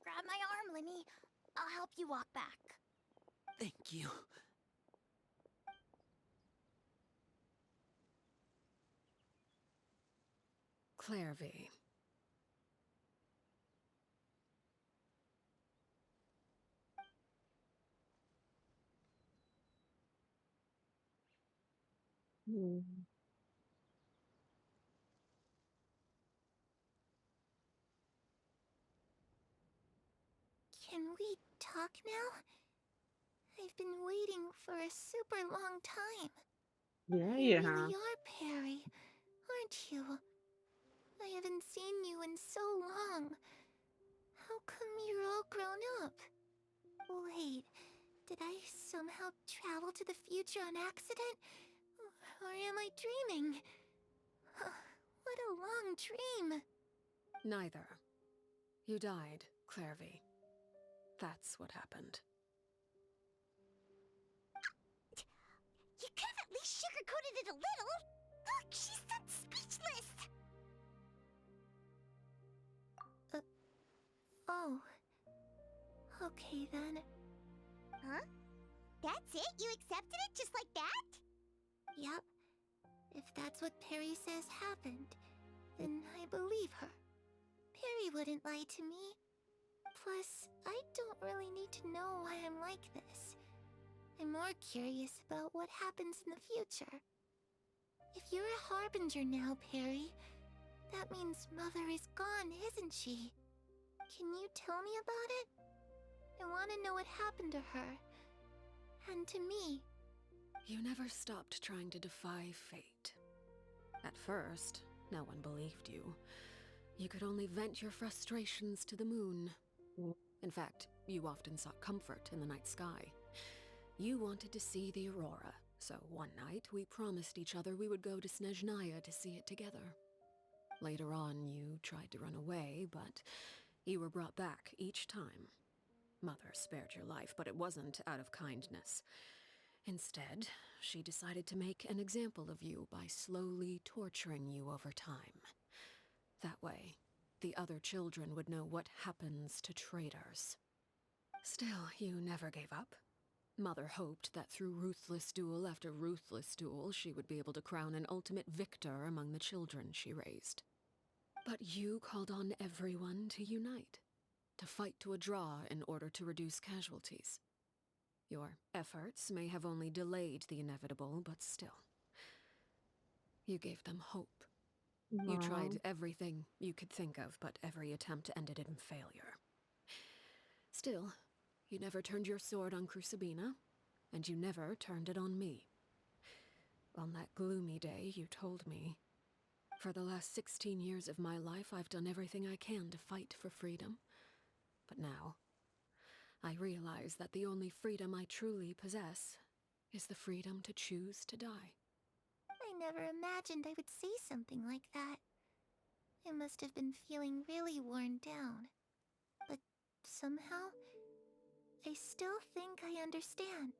grab my arm, Linny. I'll help you walk back. Thank you. Clairvy. Can we talk now? I've been waiting for a super long time. Yeah, You you have. really are Perry, aren't you? I haven't seen you in so long. How come you're all grown up? Wait, did I somehow travel to the future on accident? Or am I dreaming? What a long dream. Neither. You died, Clairvy. That's what happened. You could have at least sugarcoated it a little. Look, she's done speechless. Oh. Okay then. Huh? That's it? You accepted it just like that? Yep. If that's what Perry says happened, then I believe her. Perry wouldn't lie to me. Plus, I don't really need to know why I'm like this. I'm more curious about what happens in the future. If you're a harbinger now, Perry, That means Mother is gone, isn't she? Can you tell me about it? I want to know what happened to her. And to me. You never stopped trying to defy fate. At first, no one believed you. You could only vent your frustrations to the moon. In fact, you often sought comfort in the night sky. You wanted to see the aurora, so one night we promised each other we would go to Snezhnaya to see it together. Later on, you tried to run away, but you were brought back each time. Mother spared your life, but it wasn't out of kindness. Instead, she decided to make an example of you by slowly torturing you over time. That way, the other children would know what happens to traitors. Still, you never gave up. Mother hoped that through ruthless duel after ruthless duel, she would be able to crown an ultimate victor among the children she raised. But you called on everyone to unite, to fight to a draw in order to reduce casualties. Your efforts may have only delayed the inevitable, but still. You gave them hope. You tried everything you could think of, but every attempt ended in failure. Still, you never turned your sword on Crucibina, and you never turned it on me. On that gloomy day, you told me, "For the last 16 years of my life, I've done everything I can to fight for freedom. But now, I realize that the only freedom I truly possess is the freedom to choose to die." I never imagined I would say something like that. I must have been feeling really worn down. But somehow, I still think I understand.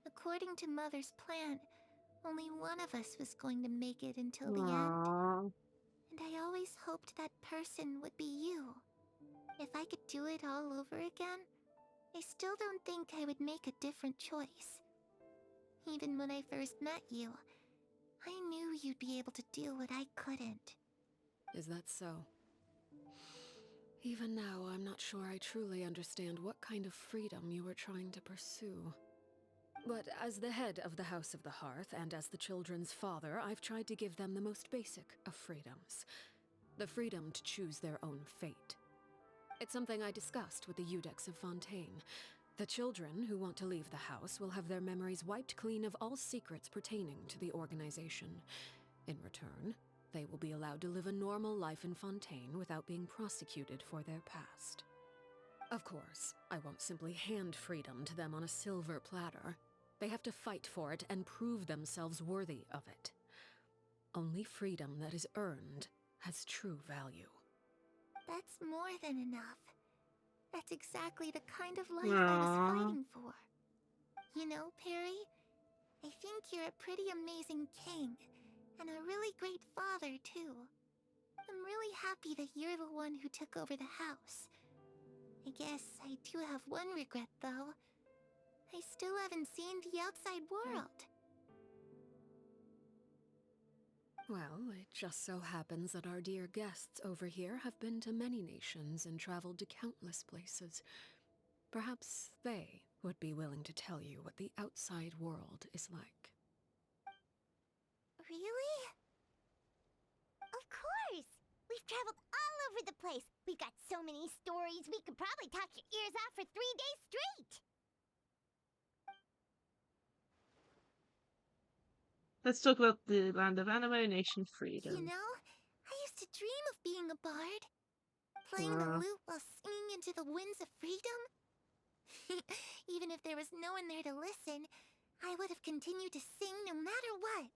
According to Mother's plan, only one of us was going to make it until the end. And I always hoped that person would be you. If I could do it all over again, I still don't think I would make a different choice. Even when I first met you, I knew you'd be able to do what I couldn't. Is that so? Even now, I'm not sure I truly understand what kind of freedom you were trying to pursue. But as the head of the House of the Hearth, and as the children's father, I've tried to give them the most basic of freedoms. The freedom to choose their own fate. It's something I discussed with the Eudex of Fontaine. The children who want to leave the house will have their memories wiped clean of all secrets pertaining to the organization. In return, they will be allowed to live a normal life in Fontaine without being prosecuted for their past. Of course, I won't simply hand freedom to them on a silver platter. They have to fight for it and prove themselves worthy of it. Only freedom that is earned has true value. That's more than enough. That's exactly the kind of life I was fighting for. You know, Perry, I think you're a pretty amazing king, and a really great father, too. I'm really happy that you're the one who took over the house. I guess I do have one regret, though. I still haven't seen the outside world. Well, it just so happens that our dear guests over here have been to many nations and traveled to countless places. Perhaps they would be willing to tell you what the outside world is like. Really? Of course! We've traveled all over the place. We've got so many stories, we could probably talk your ears off for 3 days straight. Let's talk about the land of anime, nation freedom. You know, I used to dream of being a bard. Playing the lute while singing into the winds of freedom. Even if there was no one there to listen, I would have continued to sing no matter what.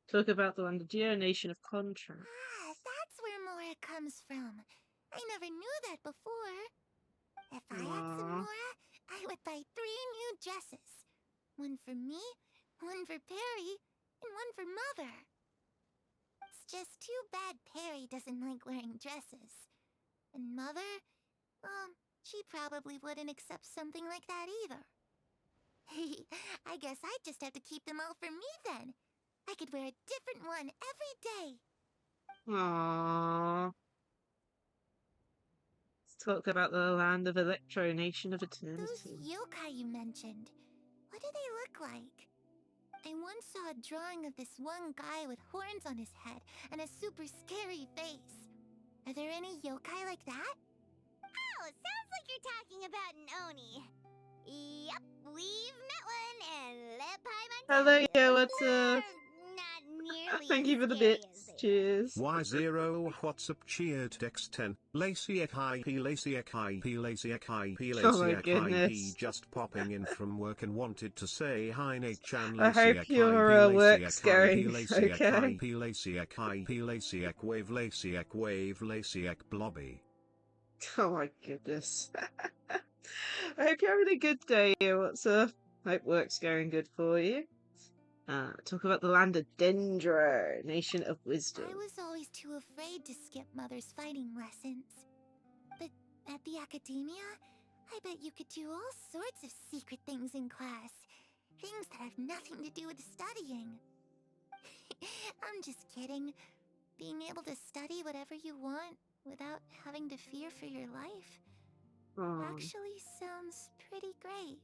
Talk about the land of Geo, nation of contract. Ah, that's where Mora comes from. I never knew that before. If I had some Mora, I would buy 3 new dresses. One for me, one for Perry, and one for Mother. It's just too bad Perry doesn't like wearing dresses. And Mother, well, she probably wouldn't accept something like that either. I guess I'd just have to keep them all for me then. I could wear a different one every day. Aww. Let's talk about the land of Electro, nation of eternity. Those yokai you mentioned, what do they look like? I once saw a drawing of this one guy with horns on his head and a super scary face. Are there any yokai like that? Oh, sounds like you're talking about an Oni. Yep, we've met one and let Paimon tell Hello, you. yo, what's up? Not nearly Thank as you for the scary as bits. they Cheers. Y0 what's up cheered Dex10 Lacie-Chan Oh my goodness. just popping in from work and wanted to say hi Nate-chan I hope your work's going okay. Lacie-Chan blobby. Oh my goodness. I hope you're having a good day. What's up? Hope work's going good for you. Talk about the land of Dendro, nation of wisdom. I was always too afraid to skip Mother's fighting lessons. But at the academia, I bet you could do all sorts of secret things in class. Things that have nothing to do with studying. I'm just kidding. Being able to study whatever you want without having to fear for your life actually sounds pretty great.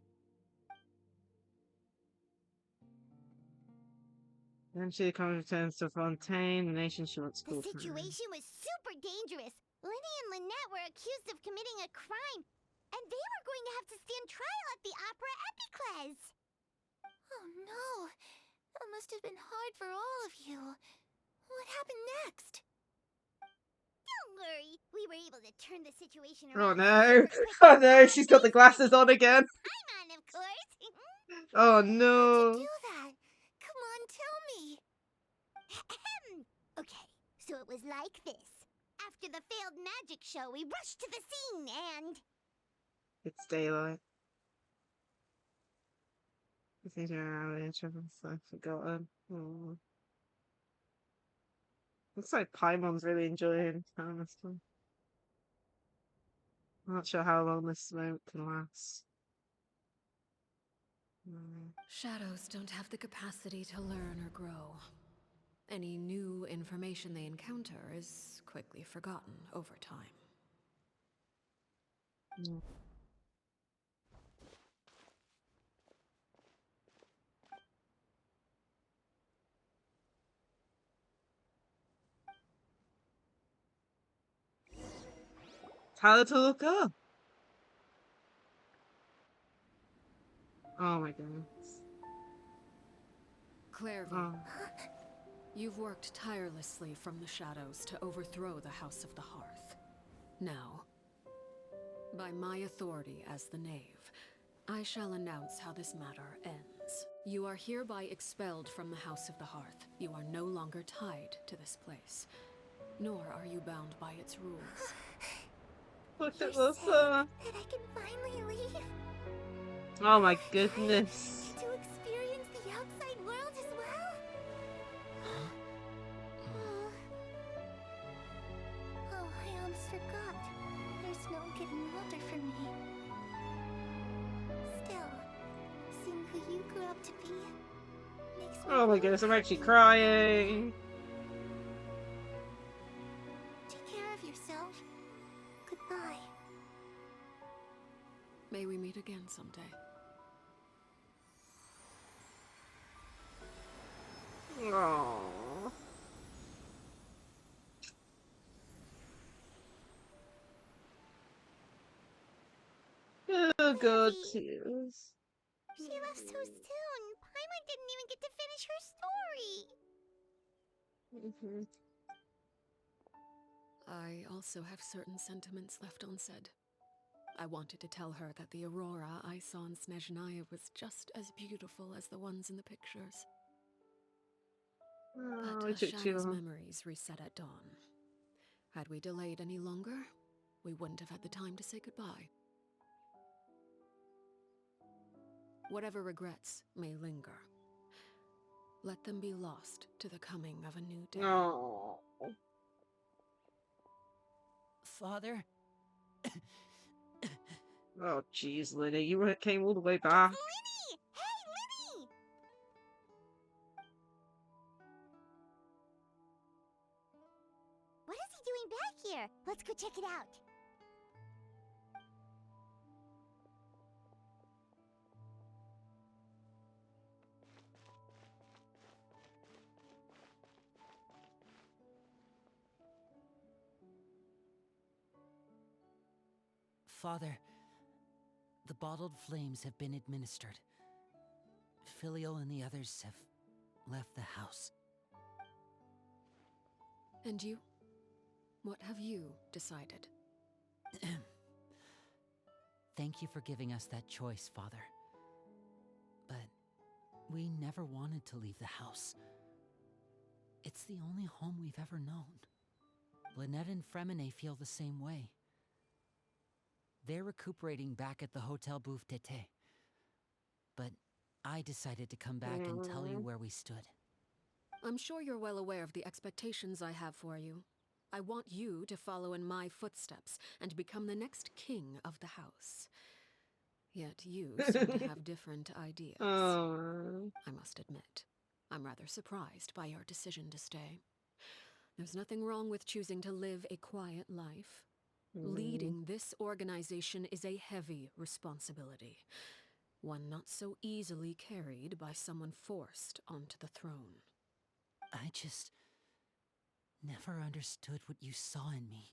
Eventually, the comet returns to Fontaine. The nation she wants The school time. situation was super dangerous. Lenny and Lynette were accused of committing a crime, and they were going to have to stand trial at the Opera Epicles. Oh no! That must have been hard for all of you. What happened next? Don't worry, we were able to turn the situation Oh around. no! Oh no, she's got the glasses on again! I'm on, of course. Oh How'd no! you do that? Come on, tell me. Okay, so it was like this. After the failed magic show, we rushed to the scene and... It's daylight. I think I've forgotten. Oh. Looks like Paimon's really enjoying honestly. I'm not sure how long this moment can last. Shadows don't have the capacity to learn or grow. Any new information they encounter is quickly forgotten over time. Tell her to look up! Oh my goodness. Clairview, you've worked tirelessly from the shadows to overthrow the House of the Hearth. Now, by my authority as the Knave, I shall announce how this matter ends. You are hereby expelled from the House of the Hearth. You are no longer tied to this place, nor are you bound by its rules. Look You're at this. saying that I can finally leave? Oh my goodness. To experience the outside world as well? Oh, I almost forgot. There's no getting older for me. Still, seeing who you grew up to be makes me Oh my goodness, I'm actually crying. Take care of yourself. Goodbye. May we meet again someday. Aww. Oh god, tears. She left so soon. Paimon didn't even get to finish her story. I also have certain sentiments left unsaid. I wanted to tell her that the aurora I saw in Snezhnaya was just as beautiful as the ones in the pictures. Oh, But it the took too Shadow's long. memories reset at dawn. Had we delayed any longer, we wouldn't have had the time to say goodbye. Whatever regrets may linger, let them be lost to the coming of a new day. Oh. Father? Oh jeez, Linny, you came all the way back. Linny! Hey, Linny! What is he doing back here? Let's go check it out. Father, the bottled flames have been administered. Filio and the others have left the house. And you? What have you decided? Thank you for giving us that choice, Father. But we never wanted to leave the house. It's the only home we've ever known. Lynette and Fremine feel the same way. They're recuperating back at the Hotel Bouffe d'été. But I decided to come back and tell you where we stood. I'm sure you're well aware of the expectations I have for you. I want you to follow in my footsteps and become the next king of the house. Yet you seem to have different ideas. I must admit, I'm rather surprised by your decision to stay. There's nothing wrong with choosing to live a quiet life. Leading this organization is a heavy responsibility, one not so easily carried by someone forced onto the throne. I just never understood what you saw in me.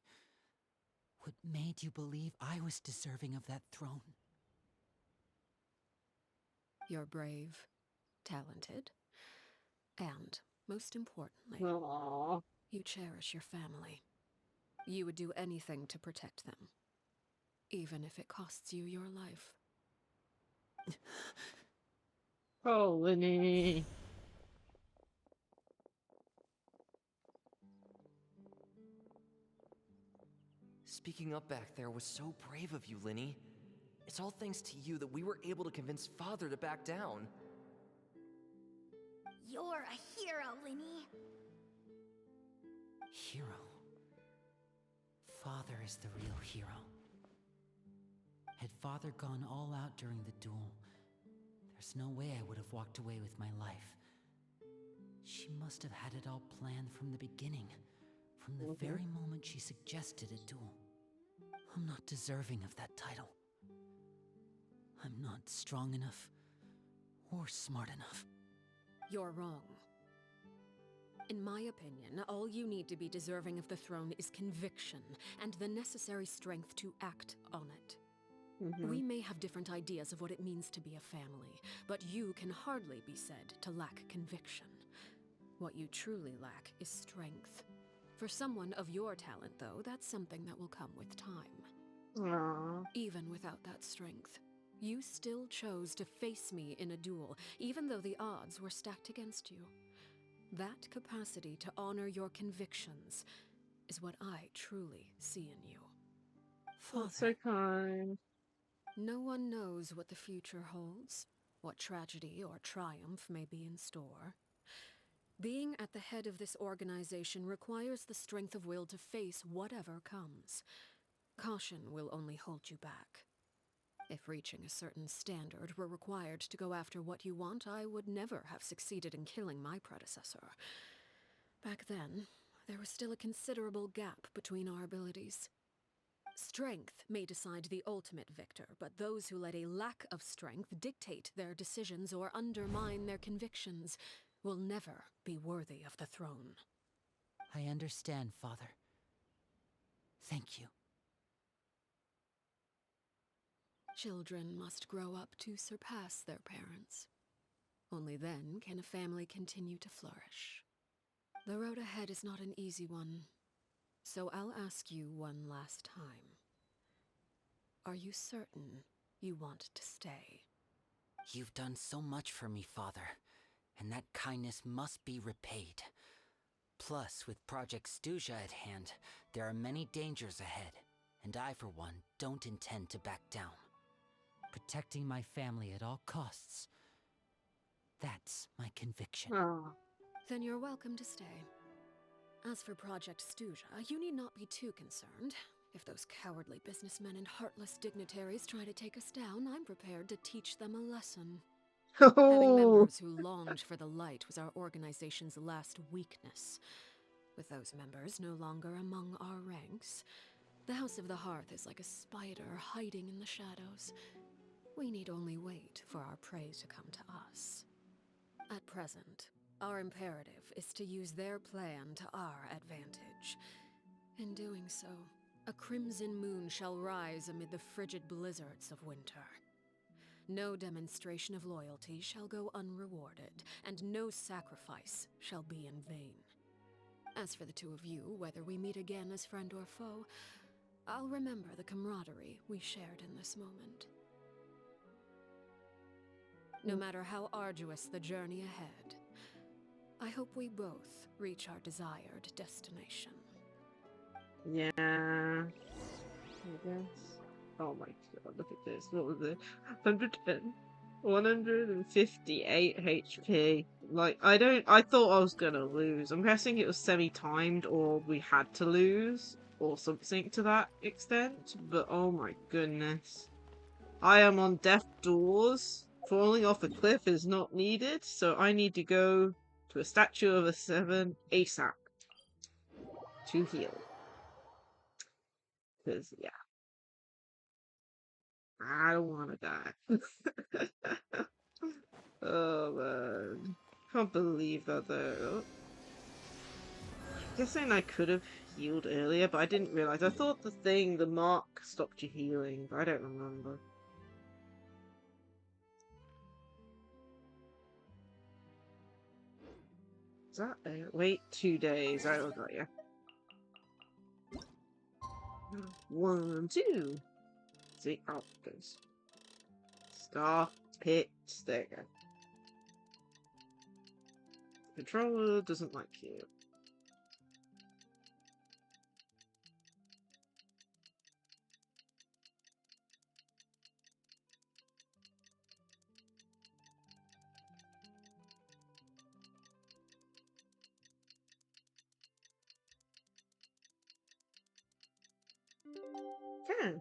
What made you believe I was deserving of that throne? You're brave, talented, and, most importantly, you cherish your family. You would do anything to protect them, even if it costs you your life. Oh, Winnie. Speaking up back there was so brave of you, Linny. It's all thanks to you that we were able to convince Father to back down. You're a hero, Linny. Hero. Father is the real hero. Had Father gone all out during the duel, there's no way I would have walked away with my life. She must have had it all planned from the beginning, from the very moment she suggested a duel. I'm not deserving of that title. I'm not strong enough or smart enough. You're wrong. In my opinion, all you need to be deserving of the throne is conviction and the necessary strength to act on it. We may have different ideas of what it means to be a family, but you can hardly be said to lack conviction. What you truly lack is strength. For someone of your talent, though, that's something that will come with time. Even without that strength, you still chose to face me in a duel, even though the odds were stacked against you. That capacity to honor your convictions is what I truly see in you. Father. That's so kind. No one knows what the future holds, what tragedy or triumph may be in store. Being at the head of this organization requires the strength of will to face whatever comes. Caution will only hold you back. If reaching a certain standard were required to go after what you want, I would never have succeeded in killing my predecessor. Back then, there was still a considerable gap between our abilities. Strength may decide the ultimate victor, but those who let a lack of strength dictate their decisions or undermine their convictions will never be worthy of the throne. I understand, Father. Thank you. Children must grow up to surpass their parents. Only then can a family continue to flourish. The road ahead is not an easy one, so I'll ask you one last time. Are you certain you want to stay? You've done so much for me, Father, and that kindness must be repaid. Plus, with Project Stuja at hand, there are many dangers ahead, and I, for one, don't intend to back down. Protecting my family at all costs. That's my conviction. Then you're welcome to stay. As for Project Stuja, you need not be too concerned. If those cowardly businessmen and heartless dignitaries try to take us down, I'm prepared to teach them a lesson. Having members who longed for the light was our organization's last weakness. With those members no longer among our ranks, the House of the Hearth is like a spider hiding in the shadows. We need only wait for our prey to come to us. At present, our imperative is to use their plan to our advantage. In doing so, A crimson moon shall rise amid the frigid blizzards of winter. No demonstration of loyalty shall go unrewarded, and no sacrifice shall be in vain. As for the two of you, whether we meet again as friend or foe, I'll remember the camaraderie we shared in this moment. No matter how arduous the journey ahead, I hope we both reach our desired destination. Yeah. I guess. Oh my god, look at this. What was it? 110. 158 HP. Like, I thought I was gonna lose. I'm guessing it was semi-timed or we had to lose or something to that extent. But oh my goodness. I am on death's doors. Falling off a cliff is not needed, so I need to go to a statue of a 7 ASAP to heal. Because, yeah. I don't want to die. Oh, man. Can't believe that, though. Guessing I could have healed earlier, but I didn't realize. I thought the mark stopped you healing, but I don't remember. Is that it? Wait 2 days. I got you. 1, 2. See, oh, it goes. Stop it. There you go. Controller doesn't like you. Yeah.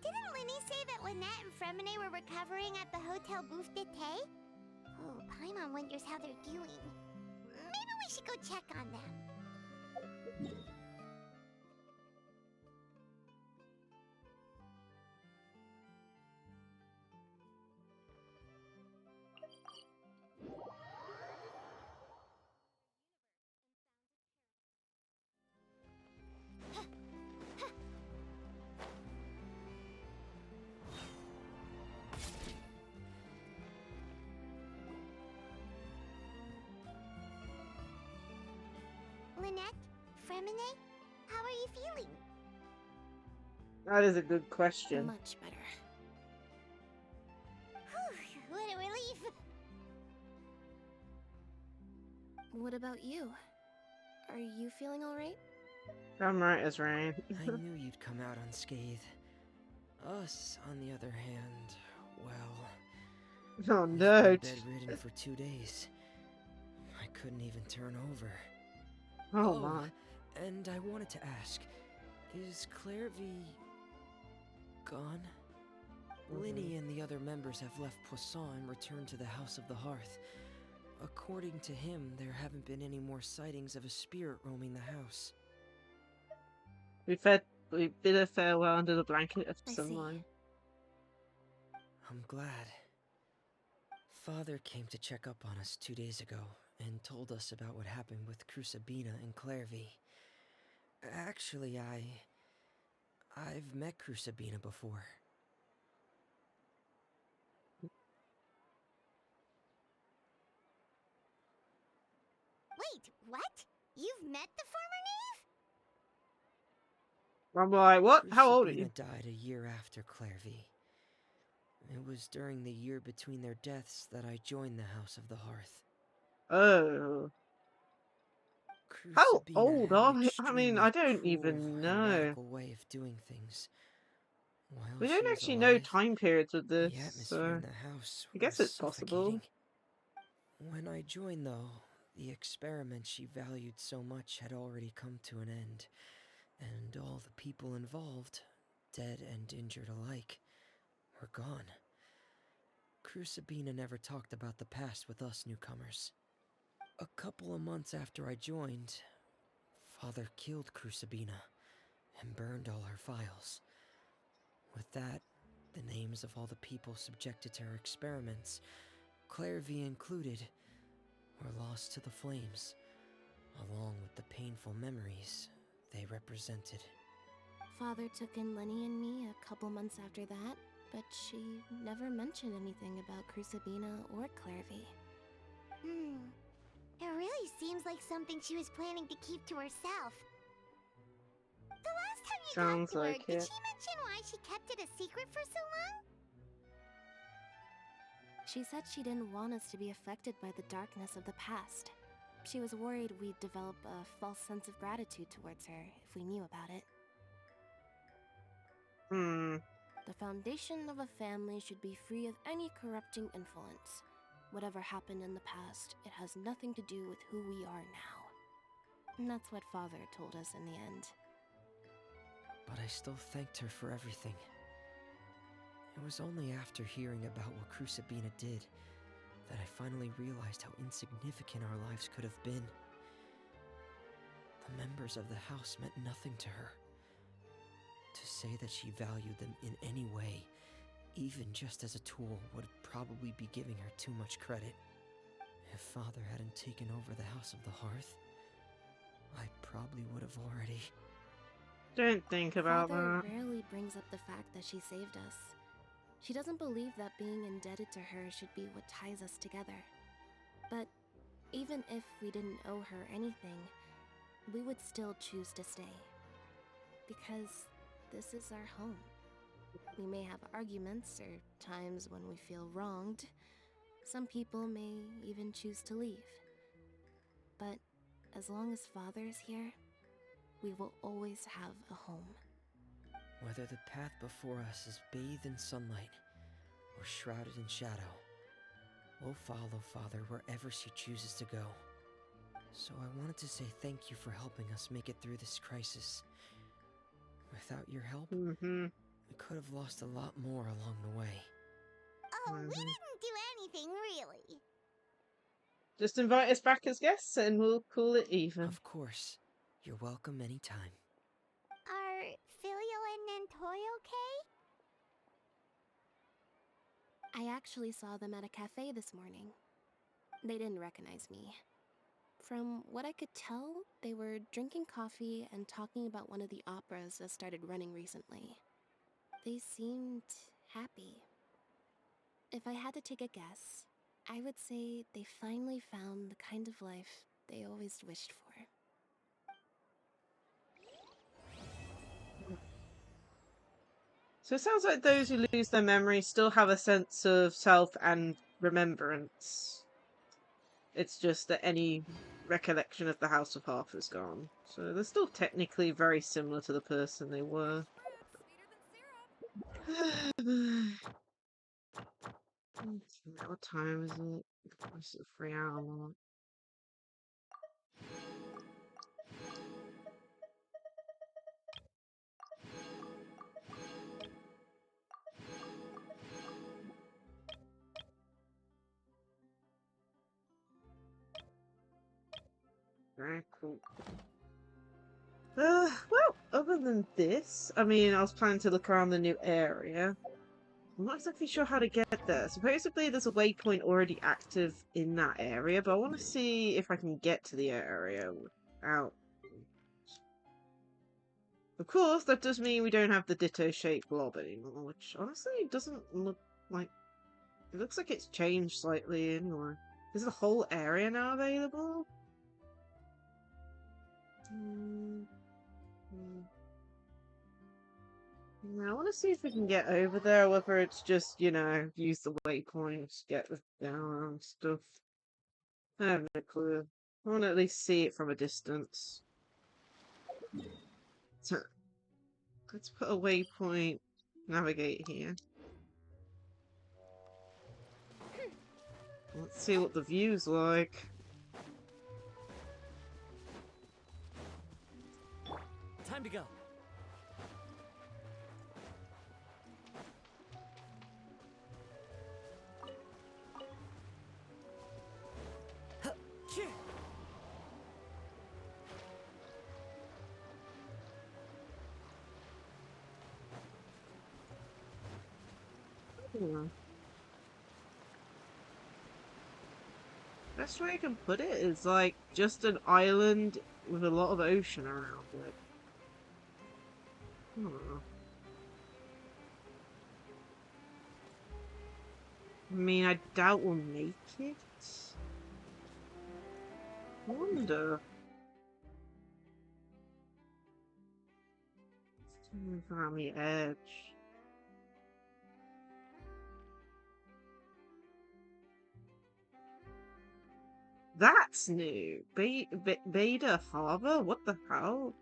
Didn't Linny say that Lynette and Fremine were recovering at the Hotel Booth d'été? Oh, Paimon wonders how they're doing. Maybe we should go check on them. Lynette, Fremine, how are you feeling? That is a good question. Much better. Whew, what a relief. What about you? Are you feeling alright? I'm right as rain. I knew you'd come out unscathed. Us, on the other hand, well... Oh we've no. been bedridden for 2 days. I couldn't even turn over. Oh my. And I wanted to ask, is Claire V... gone? Linny and the other members have left Poisson and returned to the House of the Hearth. According to him, there haven't been any more sightings of a spirit roaming the house. We bid a farewell under the blanket of sunlight. I'm glad. Father came to check up on us 2 days ago and told us about what happened with Crucibina and Clairvy. Actually, I've met Crucibina before. Wait, what? You've met the former knave? I'm like, what? How old are you? Crucibina died a year after Clairvy. It was during the year between their deaths that I joined the House of the Hearth. Oh. How old are you? I mean, I don't even know. Radical way of doing things. While We don't she was actually know alive, time periods with this, the atmosphere so in the house I guess was it's possible. When I joined, though, the experiment she valued so much had already come to an end, and all the people involved, dead and injured alike, were gone. Crucibina never talked about the past with us newcomers. A couple of months after I joined, Father killed Crucibina and burned all her files. With that, the names of all the people subjected to her experiments, Clairvy included, were lost to the flames, along with the painful memories they represented. Father took in Lenny and me a couple months after that, but she never mentioned anything about Crucibina or Clairvy. It really seems like something she was planning to keep to herself. The last time you Sounds talked to her, like did it. she mention why she kept it a secret for so long? She said she didn't want us to be affected by the darkness of the past. She was worried we'd develop a false sense of gratitude towards her if we knew about it. The foundation of a family should be free of any corrupting influence. Whatever happened in the past, it has nothing to do with who we are now. And that's what Father told us in the end. But I still thanked her for everything. It was only after hearing about what Crucibina did that I finally realized how insignificant our lives could have been. The members of the house meant nothing to her. To say that she valued them in any way, even just as a tool, would probably be giving her too much credit. If Father hadn't taken over the House of the Hearth, I probably would have already... Don't think about Father that. rarely brings up the fact that she saved us. She doesn't believe that being indebted to her should be what ties us together. But even if we didn't owe her anything, we would still choose to stay. Because this is our home. We may have arguments or times when we feel wronged. Some people may even choose to leave. But as long as Father is here, we will always have a home. Whether the path before us is bathed in sunlight or shrouded in shadow, we'll follow Father wherever she chooses to go. So I wanted to say thank you for helping us make it through this crisis. Without your help, we could have lost a lot more along the way. Oh, we didn't do anything, really. Just invite us back as guests and we'll call it even. Of course. You're welcome anytime. Are Filio and Nantoy okay? I actually saw them at a cafe this morning. They didn't recognize me. From what I could tell, they were drinking coffee and talking about one of the operas that started running recently. They seemed happy. If I had to take a guess, I would say they finally found the kind of life they always wished for. So it sounds like those who lose their memory still have a sense of self and remembrance. It's just that any recollection of the House of Hearth is gone. So they're still technically very similar to the person they were. What time is it? It's a 3-hour mark. Very cool. Well, other than this, I mean, I was planning to look around the new area. I'm not exactly sure how to get there. Supposedly there's a waypoint already active in that area, but I want to see if I can get to the area without... Of course, that does mean we don't have the ditto-shaped blob anymore, which honestly doesn't look like... It looks like it's changed slightly anyway. Is the whole area now available? I want to see if we can get over there, whether it's just, you know, use the waypoints, get down and stuff. I have no clue. I want to at least see it from a distance. So, let's put a waypoint, navigate here. Let's see what the view's like. Time to go. best way I can put it is like just an island with a lot of ocean around it. Hmm. I mean, I doubt we'll make it. I wonder. Around the edge. That's new. Beta Harbor? What the hell?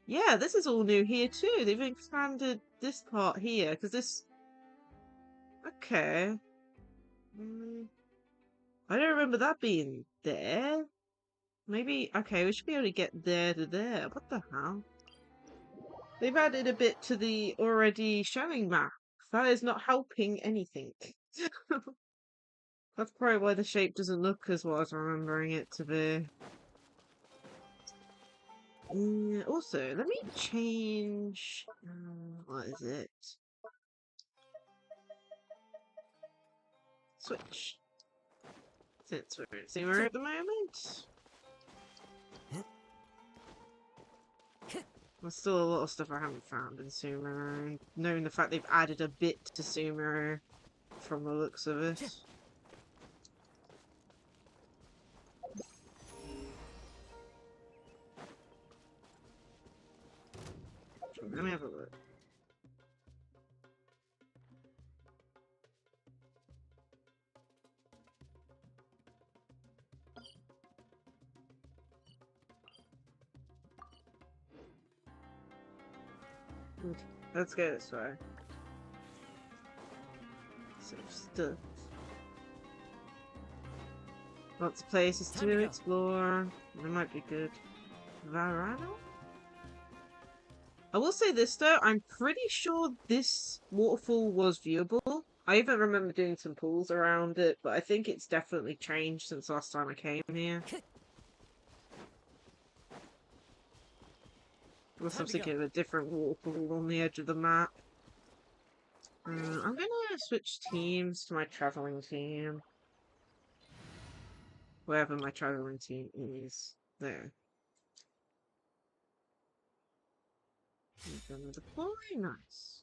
Yeah, this is all new here too. They've expanded this part here because this. Okay. I don't remember that being there. Maybe. Okay, we should be able to get there to there. What the hell? They've added a bit to the already showing map. That is not helping anything. That's probably why the shape doesn't look as what I was remembering it to be. Also, let me change. What is it? Switch. Since we're in Sumer at the moment. There's still a lot of stuff I haven't found in Sumer, and knowing the fact they've added a bit to Sumer from the looks of it. Let me have a look. Let's go this way. Some stuff. Lots of places to explore. It might be good. Varano? I will say this though, I'm pretty sure this waterfall was viewable. I even remember doing some pools around it, but I think it's definitely changed since last time I came here. I was thinking of a different waterfall on the edge of the map. I'm gonna switch teams to my traveling team. Wherever my traveling team is. There. I'm gonna deploy. Nice.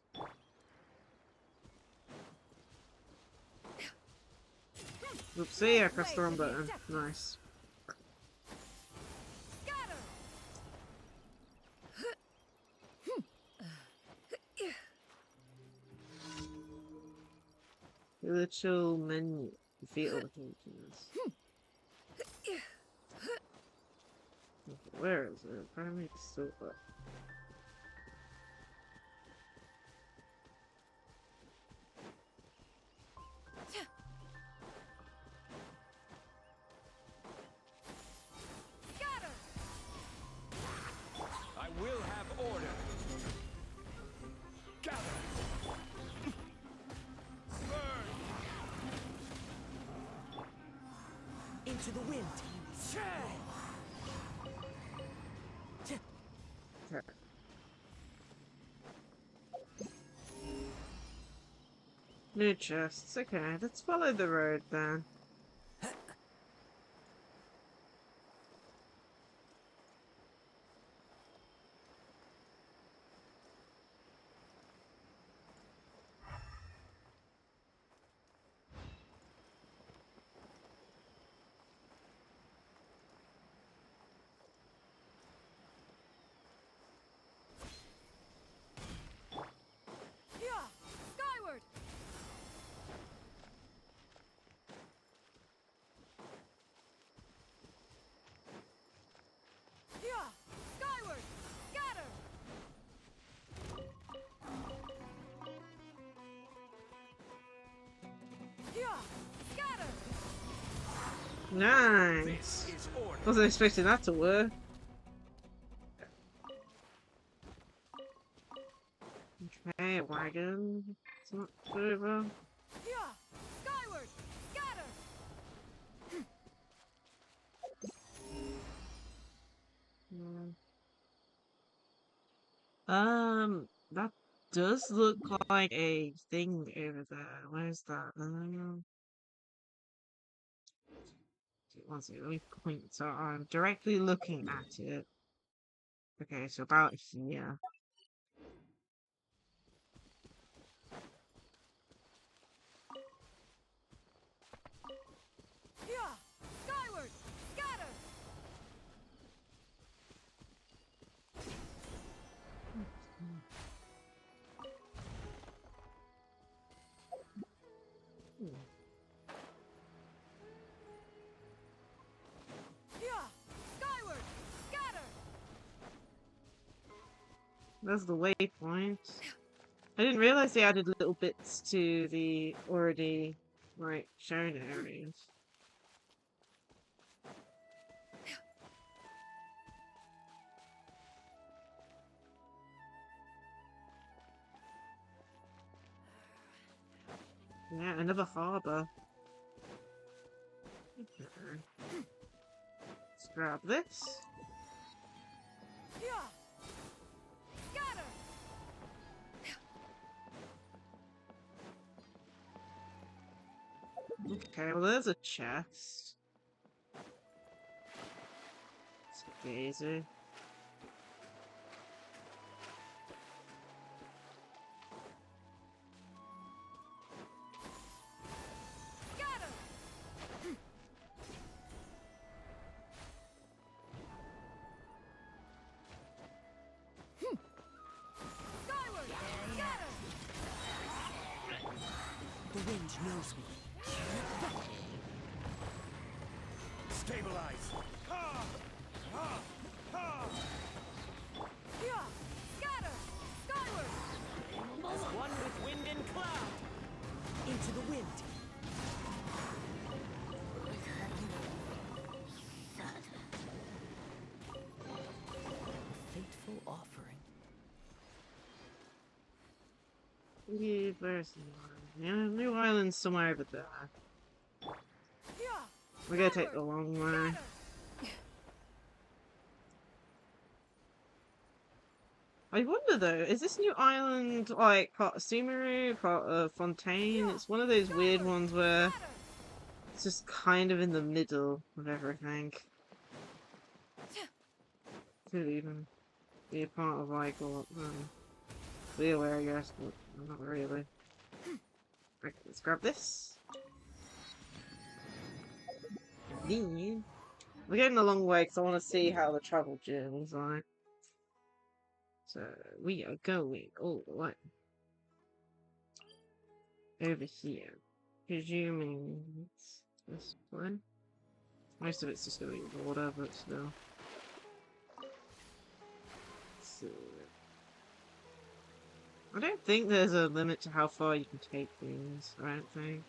Oopsie, I pressed the wrong button. Nice. Little menu. Defeat all the pages. Where is it? Apparently it's still up. I will have order. Gather. Burn. Into the wind. New chests. Okay, let's follow the road then. Skyward! Skyward! Scatter! Scatter! Nice! Wasn't expecting that to work. Okay, a wagon. It's not over. Skyward! Scatter! That does look like a thing over there. Where's that? One second, let me point so I'm directly looking at it. Okay, so about here. Yeah! Skyward! Scatter! Yeah! Skyward! Scatter! That's the waypoint. I didn't realize they added little bits to the already, like, shown areas. Yeah, another harbor. Okay. Let's grab this. Yeah! Scatter! Okay, well there's a chest. It's Daisy. Scatter! Skyward! Scatter! The wind knows me. Stabilize. Ha! Ha! Ha! Yeah! Scatter! Skyward! As one with wind and cloud. Into the wind. Fateful offering. Where's the island? Yeah, new island's somewhere over there. Yeah! We're gonna take the long way. I wonder though, is this new island like part of Sumeru, part of Fontaine? It's one of those weird ones where it's just kind of in the middle of everything. Could even be a part of like what Leeway, I guess, but not really. Right, let's grab this. Then we're getting a long way because I want to see how the travel journey's like. So we are going all the way over here. Presuming it's this one. Most of it's just going to be water, but still. So, I don't think there's a limit to how far you can take things. I don't think.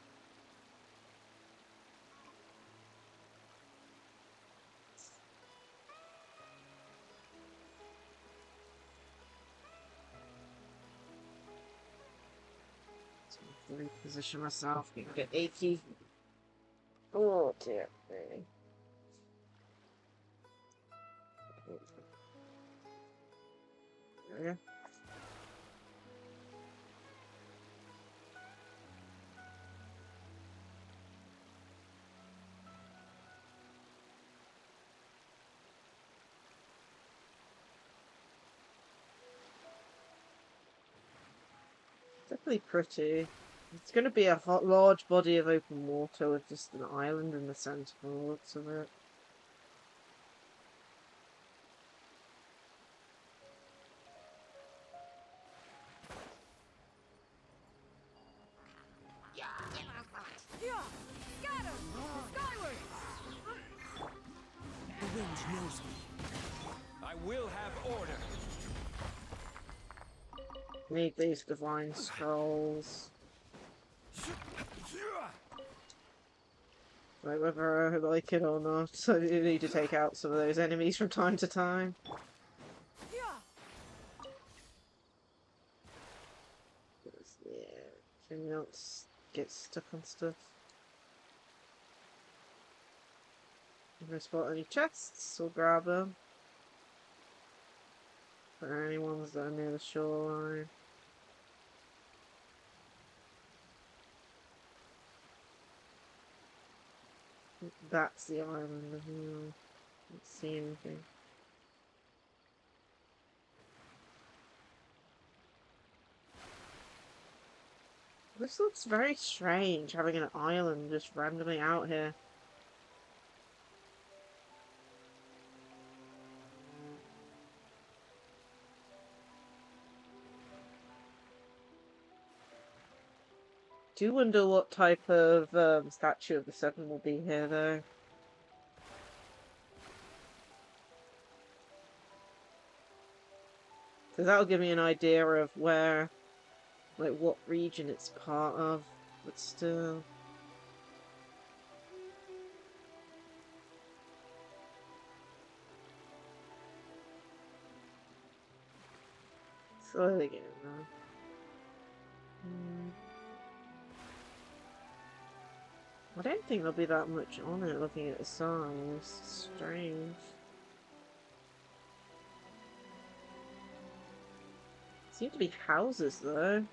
Reposition myself, get a bit achy. Oh dear me. There we go. Definitely pretty. It's going to be a large body of open water with just an island in the centre from the looks of it. Yeah! Scatter! Skyward! The wind knows me. I will have order. Need these divine scrolls. Like whether I like it or not, I do need to take out some of those enemies from time to time. Yeah! Yeah, can you not get stuck on stuff? If I spot any chests, we'll grab them. For any ones that are near the shoreline. That's the island. Don't see anything. This looks very strange, having an island just randomly out here. Do wonder what type of statue of the Seven will be here, though. Because that'll give me an idea of where, like, what region it's part of. But still. Slowly getting there. I don't think there'll be that much on it looking at the size. Strange. Seem to be houses though.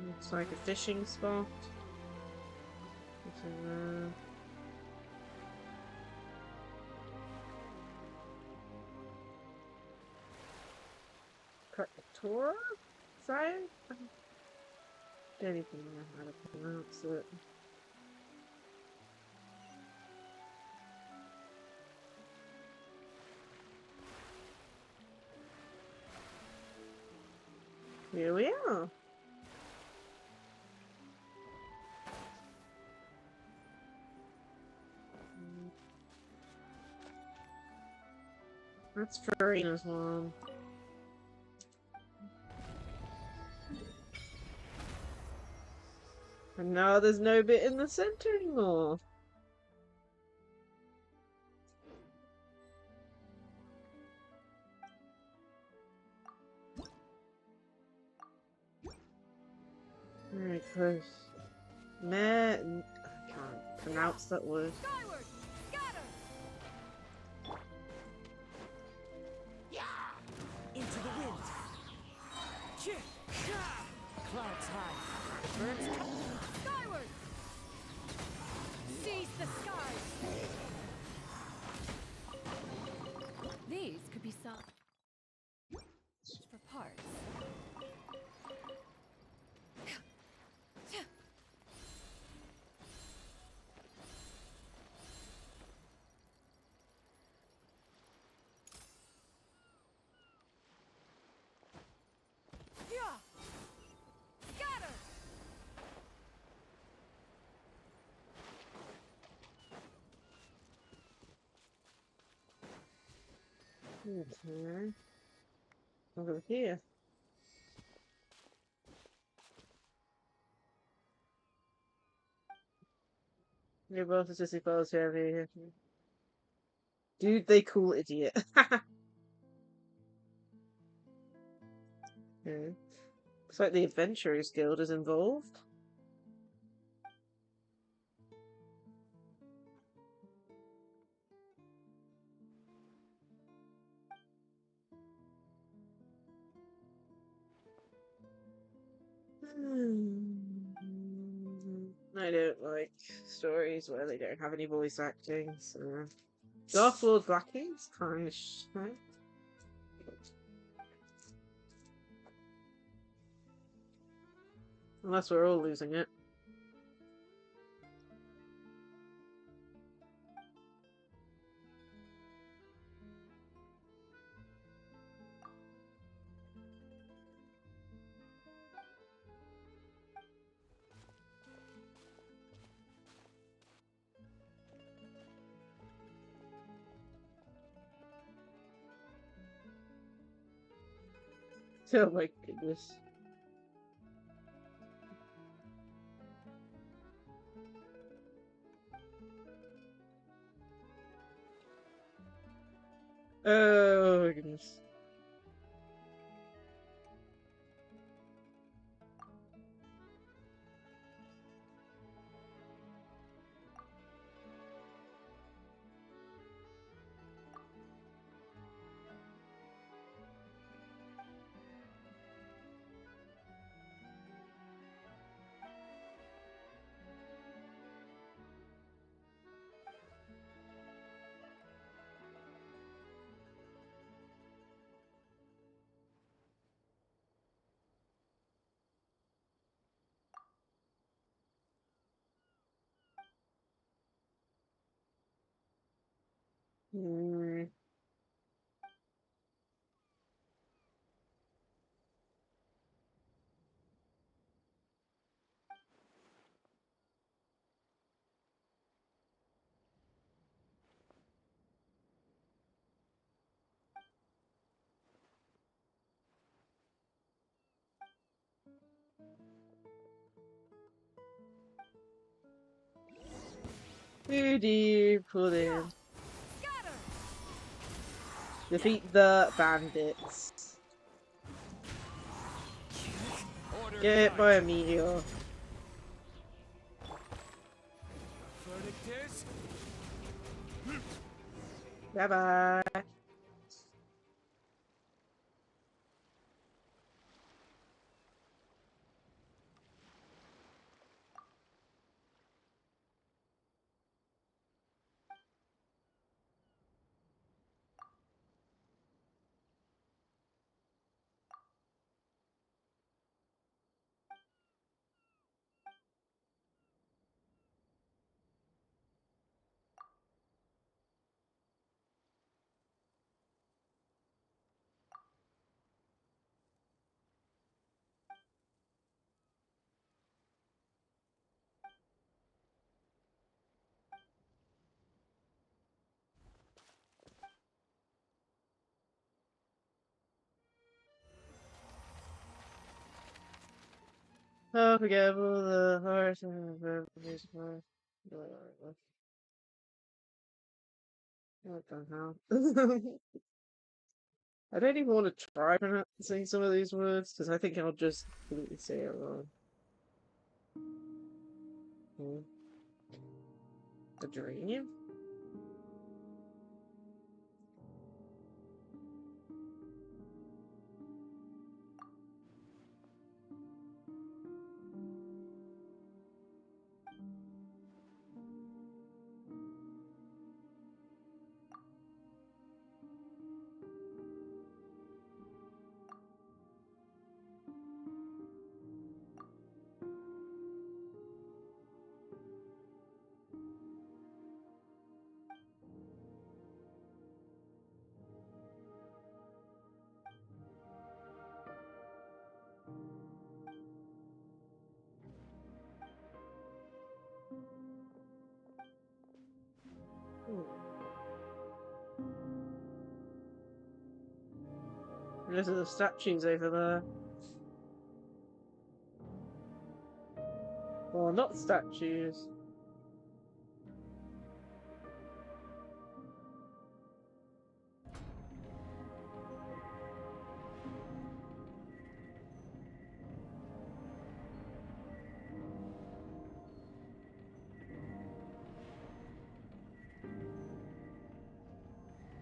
Looks like a fishing spot. What's in there? Protectora? Is that it? I don't even know how to pronounce it. Here we are. That's Farina's mom. And now there's no bit in the center anymore. Very close. Man, I can't pronounce that word. Skyward! Scatter! Into the wind. Clouds high. Birds Skyward! Seize the skies! These could be some for parts. Scatter! Okay. Over here. You're both as just equals here. Dude, they cool idiot. Okay. Looks like the Adventurers Guild is involved. I don't like stories where they don't have any voice acting, so... Dark Lord Blacking's kind of shit. Unless we're all losing it. Oh my goodness. Oh my goodness. Hmm. Foodie pudding. Defeat the bandits. Order Get hit by a guided. meteor. Verdict is Bye bye. Unforgettable, the heart and the memories of what the hell? I don't even want to try pronouncing some of these words because I think I'll just completely say it wrong. A dream? Those are the statues over there. Well, not statues.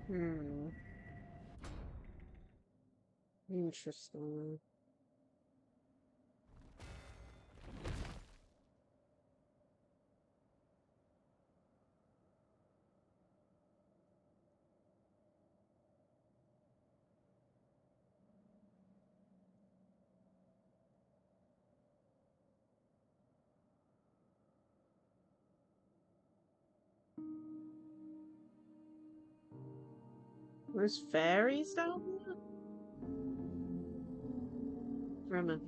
Hmm. Interesting. There's fairies down there? Remember.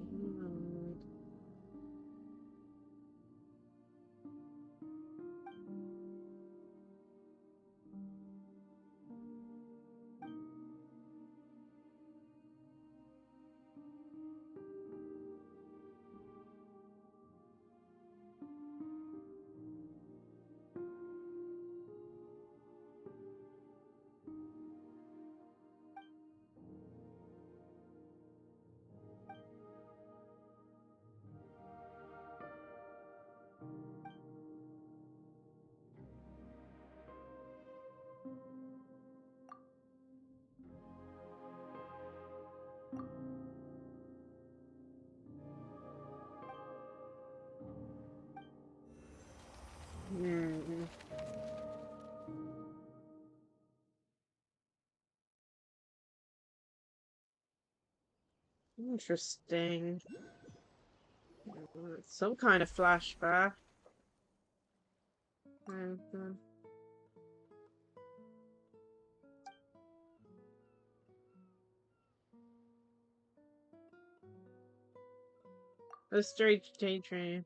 Hmm. Interesting. Some kind of flashback. Mhm. A strange daydream.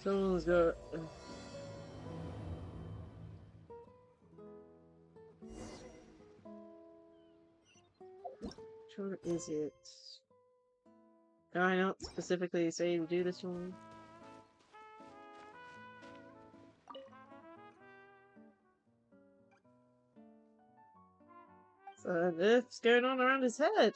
Someone's got. Which one is it? Can I not specifically say to do this one? So, what the earth's going on around his head?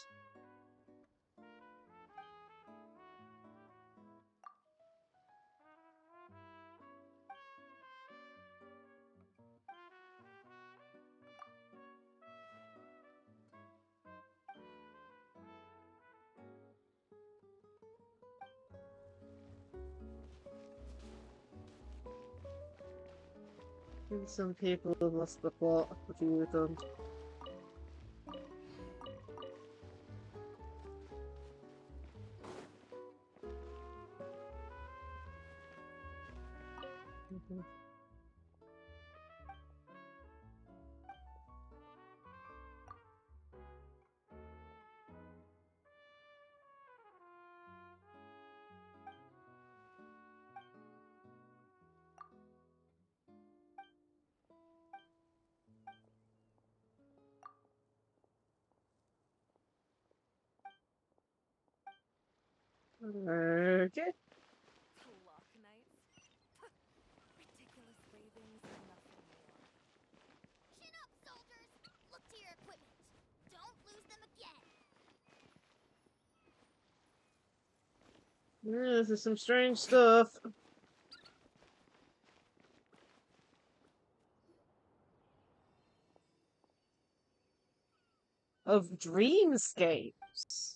And some people have lost the plot. What do you with them? Okay. Clock knights. Ridiculous ravings and nothing more. Chin up, soldiers! Look to your equipment. Don't lose them again. Yeah, this is some strange stuff. Of dreamscapes.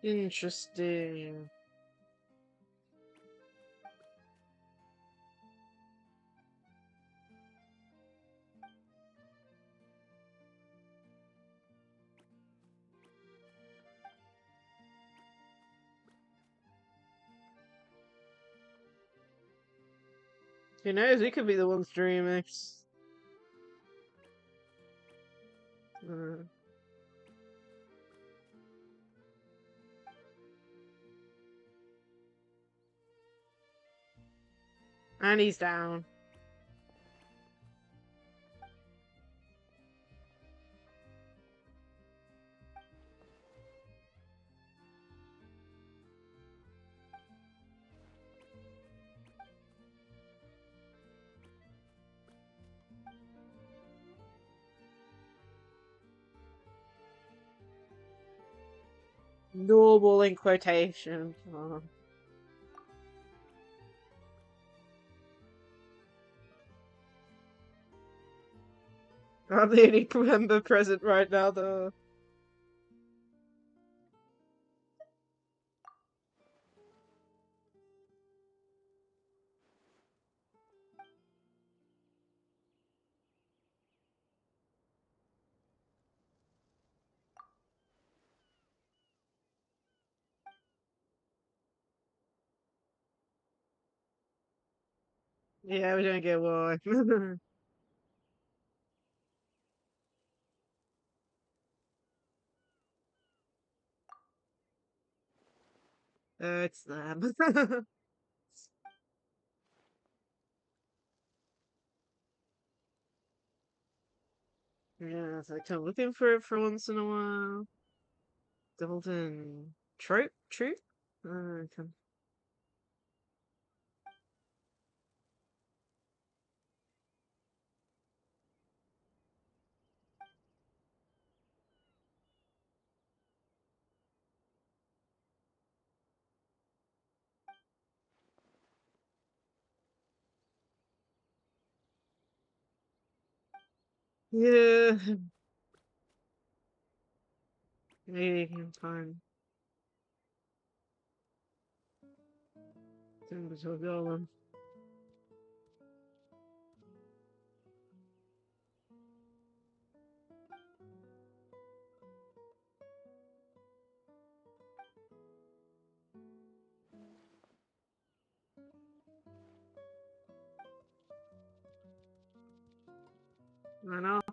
Interesting. Who knows? We could be the ones dreaming. Uh, and he's down. Normal in quotation. Oh. I'm the only member present right now, though. Yeah, we don't get why. It's them. Yeah, so I come looking for it for once in a while. Golden troop? Come. Yeah. Maybe you can find things to go on. Run off.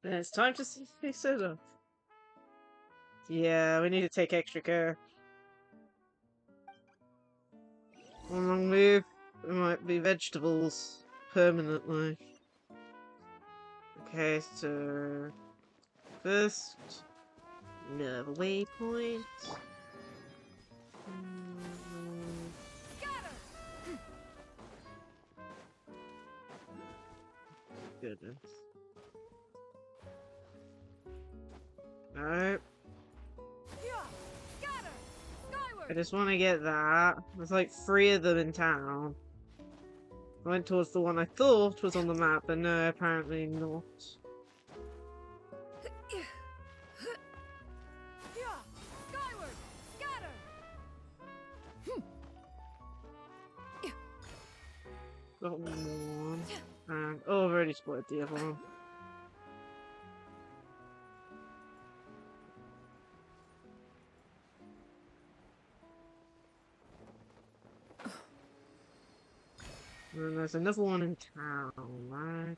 And it's time to sit up. Yeah, we need to take extra care. One wrong move, it might be vegetables permanently. Okay, so first, another waypoint. Goodness. Alright. I just want to get that. There's like 3 of them in town. I went towards the one I thought was on the map, but no, apparently not. Got one. And oh, I've already spotted the other one. And there's another one in town, right?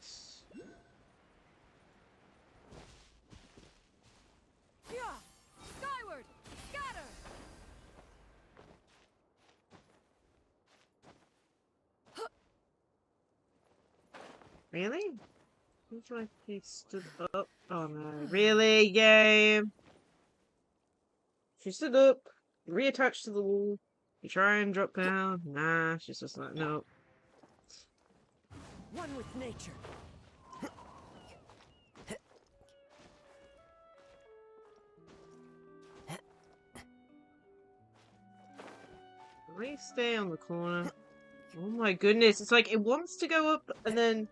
Skyward! Scatter! Really? Looks like he stood up. Oh no. Really, game? She stood up, reattached to the wall. You try and drop down. Nah, she's just like, nope. One with nature. Please stay on the corner. Oh my goodness, it's like it wants to go up and then,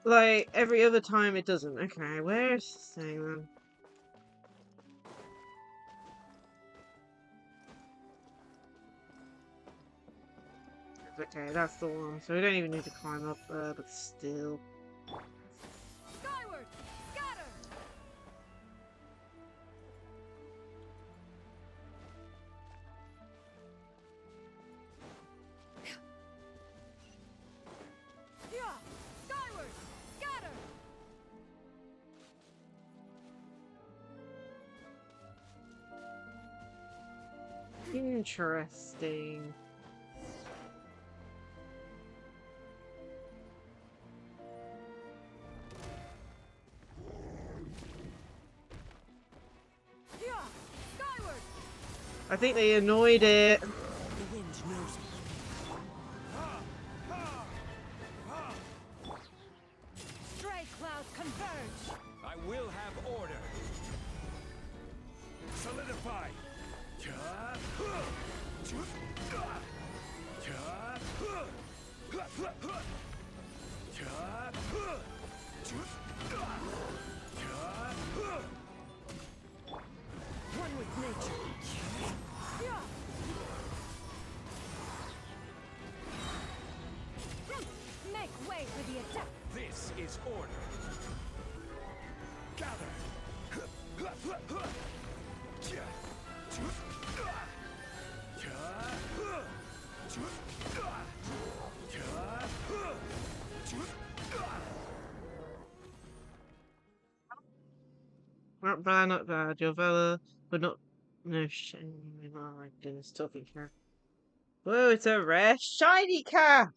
like, every other time it doesn't. Okay, where's this thing then? Okay, that's the one. So we don't even need to climb up there, but still. Skyward! Scatter! Skyward! Scatter! Interesting. Skyward! I think they annoyed it. The wind knows me. Stray clouds converge! I will have order. Solidify. One with nature. Make way for the attack! This is order. Gather. Not bad, not bad. Your Vela, but not. No shame. Oh my goodness, talking here. Whoa, it's a rare shiny cat!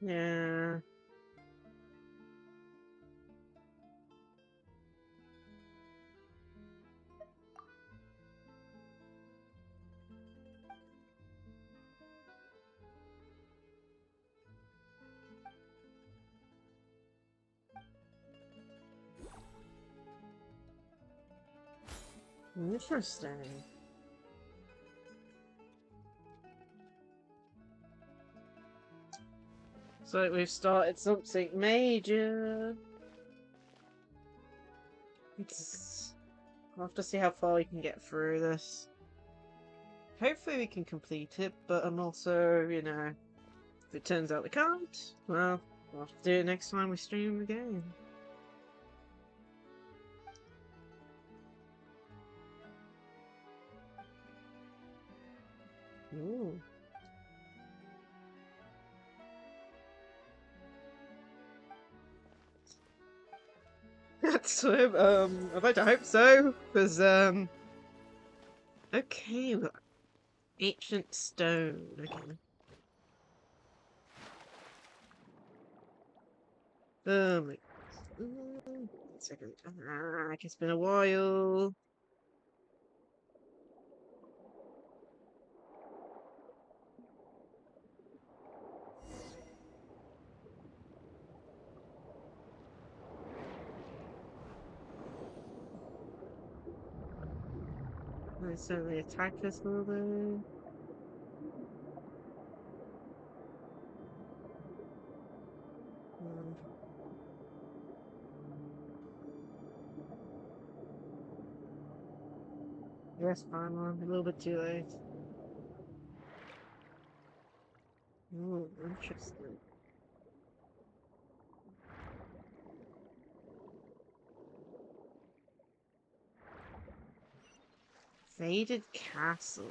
Yeah. Interesting. So we've started something major. We'll have to see how far we can get through this. Hopefully we can complete it, but I'm also, you know, if it turns out we can't, well, we'll have to do it next time we stream the game. Ooh. Swim, I'd like to hope so, because, okay, ancient stone, okay. My... 1 second. It's been a while. They certainly attacked us a little bit. Yes, Paimon, a little bit too late. Ooh, interesting. Faded Castle.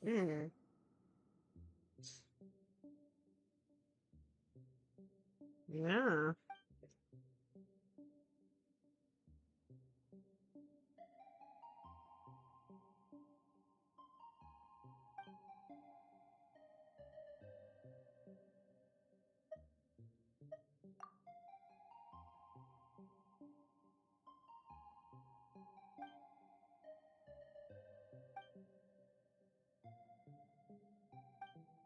Hmm. Yeah.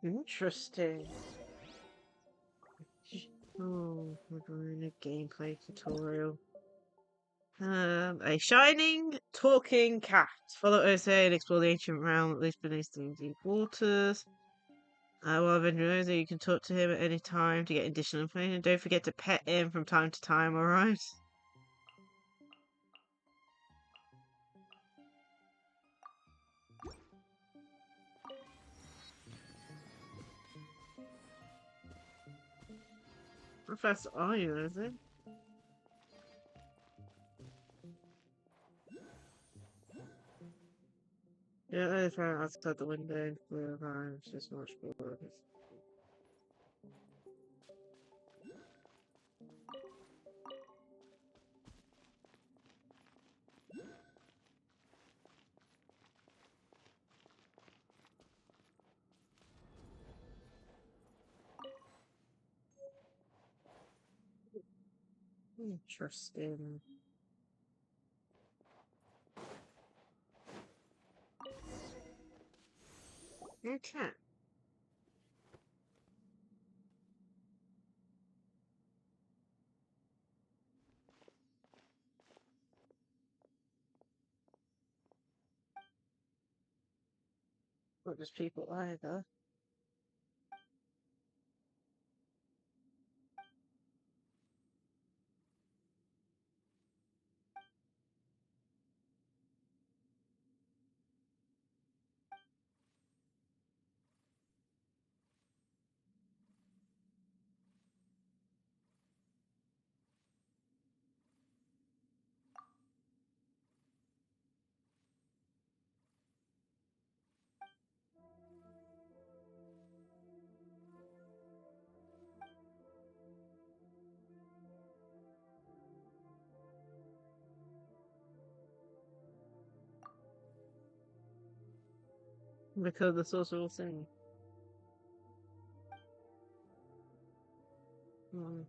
Interesting. Oh, we're doing a gameplay tutorial. A shining, talking cat. Follow Osei and explore the ancient realm, at least beneath the deep waters. While adventuring, you can talk to him at any time to get additional information. Don't forget to pet him from time to time, alright? How fast are you, is it? Yeah, I found outside the window for times, just much more. Interesting. Okay. Not just people either. Because the sorcerer thing. Hmm.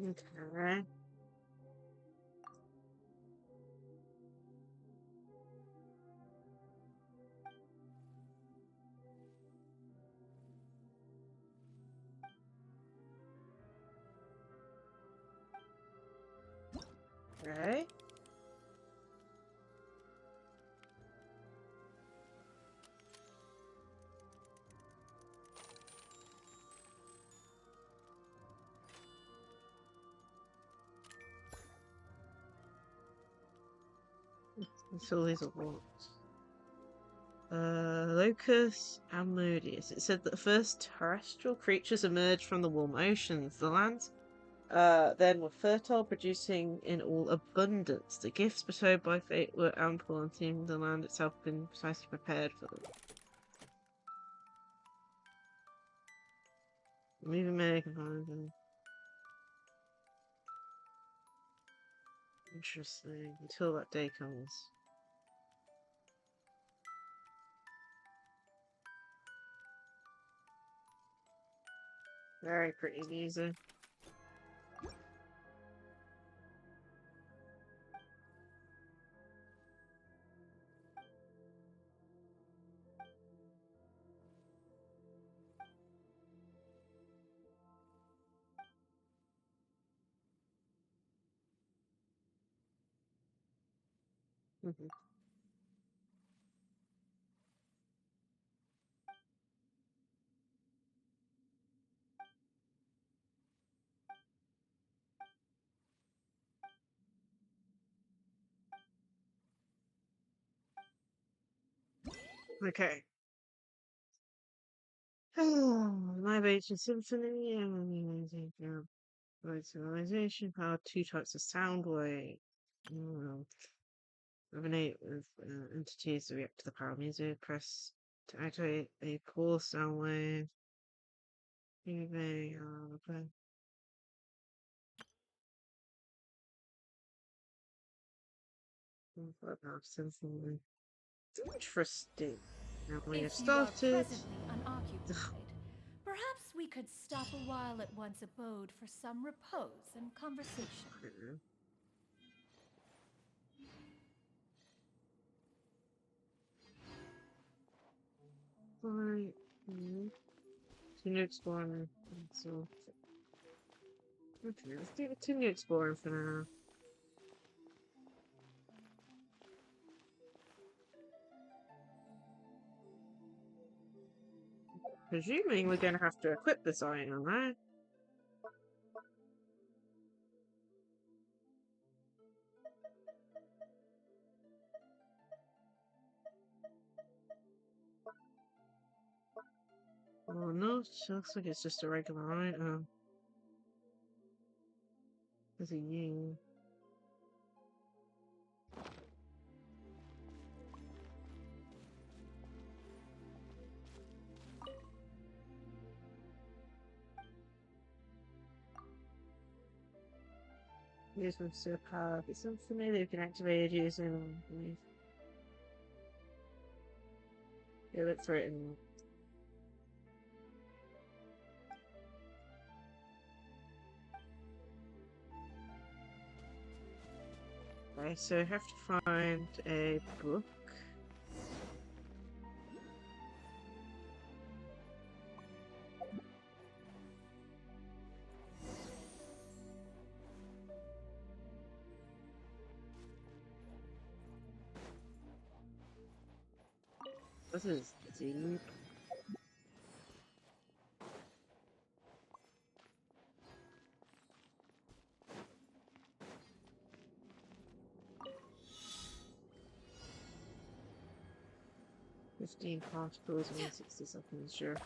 Okay. Okay. Until these are what? Locus Amodius. It said that the first terrestrial creatures emerged from the warm oceans. The lands then were fertile, producing in all abundance. The gifts bestowed by fate were ample and seemed the land itself had been precisely prepared for them. Moving man can find them. Interesting. Until that day comes. Very pretty music. Okay. Live Agent Symphony and civilization power 2 types of sound wave. Resonate with entities that react to the power of music. Press to activate a core sound wave. Okay. Symphony. Interesting. Now we have If you are started. presently unoccupied, perhaps we could stop a while at one's abode for some repose and conversation. Right. Continue exploring. So, okay, let's do continue exploring for now. Presuming we're going to have to equip this item, right? Oh no, it looks like it's just a regular item. There's a ying. Use with superb. It's something that you can activate using. Yeah, let's throw it in. Okay, so I have to find a book. This is deep. $15 particles in 60 seconds, sure.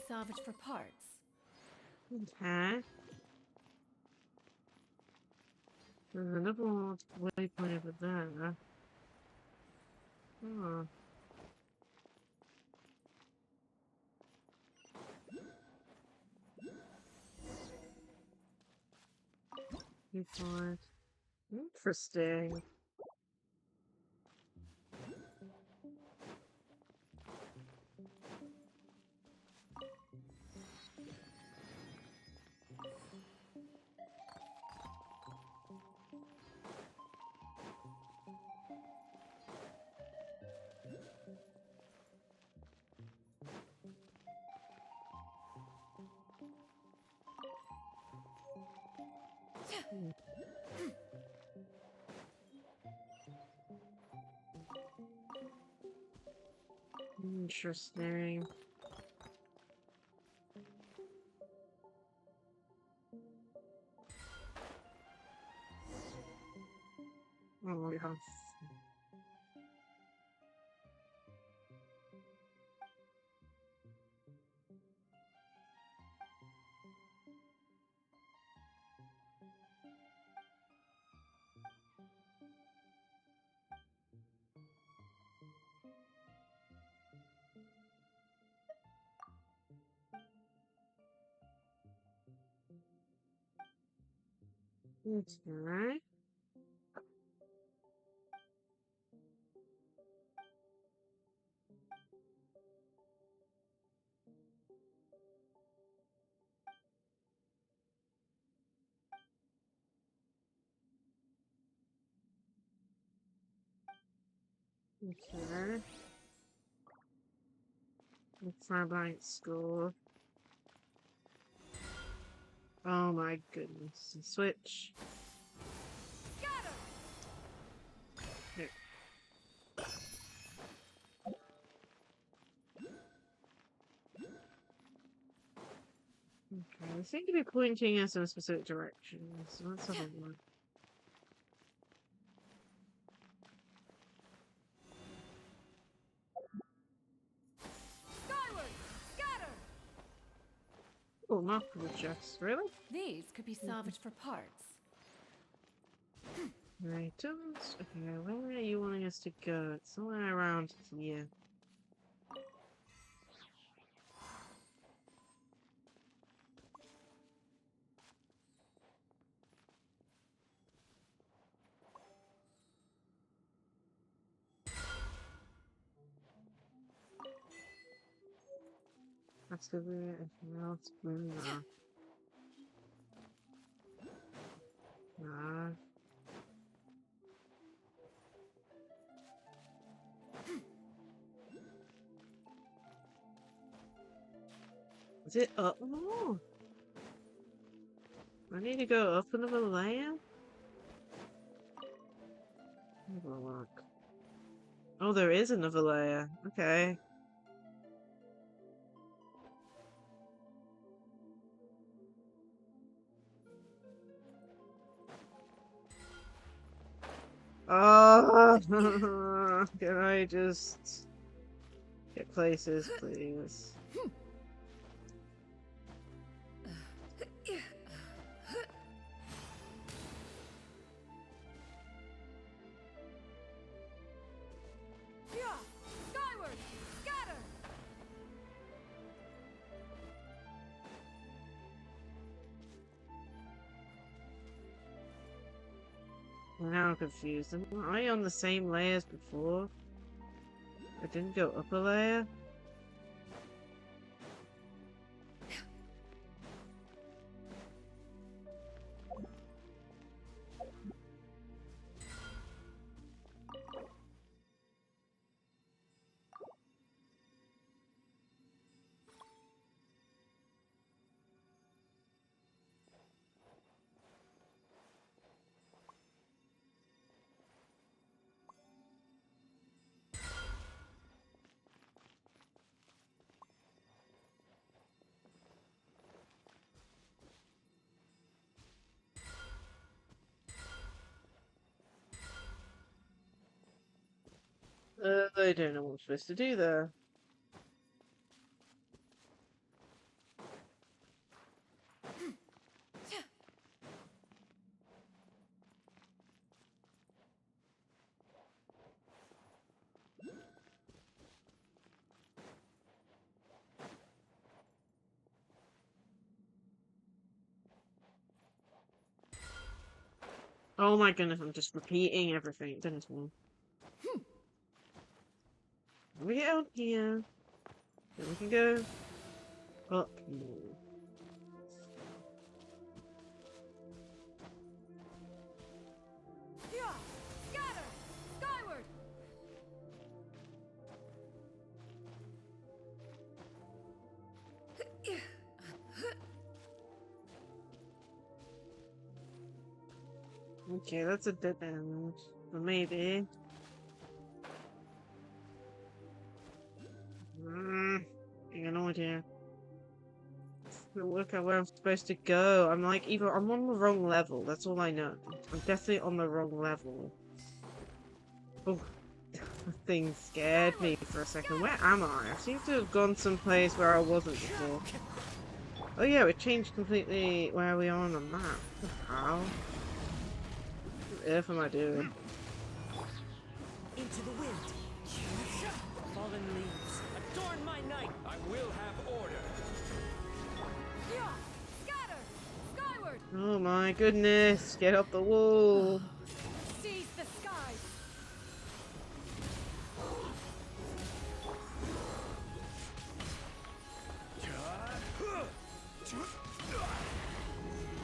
salvaged for parts. Okay. There's another waypoint over there. Oh. Waypoint. Interesting. Interesting. Oh, yeah. Okay. Okay. Fireblight score. Oh my goodness. Switch. Here. Okay, they seem to be pointing us in a specific direction, so let's have a look. Oh, markable chest, really? These could be salvaged for parts. Items? Okay, where are you wanting us to go? It's somewhere around here. That's the way. Anything else? No. No. Is it up more? I need to go up another layer? Have a look. Oh, there is another layer. Okay. Oh, can I just get places, please? Skyward! Scatter! Now I'm confused. Am I on the same layer as before? I didn't go up a layer? I don't know what I'm supposed to do there. Oh my goodness, I'm just repeating everything. Didn't I? We get out here. Then we can go up more. Yeah! Scatter! Skyward! Okay, that's a dead end. But maybe. I got no idea. Look at where I'm supposed to go. I'm like, either I'm on the wrong level. That's all I know. I'm definitely on the wrong level. Oh, the thing scared me for a second. Where am I? I seem to have gone someplace where I wasn't before. Oh yeah, it changed completely where we are on the map. How? What the earth am I doing? Into the wind. Fallen leaves, adorn my night. I will have order. Yeah! Scatter! Skyward! Oh my goodness, get up the wall. Seize the skies!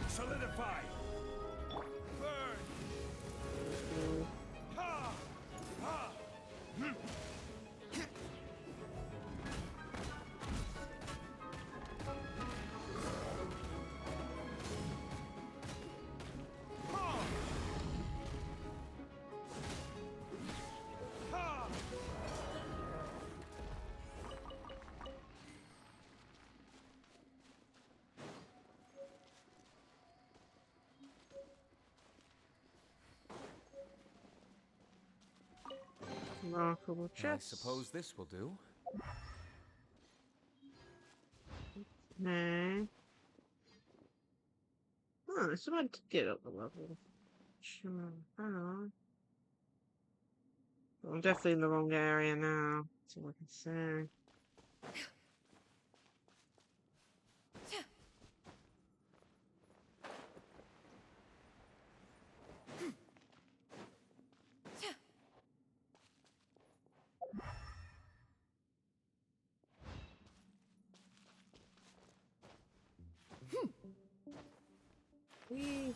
Solidify. Burn. Ha! Ha! Remarkable I chest. suppose this will do. Okay. Oh, someone did get up the level. Sure. Oh. I'm definitely in the wrong area now. That's all I can say.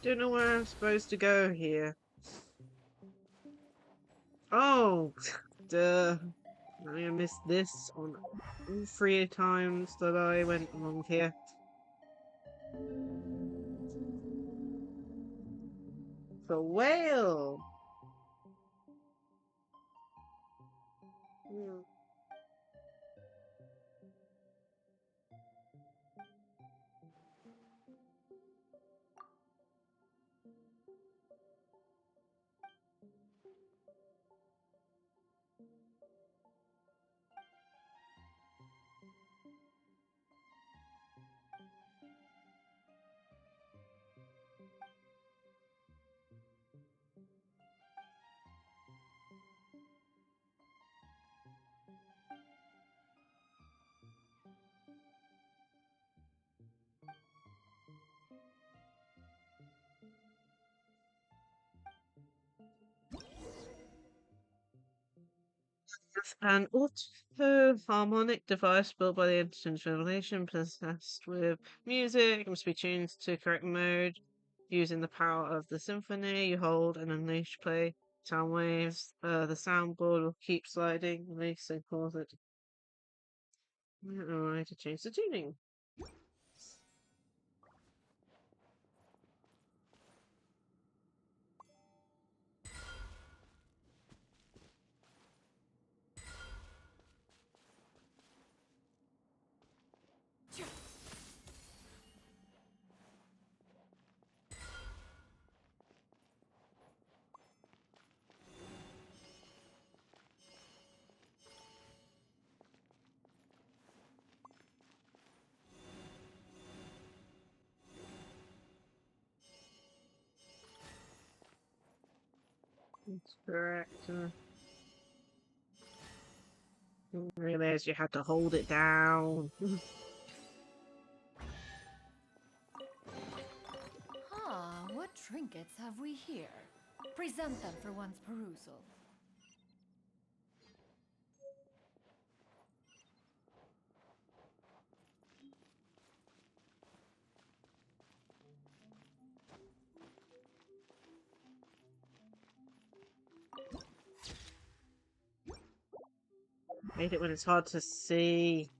Don't know where I'm supposed to go here. Oh, duh. I missed this on all 3 times that I went wrong here. The whale! Hmm. An auto-harmonic device built by the Entertainment Revelation, possessed with music, must be tuned to correct mode. Using the power of the symphony, you hold and unleash play sound waves. The soundboard will keep sliding, release and pause it. Alright, to change the tuning. That's correct. Didn't realize you had to hold it down. Huh, what trinkets have we here? Present them for one's perusal. Hate it when it's hard to see.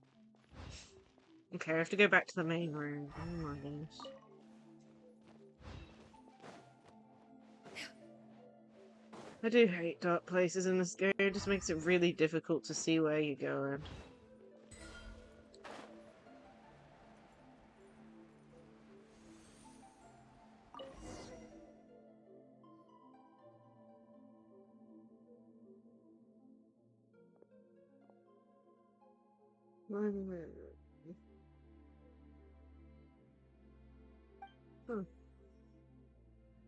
Okay, I have to go back to the main room. Oh my goodness. I do hate dark places in this game. It just makes it really difficult to see where you're going. Huh.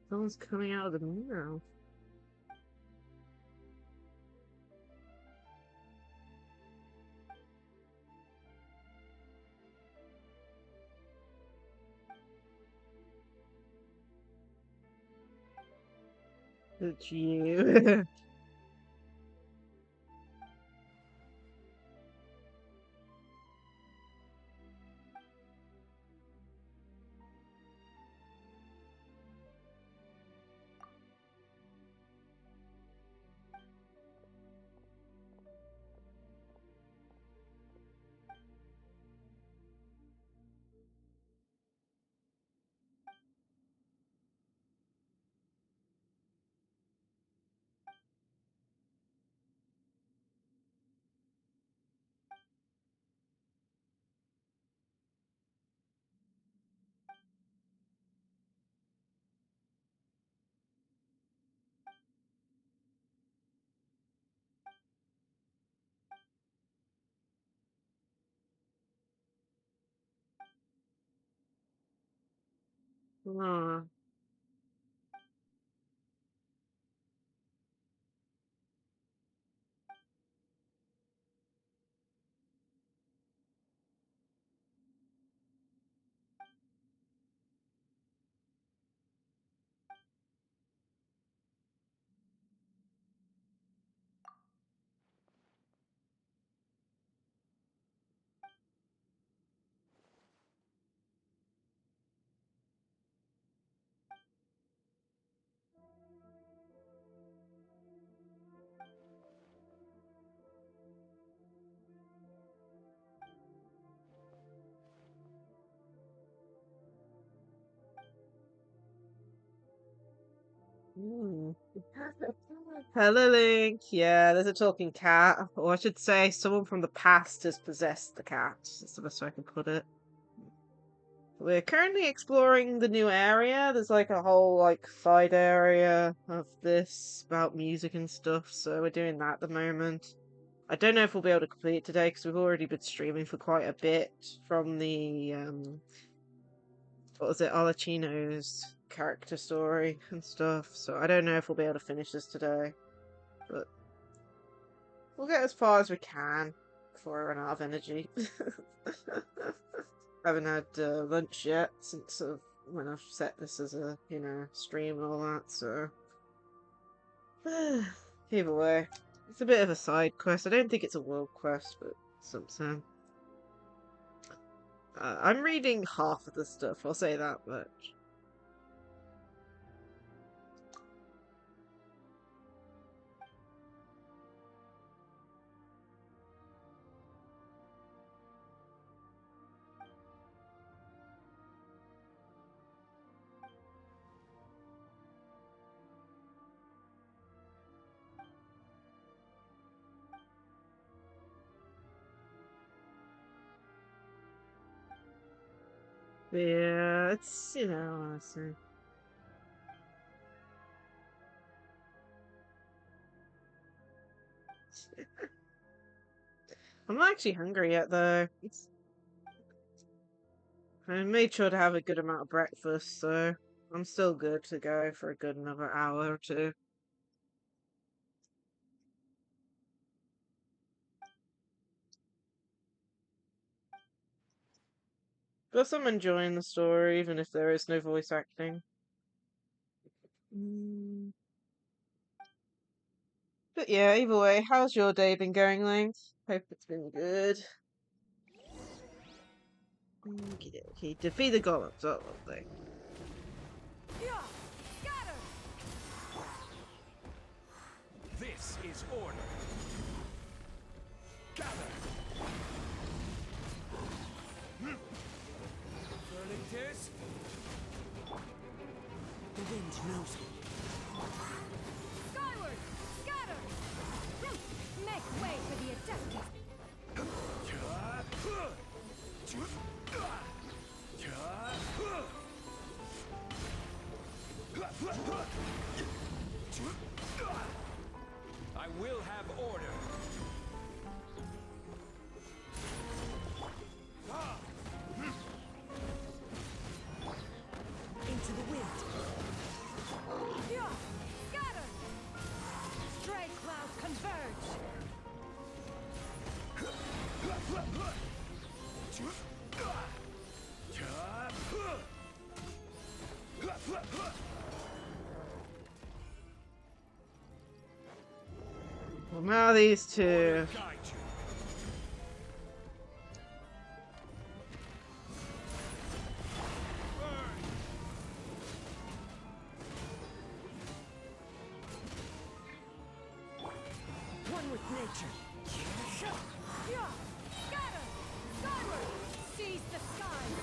Someone's coming out of the mirror. It's you. Aw. Mm. Hello, Link. Yeah, there's a talking cat. Or I should say, someone from the past has possessed the cat. That's the best way I can put it. We're currently exploring the new area. There's like a whole like side area of this about music and stuff, so we're doing that at the moment. I don't know if we'll be able to complete it today because we've already been streaming for quite a bit from the what was it, Arlecchino's character story and stuff. So I don't know if we'll be able to finish this today, but we'll get as far as we can before I run out of energy. I haven't had lunch yet since when I've set this as a, stream and all that, so either way, it's a bit of a side quest. I don't think it's a world quest, but something. I'm reading half of the stuff, I'll say that much. Yeah, it's, honestly. I'm not actually hungry yet, though. I made sure to have a good amount of breakfast, so I'm still good to go for a good another hour or two. Plus, I'm enjoying the story, even if there is no voice acting. But yeah, either way, how's your day been going, Link? Hope it's been good. Okay, defeat the golems. Oh, lovely. This is order. Gather. Burning tears. The wind knows me. Skyward! Scatter! Make way for the Adeptus! I will have order. Into the wind. Scatter! Stray clouds converge! Well, now these two. Guide you. One with nature. Scatter! Skyward! Seize the skies!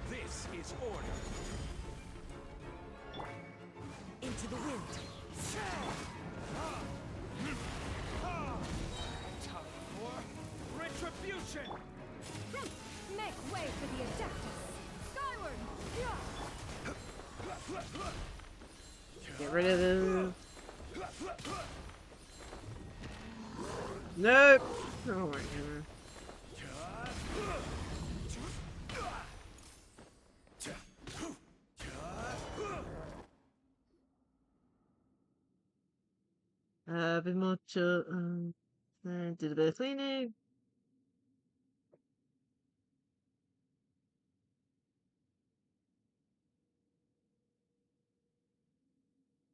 This is order. Into the wind. Time for retribution. Make way for the Adeptus! Skyward! Get rid of them. Nope. Oh my god. A bit more chill. Did a bit of cleaning.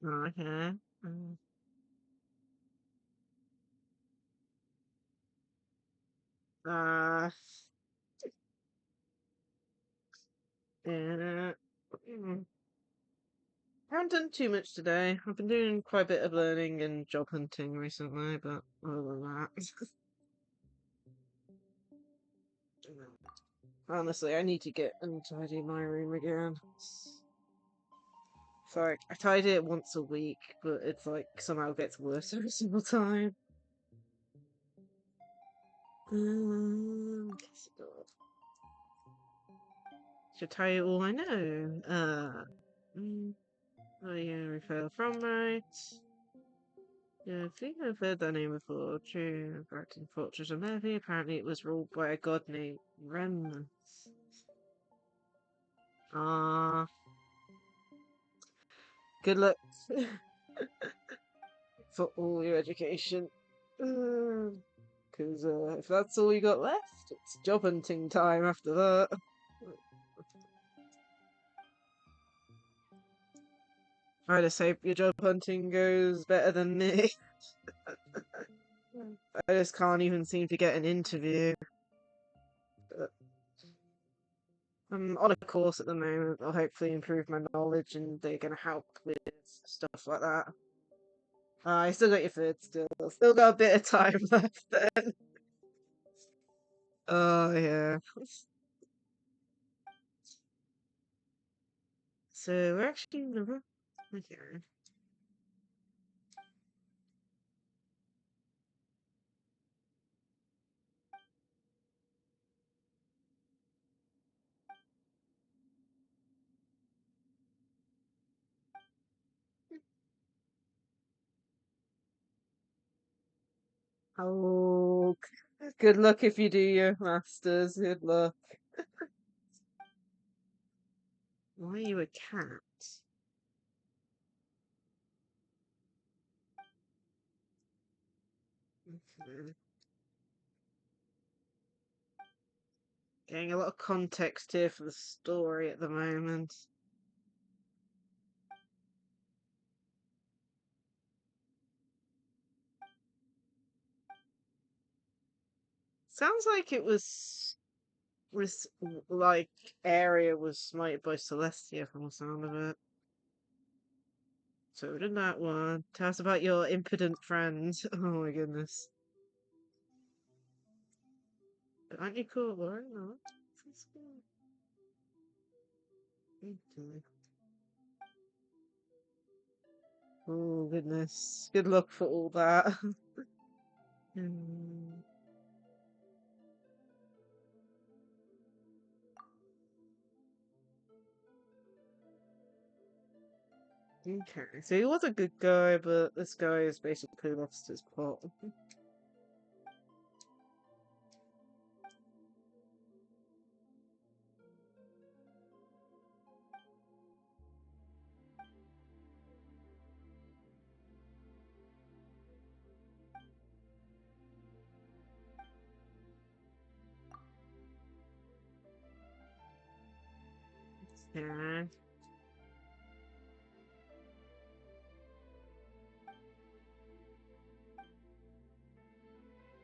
Oh, okay. Uh, and I haven't done too much today. I've been doing quite a bit of learning and job hunting recently, but other than that, honestly, I need to get and tidy my room again. It's like I tidy it once a week, but it's like somehow gets worse every single time. Should tell you all I know. Oh yeah, refer from right. Yeah, I think I've heard that name before. True, back in Fortress of Murphy. Apparently it was ruled by a god named Rem. Ah, good luck for all your education. Because if that's all you got left, it's job hunting time after that. I just hope your job hunting goes better than me. I just can't even seem to get an interview. But I'm on a course at the moment. I'll hopefully improve my knowledge and they're going to help with stuff like that. I still got your third still. Still got a bit of time left then. Oh, yeah. So we're actually in the room. Okay. Oh, good luck if you do your masters. Good luck. Why are you a cat? Okay. Getting a lot of context here for the story at the moment. Sounds like it was like area was smited by Celestia from the sound of it. So did that one. Tell us about your impudent friend. Oh my goodness. But aren't you cool, or not? Okay. Oh goodness. Good luck for all that. Hmm. Okay, so he was a good guy, but this guy has basically lost his plot. Yeah.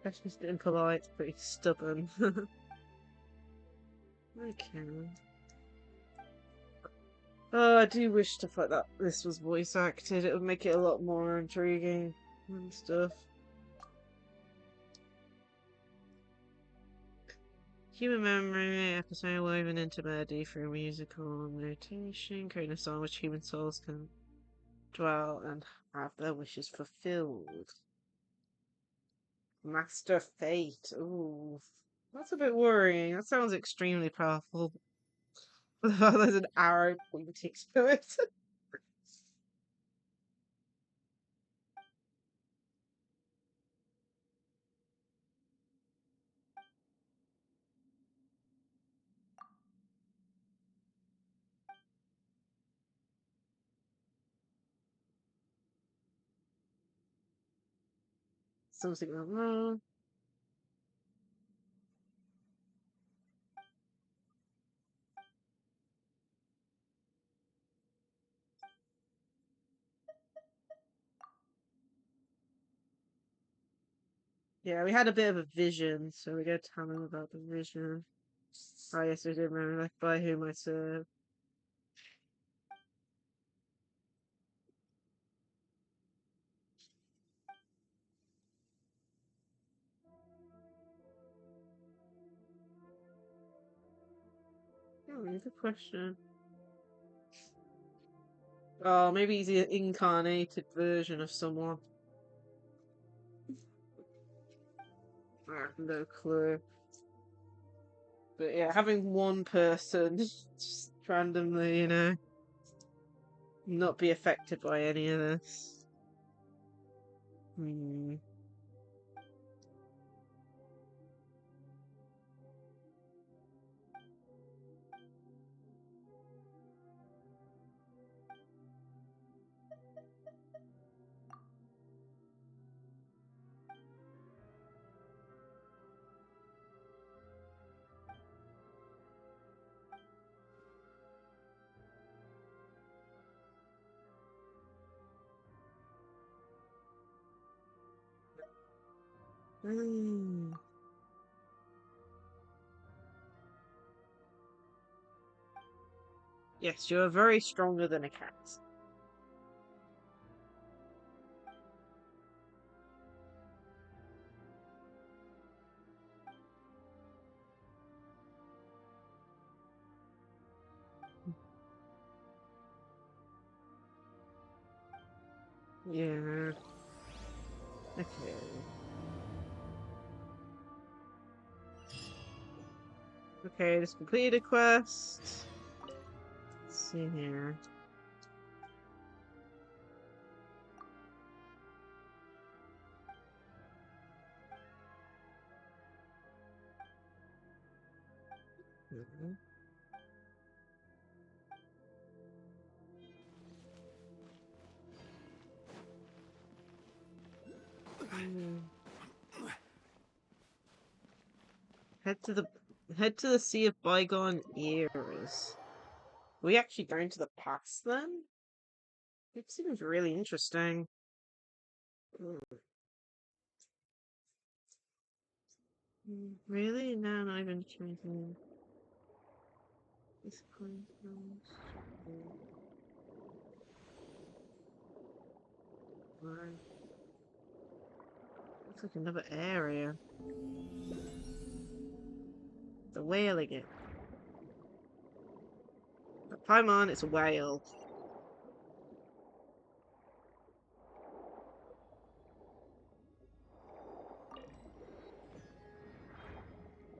That's just impolite, pretty stubborn. Okay. Oh, I do wish stuff like that. This was voice acted. It would make it a lot more intriguing and stuff. Human memory, episode woven into melody through musical notation, creating a song which human souls can dwell and have their wishes fulfilled. Master Fate. Ooh, that's a bit worrying. That sounds extremely powerful. There's an arrow pointing to it. Something went wrong. Yeah, we had a bit of a vision, so we got to tell him about the vision. Oh, yes, I did remember, like, by whom I serve. Oh, good question. Oh, maybe he's the incarnated version of someone. I have no clue. But yeah, having one person just randomly, not be affected by any of this. Hmm. Hmm. Yes, you are very stronger than a cat. Yeah. Okay. Okay, just completed a quest. Let's see here. Mhm. Hmm. Head to the Sea of Bygone Eras. Are we actually going to the past then? It seems really interesting. Really? No, not even changing. This coin looks like another area. The whale again. Paimon, it's a whale.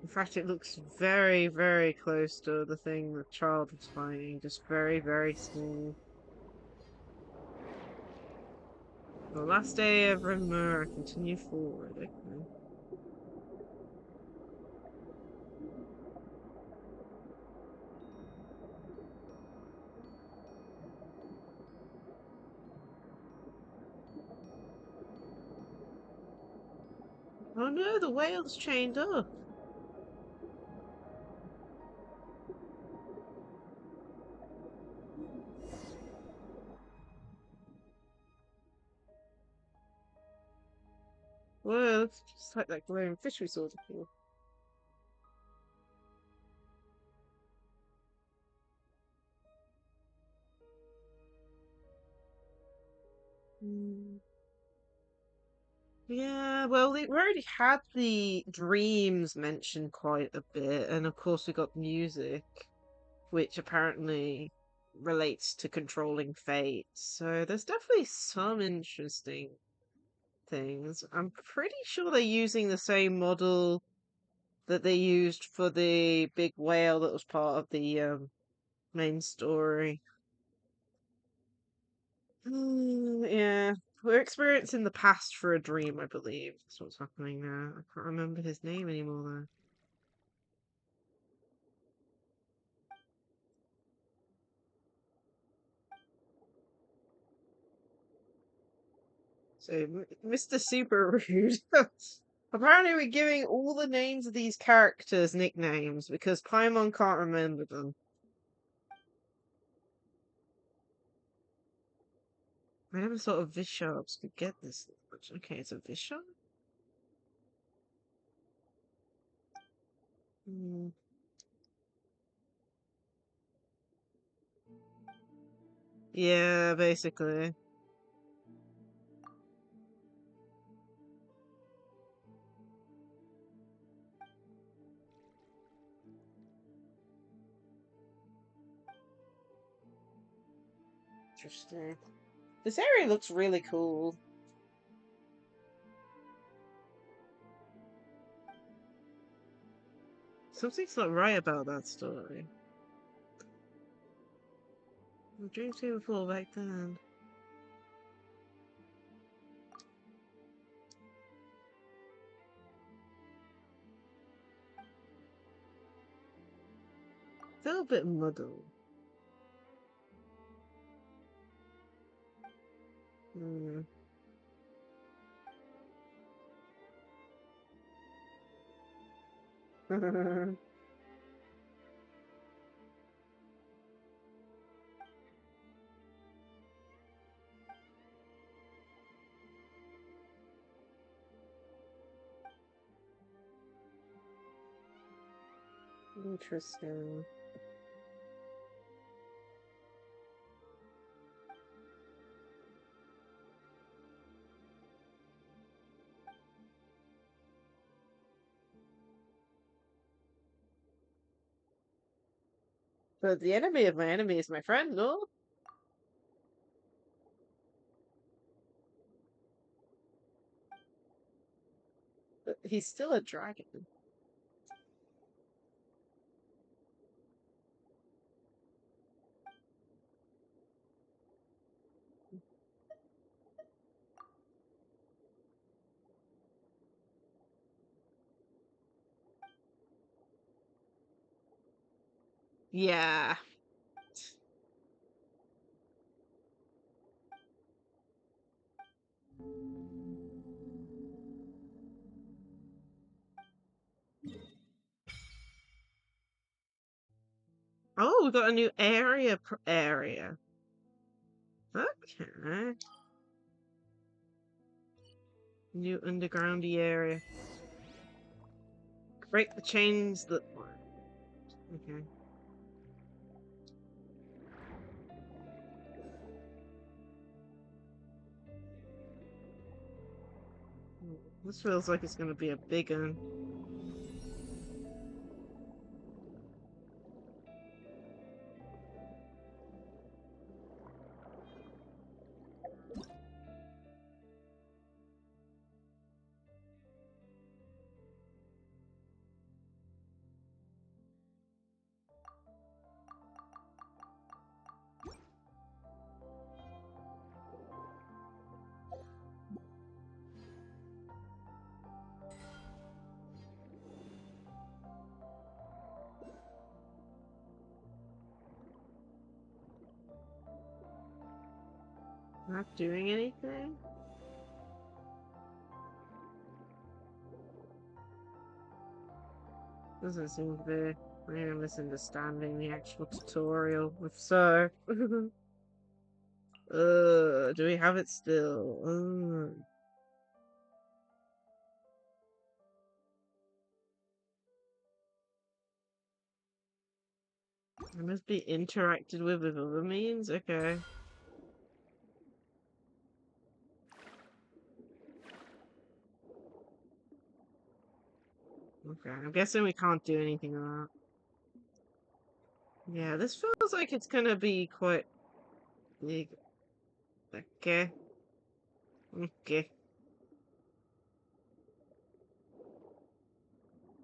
In fact, it looks very, very close to the thing the child was fighting. Just very, very small. The last day of Rimmer, continue forward. Okay. Oh no, the whale's chained up. Whoa, it's just like that glowing fish we saw before. Yeah, well, we already had the dreams mentioned quite a bit, and of course we got music, which apparently relates to controlling fate. So there's definitely some interesting things. I'm pretty sure they're using the same model that they used for the big whale that was part of the main story. Yeah, we're experiencing the past for a dream, I believe. That's what's happening now. I can't remember his name anymore, though. So, Mr. Super Rude. Apparently, we're giving all the names of these characters nicknames because Paimon can't remember them. I never thought of Visharps could get this much. Okay, it's a Visharp? Hmm. Yeah, basically. Interesting. This area looks really cool. Something's not right about that story. The dreams came before back then. Feel a bit muddled. Hmm. Interesting. But the enemy of my enemy is my friend, no? But he's still a dragon. Yeah. we got a new area. Okay. New undergroundy area. Break the chains that... Okay. This feels like it's gonna be a big one. Not doing anything? Doesn't seem to be. Maybe I'm misunderstanding the actual tutorial. If so. Do we have it still? It must be interacted with other means? Okay. Okay, I'm guessing we can't do anything with that. Yeah, this feels like it's gonna be quite big. Okay. Okay.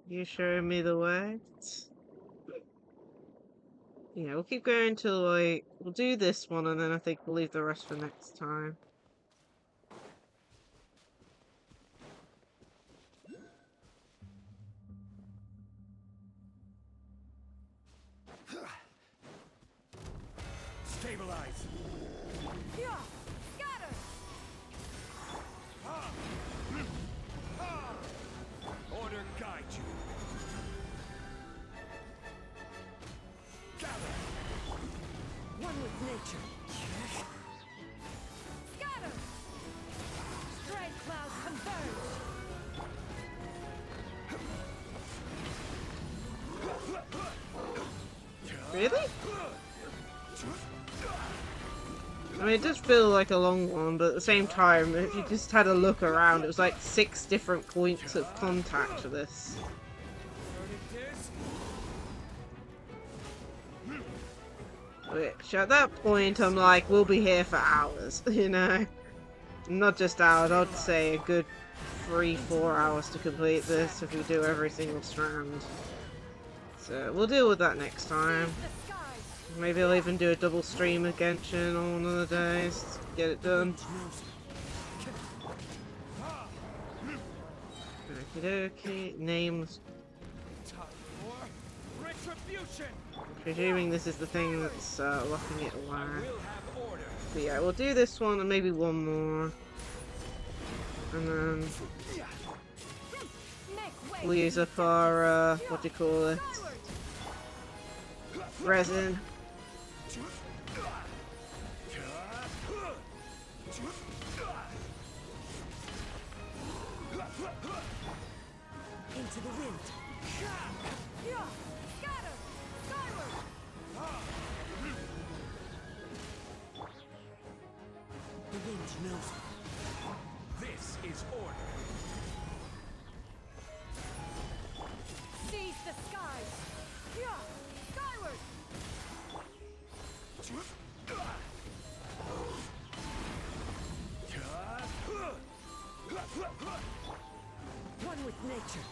You showing me the way? Yeah, we'll keep going till like we'll do this one and then I think we'll leave the rest for next time. Stabilize. Yeah, scatter. Order guide you. Gather. One with nature. Scatter. Stray clouds converge. Really? I mean, it does feel like a long one, but at the same time, if you just had a look around, it was like 6 different points of contact for this. Which, at that point, I'm like, we'll be here for hours, you know? Not just hours, I'd say a good 3-4 hours to complete this if we do every single strand. So, we'll deal with that next time. Maybe I'll even do a double stream of Genshin on one of the days to get it done. Okie dokie. Names. Presuming this is the thing that's locking it away. But yeah, we'll do this one and maybe one more. And then we'll use up our, what do you call it? Resin. Into the wind. Scatter. Skyward. The wind knows it. This is order. Seize the skies. Skyward. One with nature.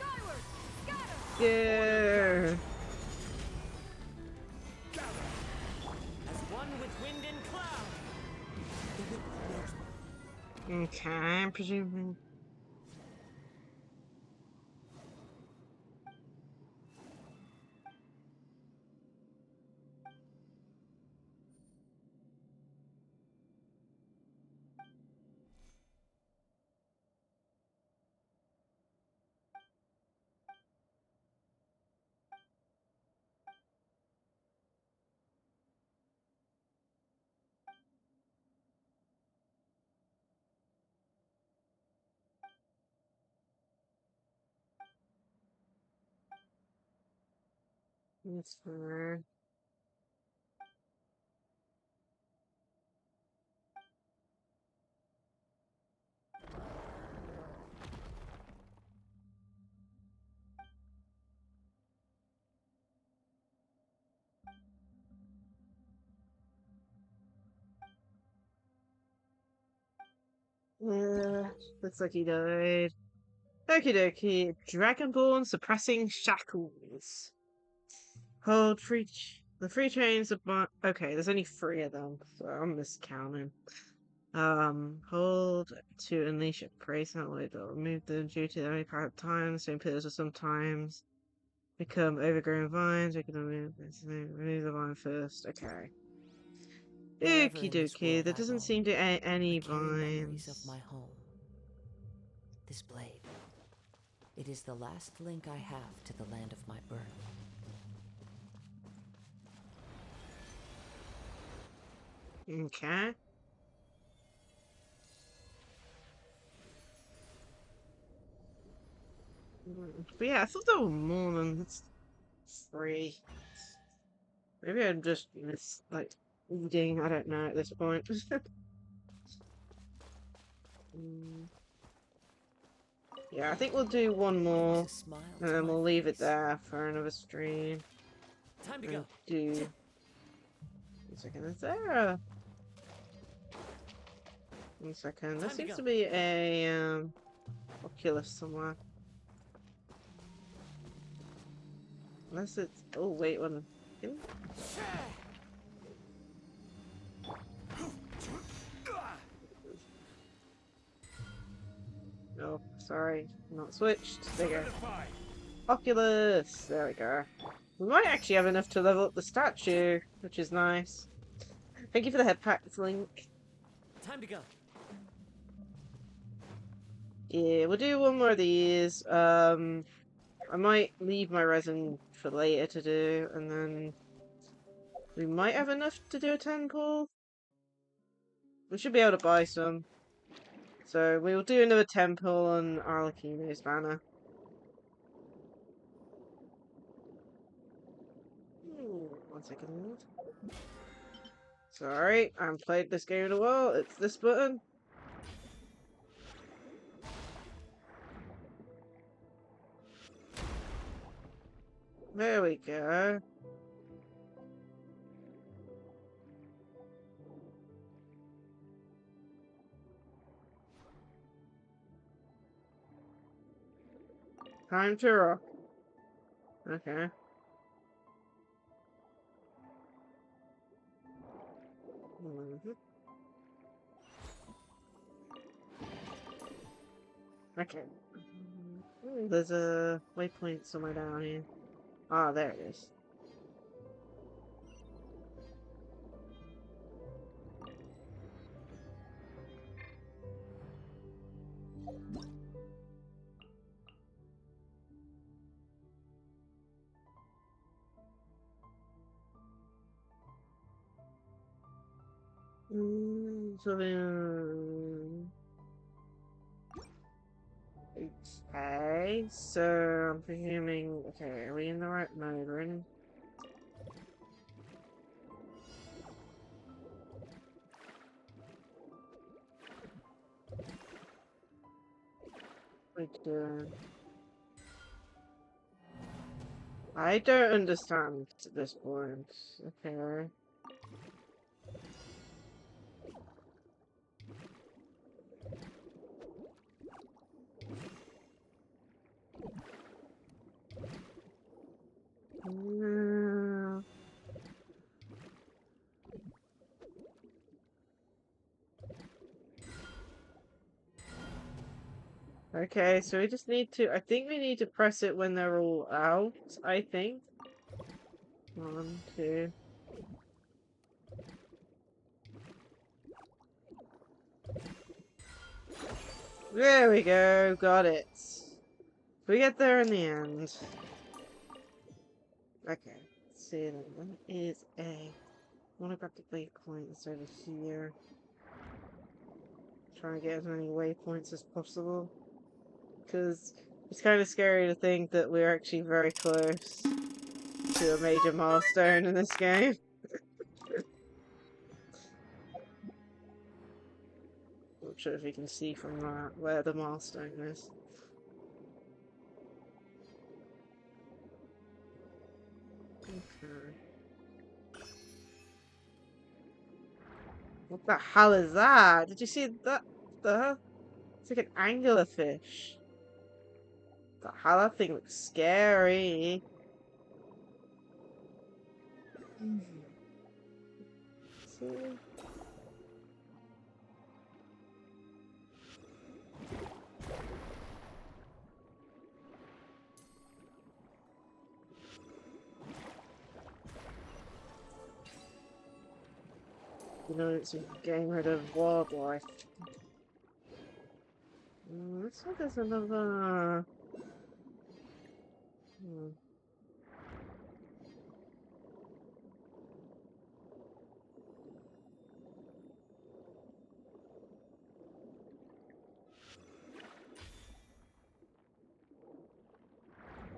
Skyward. Scatter. Yeah. As one with wind and cloud. Okay, I'm presuming. That's fine. Looks like he died. Okie dokie. Dragonborn suppressing shackles. Hold free. The free chains are. Okay, there's only 3 of them, so I'm miscounting. Hold to unleash a prey satellite. They'll remove them due to the only part of time. Same pillars will sometimes become overgrown vines. We can remove the vine first. Okay. Wherever Okie in this dokie. world There I doesn't roam, seem to be any I carry memories of vines. my home. This blade. It is the last link I have to the land of my birth. Okay. But yeah, I thought there were more than 3. Maybe I'm just like reading. I don't know at this point. Yeah, I think we'll do one more, and then we'll leave it there for another stream. Time to and go. Do 1 second. Is there 1 second? There seems to be a Oculus somewhere. Unless it's. Oh wait, one. No, sorry, not switched. There you go. Oculus! There we go. We might actually have enough to level up the statue, which is nice. Thank you for the head packs, Link. Time to go. Yeah, we'll do one more of these. I might leave my resin for later to do, and then we might have enough to do a temple. We should be able to buy some. So we will do another temple on Arlecchino's banner. 1 second. Sorry, I haven't played this game in a while. It's this button. There we go. Time to rock. Okay. Okay. There's a waypoint somewhere down here. Ah, there it is. So then... Okay, so I'm presuming... Okay, are we in the right mode? We're in... I don't understand at this point. Okay. Okay, so we just need to... I think we need to press it when they're all out, I think. 1, 2... There we go, got it. We get there in the end. Okay, let's see then. That is a... I want to grab the waypoint that's over here. Try and get as many waypoints as possible. Because it's kind of scary to think that we're actually very close. to a major milestone in this game. Not sure if you can see from that where the milestone is. Okay. What the hell is that? Did you see that? It's like an anglerfish. The hell, that thing looks scary. See? You know, it's getting rid of wildlife. Looks like there's another.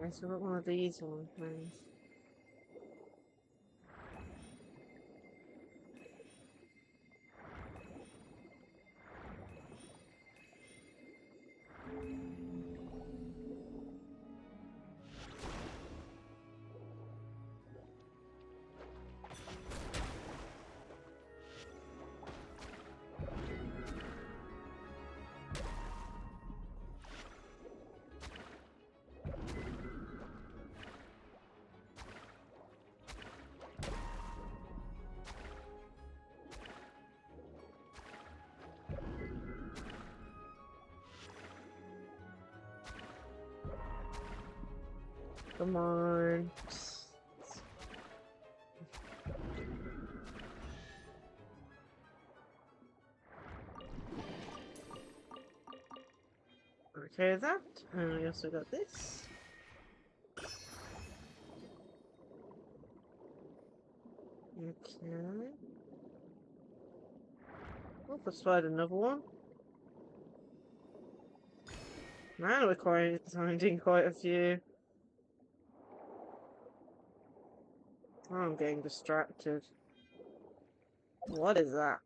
I still got one of these ones. Come on. Okay, that. And we also got this. Okay. Oh, let's find another one. Man, we're finding quite a few. Oh, I'm getting distracted. What is that?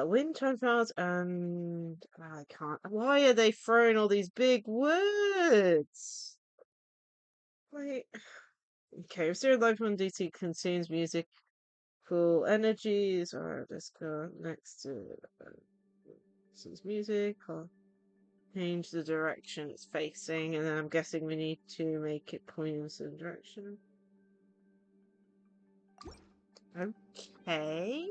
Wind turbines and I can't. Why are they throwing all these big words? Wait. Okay, Zero Life on DT consumes music. Cool energies. Alright, let's go next to since music. I'll change the direction it's facing, and then I'm guessing we need to make it point in a certain direction. Okay.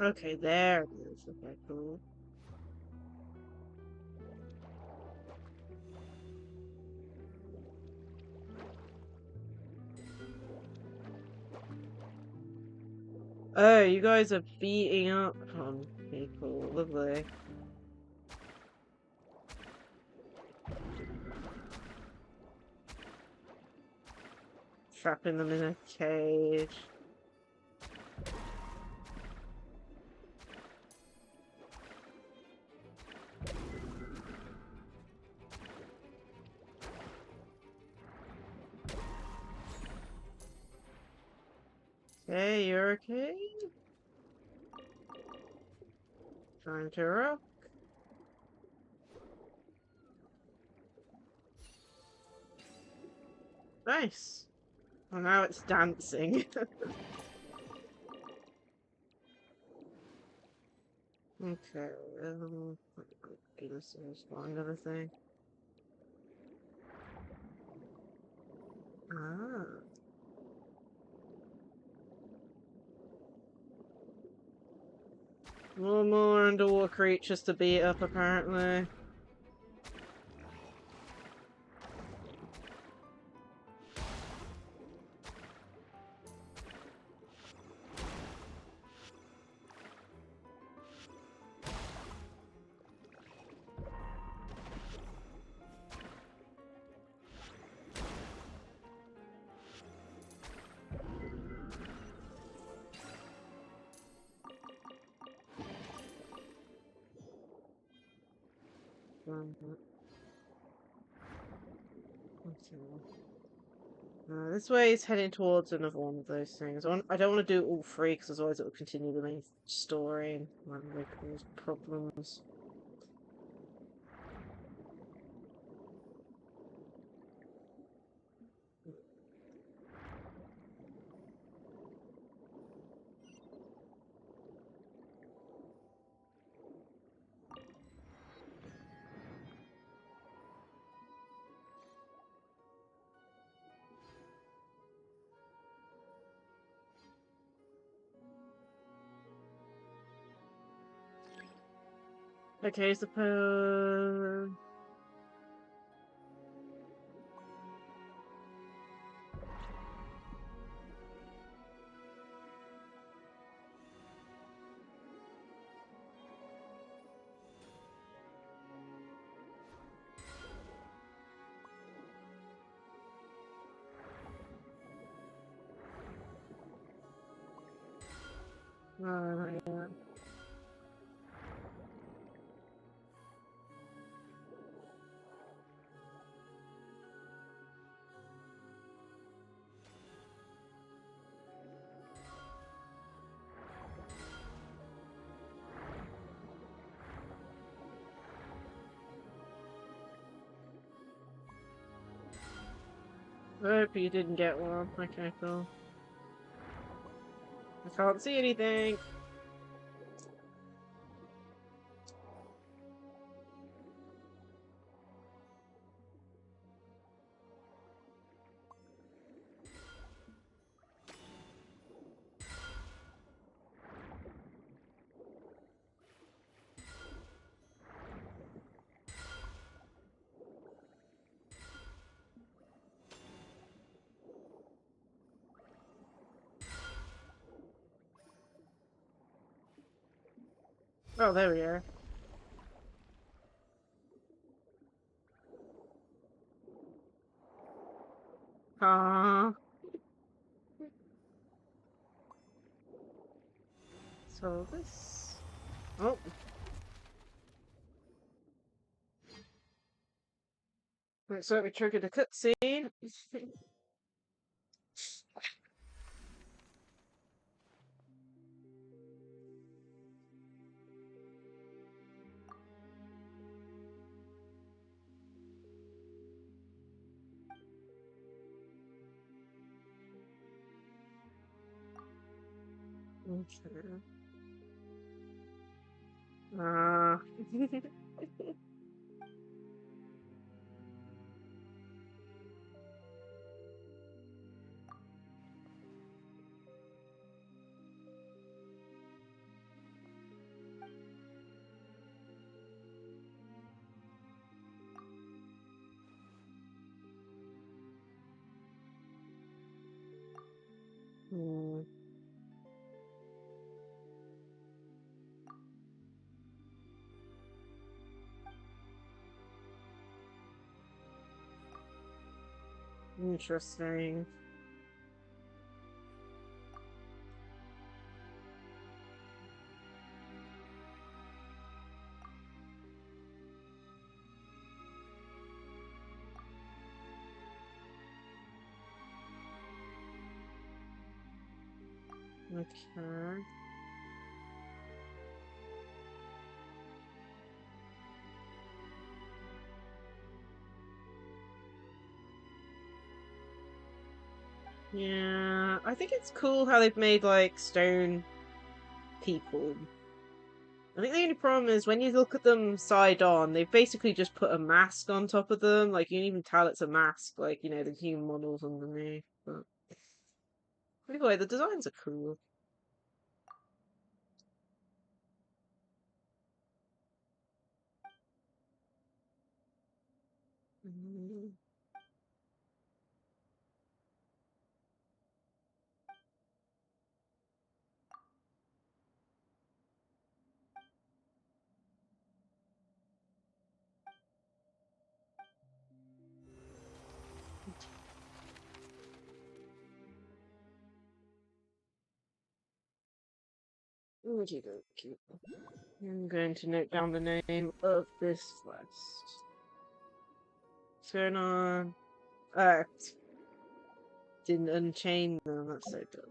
Okay, there it is. Okay, cool. Oh, you guys are beating up on people. Lovely. Trapping them in a cage. Okay, you're okay? Time to rock. Nice. Well, now it's dancing. Okay, this is one other thing. Ah. More underwater creatures to beat up, apparently. This way is heading towards another one of those things. I don't want to do all three because otherwise it will continue the main story and might cause problems. Okay, suppose. Oh, yeah. I hope you didn't get one. Okay, cool. I can't see anything. Oh, there we are. Aww. So this. Oh. Right, so we triggered a cutscene. Okay. Ah. Hmm. Interesting. Okay. Yeah, I think it's cool how they've made like stone people. I think the only problem is when you look at them side on, they've basically just put a mask on top of them. Like you can even tell it's a mask, like you know the human models underneath. But anyway, the designs are cool. Mm. Okey-dokey. I'm going to note down the name of this quest. What's going on? Didn't unchain them, that's so dumb.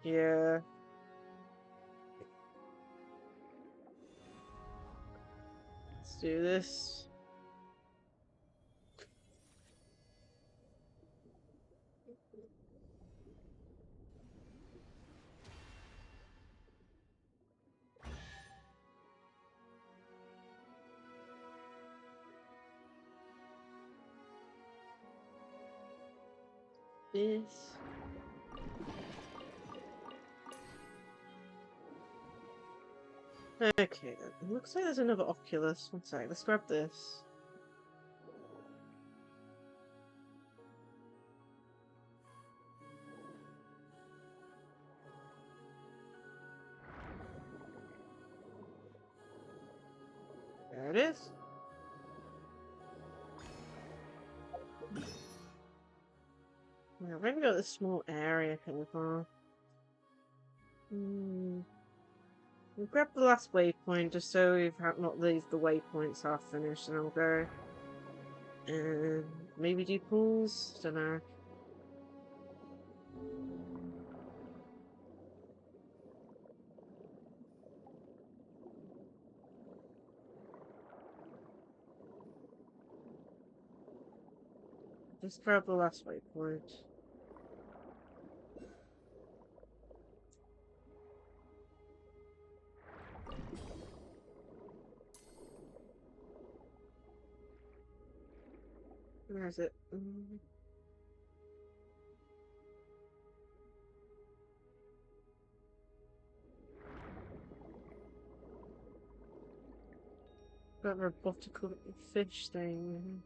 Yeah. Let's do this. This. Okay, it looks like there's another Oculus. One sec, let's grab this. There it is. Yeah, I've only got this small area here far. We'll grab the last waypoint just so we've not leave the waypoints half finished, and I'll go and maybe do pools. Don't know. Just grab the last waypoint. Where is it? That robotical fish thing.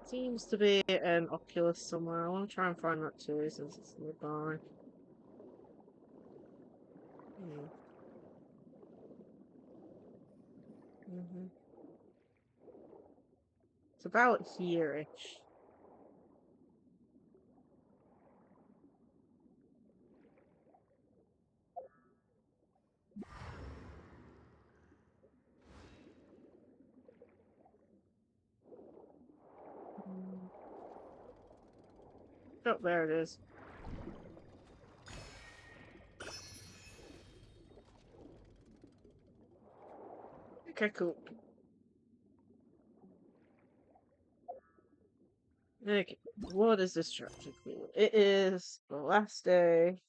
Seems to be an Oculus somewhere. I want to try and find that too, since it's nearby. It's about here-ish. Oh, there it is. Okay, cool. Okay, what is this chapter called? It is the last day.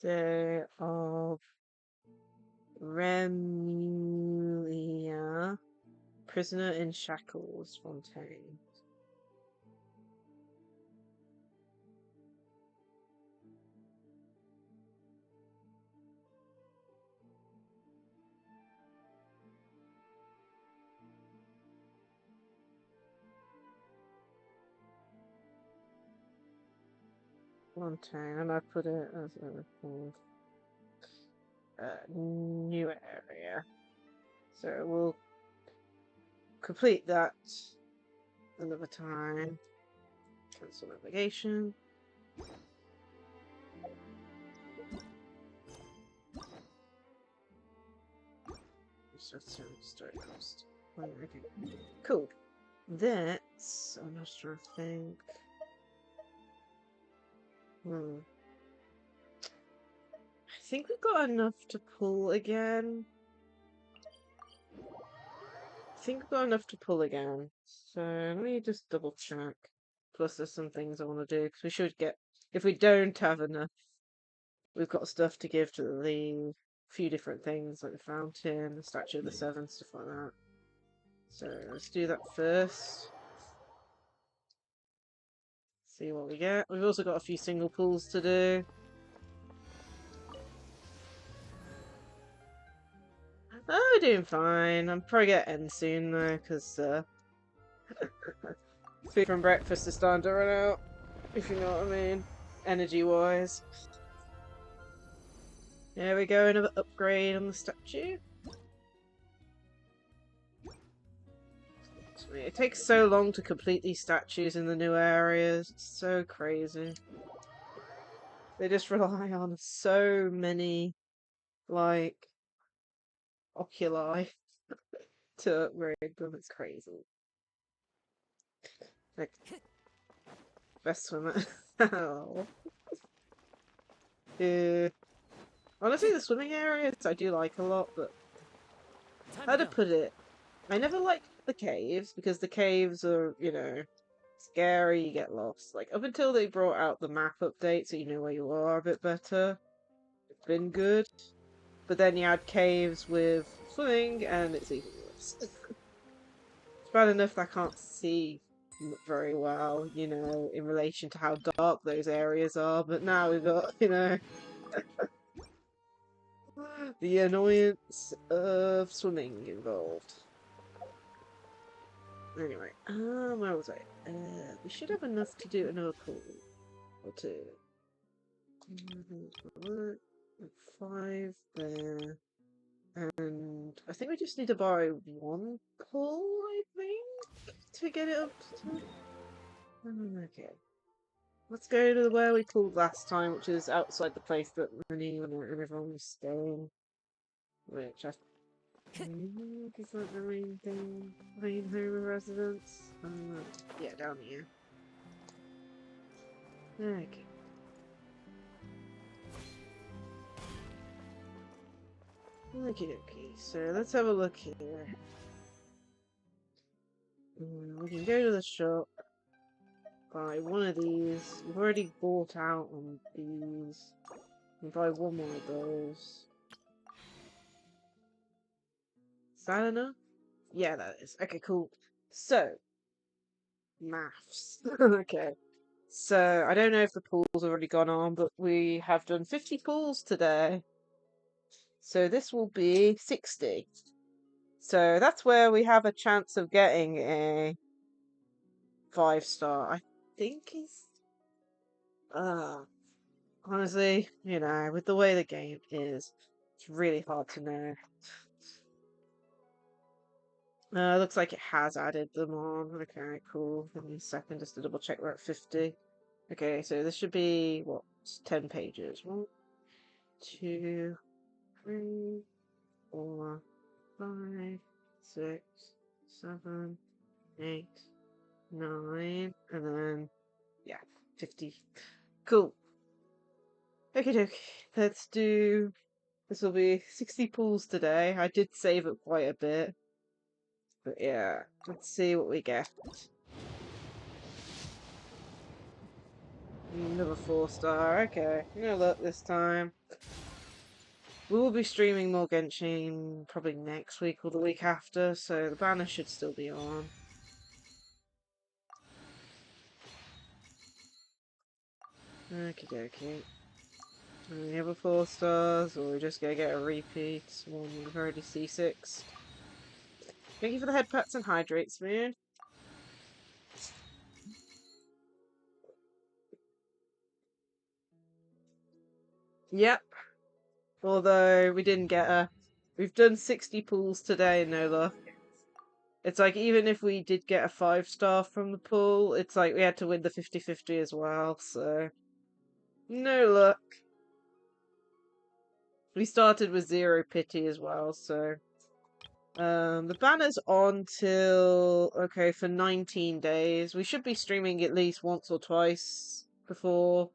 Day of Remulia, prisoner in shackles, Fontaine. Fontaine, and I put it as a new area. So we'll complete that another time. Cancel navigation. Story cost. Okay. Cool. That's. I'm not sure. I think. I think we've got enough to pull again. So let me just double check. Plus, there's some things I want to do because we should get if we don't have enough, we've got stuff to give to the few different things like the fountain, the statue of the seven, stuff like that. So let's do that first. See what we get. We've also got a few single pulls to do. Oh, we're doing fine. I'm probably gonna end soon though, because food from breakfast is starting to run out, if you know what I mean, energy-wise. There we go, another upgrade on the statue. It takes so long to complete these statues in the new areas. It's so crazy. They just rely on so many, like, oculi to upgrade them. It's crazy. Like, best swimmer. Oh. Yeah. Honestly, the swimming areas I do like a lot, but how to put it? I never liked the caves because the caves are, you know, scary, you get lost. Like, up until they brought out the map update so you know where you are a bit better, it's been good. But then you add caves with swimming and it's even worse. It's bad enough that I can't see very well, you know, in relation to how dark those areas are, but now we've got, you know, the annoyance of swimming involved. Anyway, where was I? We should have enough to do another pool or two. 5 there. And I think we just need to buy one pool, I think, to get it up to... Okay. Let's go to where we pulled last time, which is outside the place that Rennie and everyone was staying. Which I think is like the main thing, main home of residence. Yeah, down here. Okay. Okie dokie, so let's have a look here. We can go to the shop, buy one of these. We've already bought out on these. We buy one more of those. Is that enough? Yeah, that is. Okay, cool. So, maths. Okay. So, I don't know if the pool's already gone on, but we have done 50 pools today. So this will be 60. So that's where we have a chance of getting a 5-star. I think is honestly, you know, with the way the game is, it's really hard to know. Looks like it has added them on. Okay, cool. Give me a second just to double check we're at 50. Okay, so this should be, what, 10 pages. 1, 2, 3, 4, 5, 6, 7, 8, 9, and then, yeah, 50. Cool. Okie dokie. Let's do... This will be 60 pools today. I did save up quite a bit. But yeah, let's see what we get. Another 4-star. Okay, no luck this time. We will be streaming more Genshin probably next week or the week after, so the banner should still be on. Okie dokie. We have a 4 stars, or we're just gonna get a repeat. One we've already C6. Thank you for the head pats and hydrates, man. Yep. Although we didn't get a... We've done 60 pools today, no luck. It's like, even if we did get a 5-star from the pool, it's like we had to win the 50-50 as well, so... No luck. We started with 0 pity as well, so... the banner's on till... Okay, for 19 days. We should be streaming at least once or twice before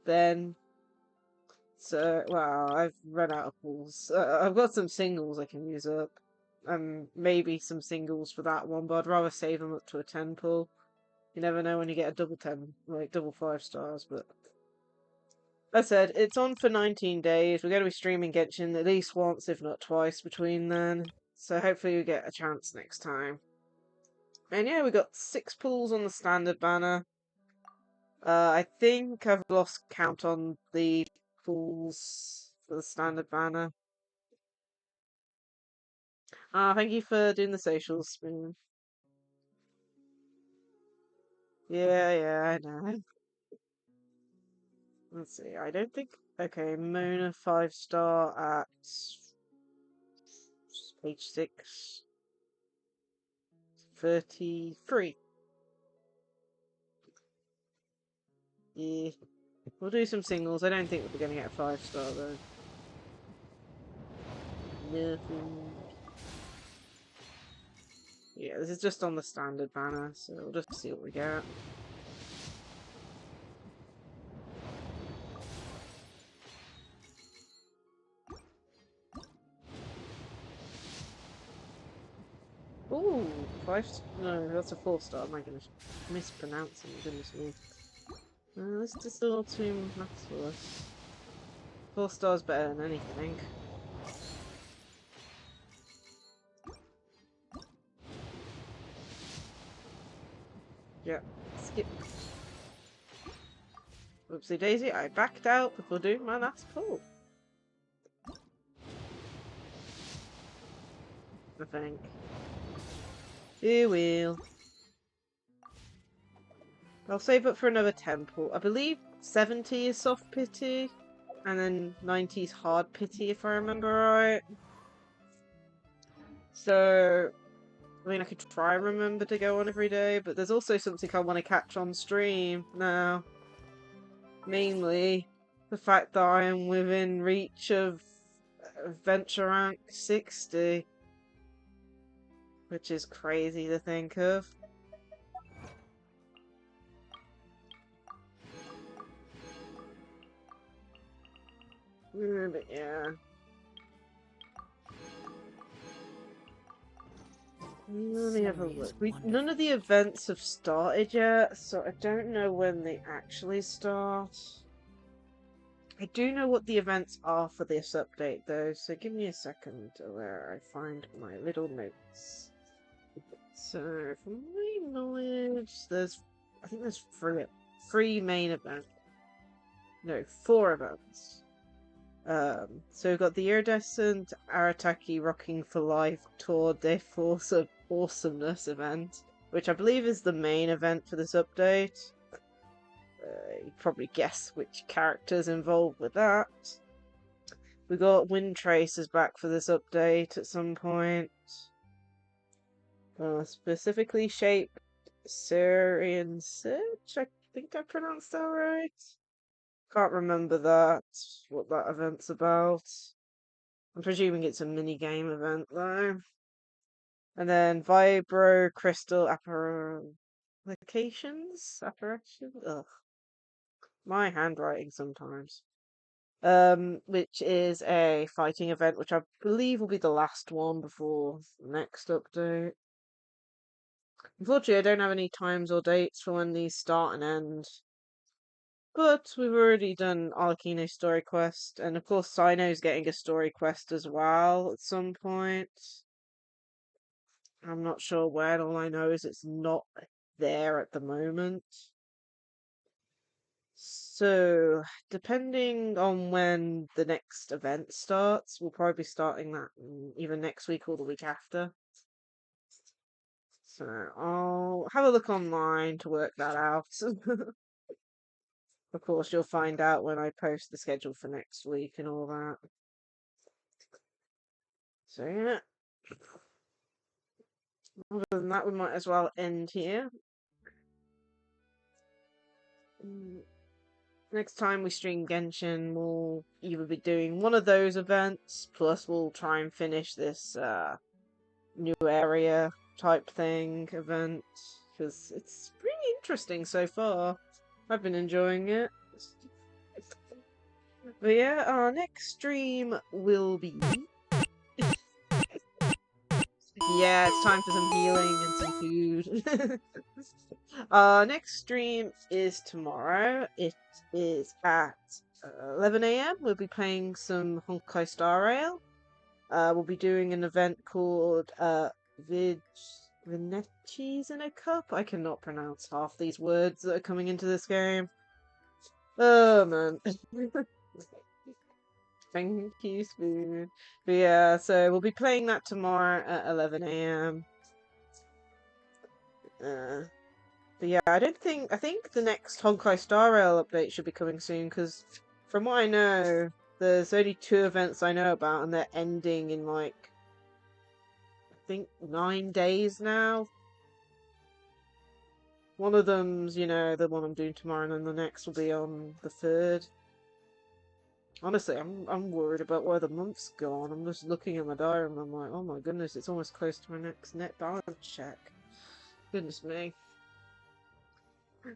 then. So, well, I've run out of pools. I've got some singles I can use up. Maybe some singles for that one, but I'd rather save them up to a 10 pull. You never know when you get a double 10, like double 5 stars, but... As I said, it's on for 19 days. We're going to be streaming Genshin at least once, if not twice, between then. So hopefully we get a chance next time. And yeah, we got 6 pulls on the standard banner. I think I've lost count on the pulls for the standard banner. Thank you for doing the socials, Spoon. Yeah, I know. Let's see, I don't think... Okay, Mona 5-star at... page 6. 33. Yeah. We'll do some singles. I don't think we're going to get a 5-star though. Nothing. Yeah, this is just on the standard banner, so we'll just see what we get. Ooh, 5. No, that's a 4-star. My goodness, mispronouncing. Goodness me. This is just a little too much for us. 4 stars better than anything. Yep. Skip. Oopsie daisy, I backed out before doing my last pull. I think. You will. I'll save up for another temple. I believe 70 is soft pity, and then 90 is hard pity, if I remember right. So, I mean, I could try and remember to go on every day, but there's also something I want to catch on stream now. Mainly, the fact that I am within reach of Adventure Rank 60. Which is crazy to think of. But yeah. Let me have a look. None of the events have started yet, so I don't know when they actually start. I do know what the events are for this update though, so give me a second to where I find my little notes. So, from my knowledge, I think there's 3 main events. No, 4 events. So we've got the Iridescent Arataki Rocking for Life Tour de Force of Awesomeness event, which I believe is the main event for this update. You probably guess which characters involved with that. We got Wind Tracers back for this update at some point. Specifically Shape Syrian Search, I think I pronounced that right. Can't remember what that event's about. I'm presuming it's a mini-game event, though. And then Vibro Crystal Applications? Apparitions? Ugh. My handwriting sometimes. Which is a fighting event, which I believe will be the last one before the next update. Unfortunately, I don't have any times or dates for when these start and end. But we've already done Arlecchino's story quest, and of course Sino's getting a story quest as well at some point. I'm not sure when, all I know is it's not there at the moment. So, depending on when the next event starts, we'll probably be starting that either next week or the week after. So, I'll have a look online to work that out. Of course, you'll find out when I post the schedule for next week and all that. So, yeah. Other than that, we might as well end here. Next time we stream Genshin, we'll either be doing one of those events, plus we'll try and finish this new area type thing event, because it's pretty interesting so far. I've been enjoying it. But yeah, our next stream will be Yeah, it's time for some healing and some food. Our next stream is tomorrow. It is at 11 a.m. We'll be playing some Honkai Star Rail. We'll be doing an event called Vinettis in a Cup. I cannot pronounce half these words that are coming into this game. Oh man. Thank you, Spoon. But yeah, so we'll be playing that tomorrow at 11 a.m. But yeah, I think the next Honkai Star Rail update should be coming soon, because from what I know, there's only 2 events I know about, and they're ending in like, I think 9 days now. One of them's, the one I'm doing tomorrow, and then the next will be on the 3rd. Honestly, I'm worried about where the month's gone. I'm just looking at my diary and I'm like, oh my goodness, it's almost close to my next net balance check. Goodness me.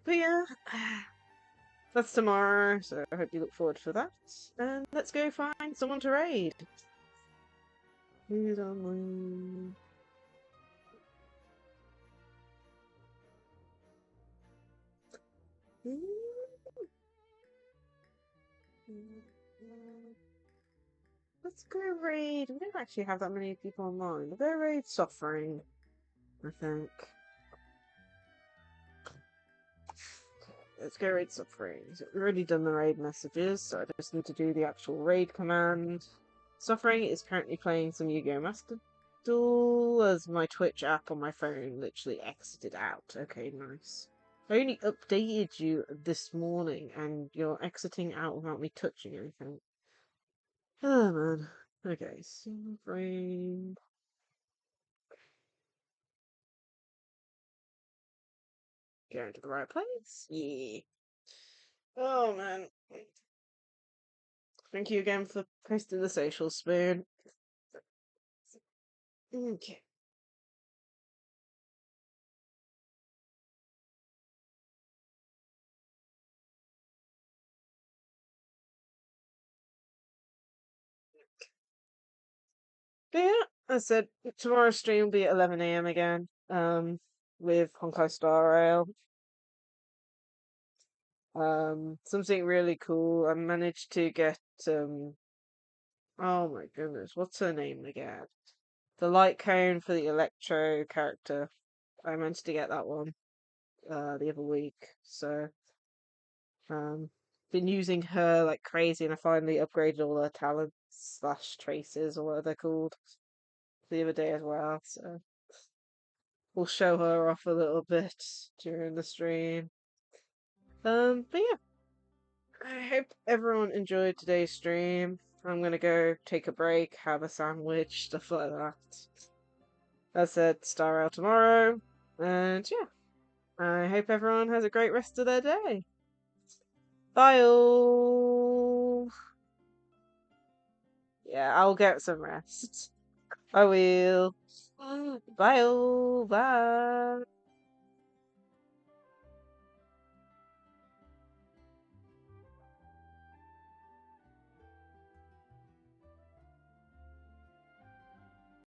But yeah, that's tomorrow, so I hope you look forward for that. And let's go find someone to raid. Who's online? Let's go raid. We don't actually have that many people online. We'll go raid Suffering, I think. Let's go raid Suffering. So we've already done the raid messages, so I just need to do the actual raid command. Suffering is currently playing some Yu-Gi-Oh! Master Duel as my Twitch app on my phone literally exited out. Okay, nice. I only updated you this morning and you're exiting out without me touching anything. Oh man. Okay, Suffering. Going to the right place? Yeah. Oh man. Thank you again for posting the social, Spoon. Okay. But yeah, I said tomorrow's stream will be at 11 a.m. again. With Honkai Star Rail. Something really cool. I managed to get oh my goodness, what's her name again? The light cone for the Electro character. I managed to get that one the other week. So been using her like crazy, and I finally upgraded all her talents slash traces or whatever they're called the other day as well. So we'll show her off a little bit during the stream. But yeah, I hope everyone enjoyed today's stream. I'm gonna go take a break, have a sandwich, stuff like that. As said, Star out tomorrow, and yeah, I hope everyone has a great rest of their day. Bye all. Yeah, I'll get some rest. I will. Bye all. Bye.